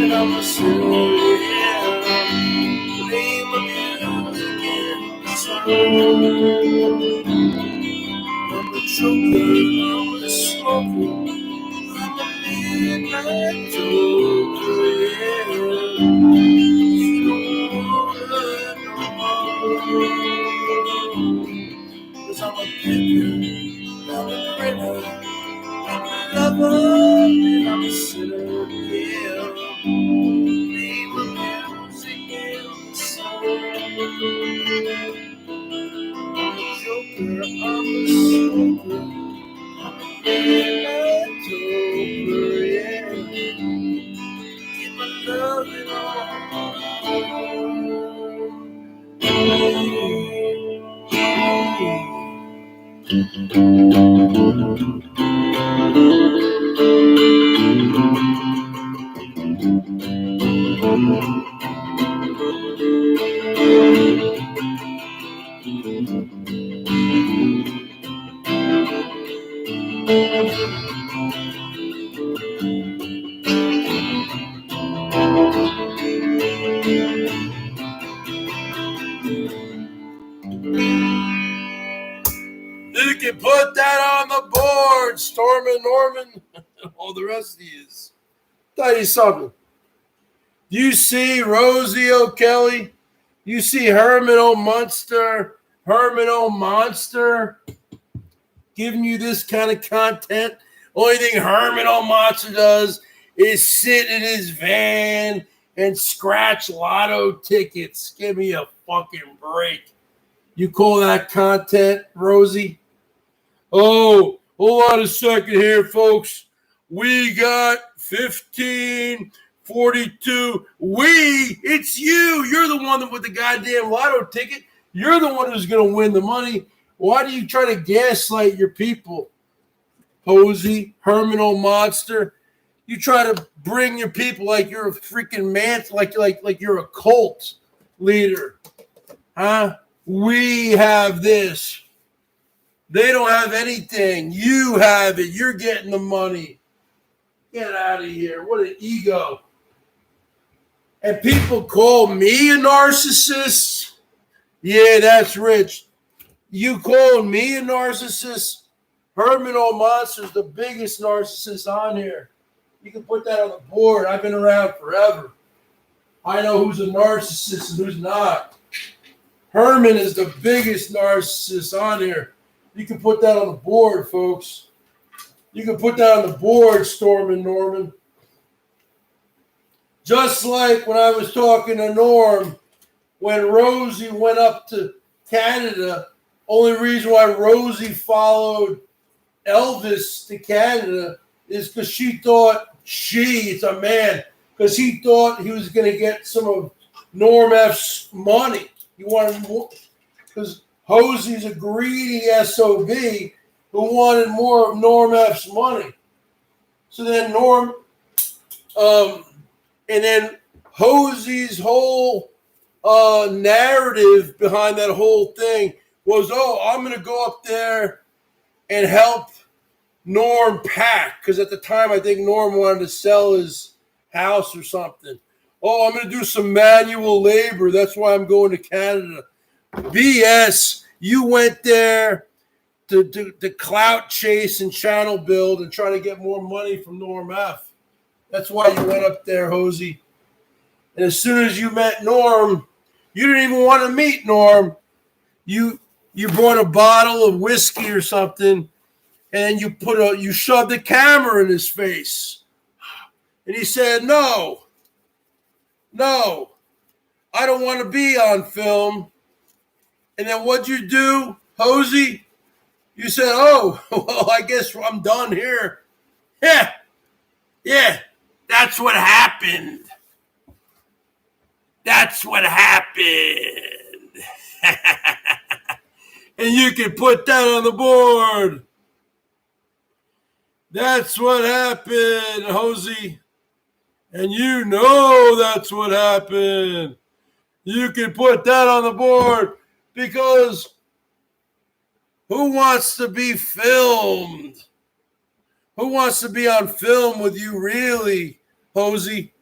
and I'm a sinner, yeah. Play my music in the sun. I'm a joker, I'm a smoker, I'm a midnight joker, yeah. You don't wanna know. 'Cause I'm a picker, I'm a grinner, I'm a lover, and I'm a sinner, yeah. Leave my music in the sun. I'm a joker, I'm a smoker, I'm a midnight joker, yeah. Keep my loving You can put that on the board, Stormin' Norman, and all the rest of these. Tell you something. You see Rosie O'Kelly, you see Herman O'Monster, giving you this kind of content. Only thing Herman O'Monster does is sit in his van and scratch lotto tickets. Give me a fucking break. You call that content, Rosie? Oh, hold on a second here, folks. We got 1542. It's you. You're the one with the goddamn lotto ticket. You're the one who's going to win the money. Why do you try to gaslight your people? Posey, Herman O'Monster. You try to bring your people like you're a freaking man, like you're a cult leader. Huh? We have this. They don't have anything. You have it. You're getting the money. Get out of here. What an ego. And people call me a narcissist. Yeah, that's rich. You call me a narcissist? Herman O. Monster's the biggest narcissist on here. You can put that on the board. I've been around forever. I know who's a narcissist and who's not. Herman is the biggest narcissist on here. You can put that on the board, folks. You can put that on the board, Storm and Norman. Just like when I was talking to Norm, when Rosie went up to Canada, only reason why Rosie followed Elvis to Canada is because she thought it's a man, because he thought he was going to get some of Norm F's money. He wanted more, because Hosie's a greedy SOB who wanted more of Norm F's money. So then and then Hosie's whole narrative behind that whole thing was, I'm going to go up there and help Norm pack, because at the time I think Norm wanted to sell his house or something. I'm going to do some manual labor. That's why I'm going to Canada. BS. You went there to clout chase and channel build and try to get more money from Norm F. That's why you went up there, Hosie. And as soon as you met Norm, you didn't even want to meet Norm. You brought a bottle of whiskey or something, and you shoved the camera in his face. And he said, no, I don't want to be on film. And then what'd you do, Hosie? You said, well, I guess I'm done here. Yeah, that's what happened. That's what happened. And you can put that on the board. That's what happened, Hosie. And you know that's what happened. You can put that on the board, because who wants to be filmed? Who wants to be on film with you, really, Hosie?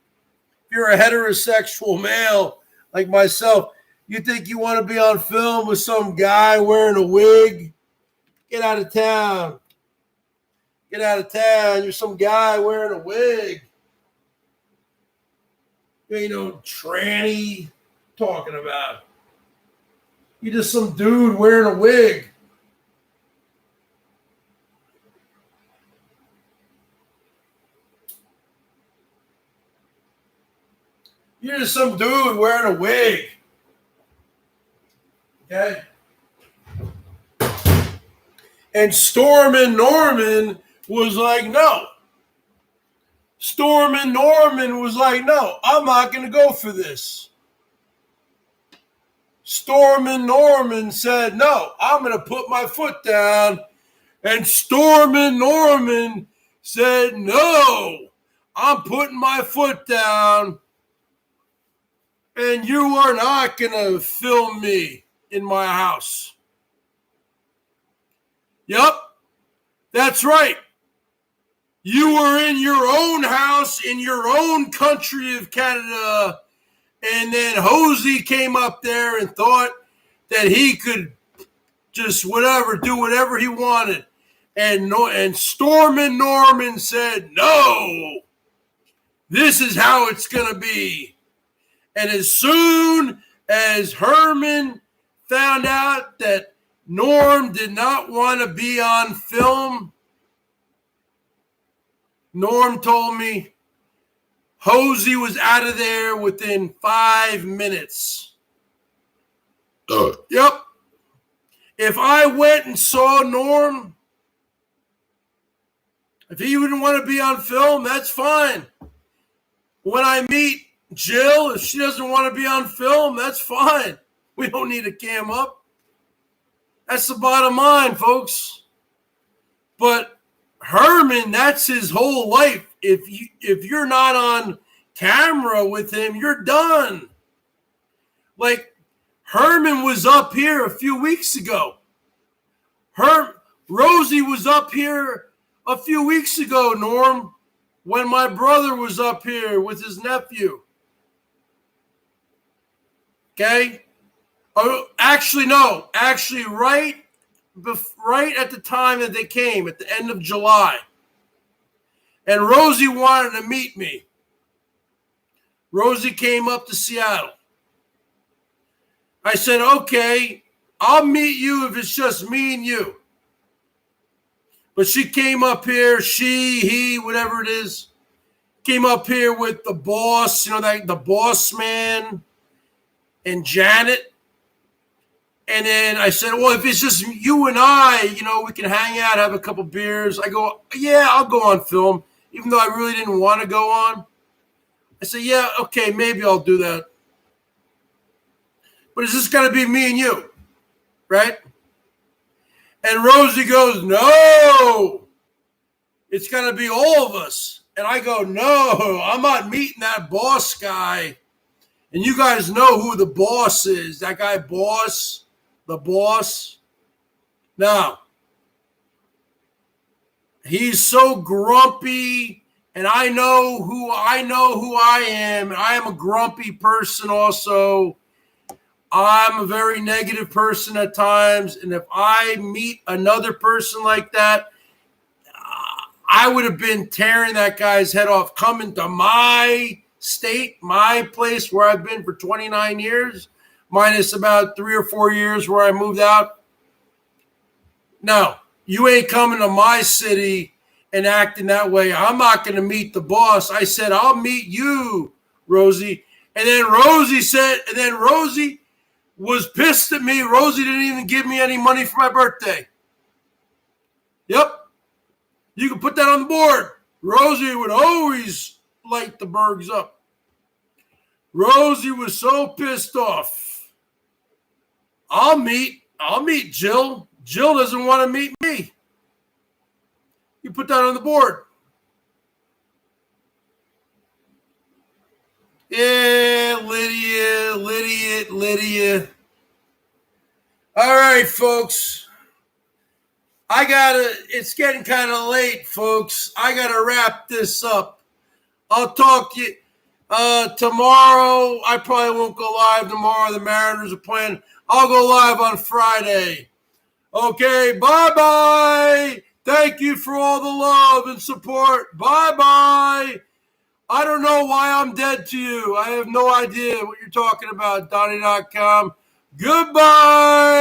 If you're a heterosexual male like myself, you think you want to be on film with some guy wearing a wig? Get out of town. Get out of town. You're some guy wearing a wig. You ain't no tranny talking about. You're just some dude wearing a wig. You're just some dude wearing a wig. Okay? And Storm and Norman was like, no. Storm and Norman was like, no, I'm not going to go for this. Storm and Norman said, no, I'm going to put my foot down. And Storm and Norman said, no, I'm putting my foot down. And you are not going to film me in my house. Yup, that's right. You were in your own house, in your own country of Canada, and then Hosie came up there and thought that he could just do whatever he wanted. And Storm and Norman said, no, this is how it's going to be. And as soon as Herman found out that Norm did not want to be on film, Norm told me Hosie was out of there within 5 minutes. Yep. If I went and saw Norm, if he wouldn't want to be on film, that's fine. When I meet Jill, if she doesn't want to be on film, that's fine. We don't need a cam up. That's the bottom line, folks. But Herman, that's his whole life. if you're not on camera with him, you're done. Like Herman was up here a few weeks ago. Rosie was up here a few weeks ago, Norm, when my brother was up here with his nephew. Okay? Oh, actually, no. Actually, right at the time that they came, at the end of July. And Rosie wanted to meet me. Rosie came up to Seattle. I said, okay, I'll meet you if it's just me and you. But she came up here, he, whatever it is, came up here with the boss, the boss man and Janet. And then I said, well, if it's just you and I, we can hang out, have a couple beers. I go, yeah, I'll go on film, even though I really didn't want to go on. I said, yeah, okay, maybe I'll do that. But it's just got to be me and you, right? And Rosie goes, no, it's got to be all of us. And I go, no, I'm not meeting that boss guy. And you guys know who the boss is. That guy, boss, the boss. Now, he's so grumpy, and I know who I am. I am a grumpy person also. I'm a very negative person at times, and if I meet another person like that, I would have been tearing that guy's head off, coming to my state, my place where I've been for 29 years, minus about 3 or 4 years where I moved out. No, you ain't coming to my city and acting that way. I'm not going to meet the boss. I said, I'll meet you, Rosie. And then Rosie was pissed at me. Rosie didn't even give me any money for my birthday. Yep. You can put that on the board. Rosie would always light the Bergs up. Rosie was so pissed off. I'll meet Jill. Jill doesn't want to meet me. You put that on the board. Yeah, Lydia. All right, folks. It's getting kind of late, folks. I got to wrap this up. I'll talk to you tomorrow. I probably won't go live tomorrow. The Mariners are playing. I'll go live on Friday. Okay, bye-bye. Thank you for all the love and support. Bye-bye. I don't know why I'm dead to you. I have no idea what you're talking about, Donnie.com. Goodbye.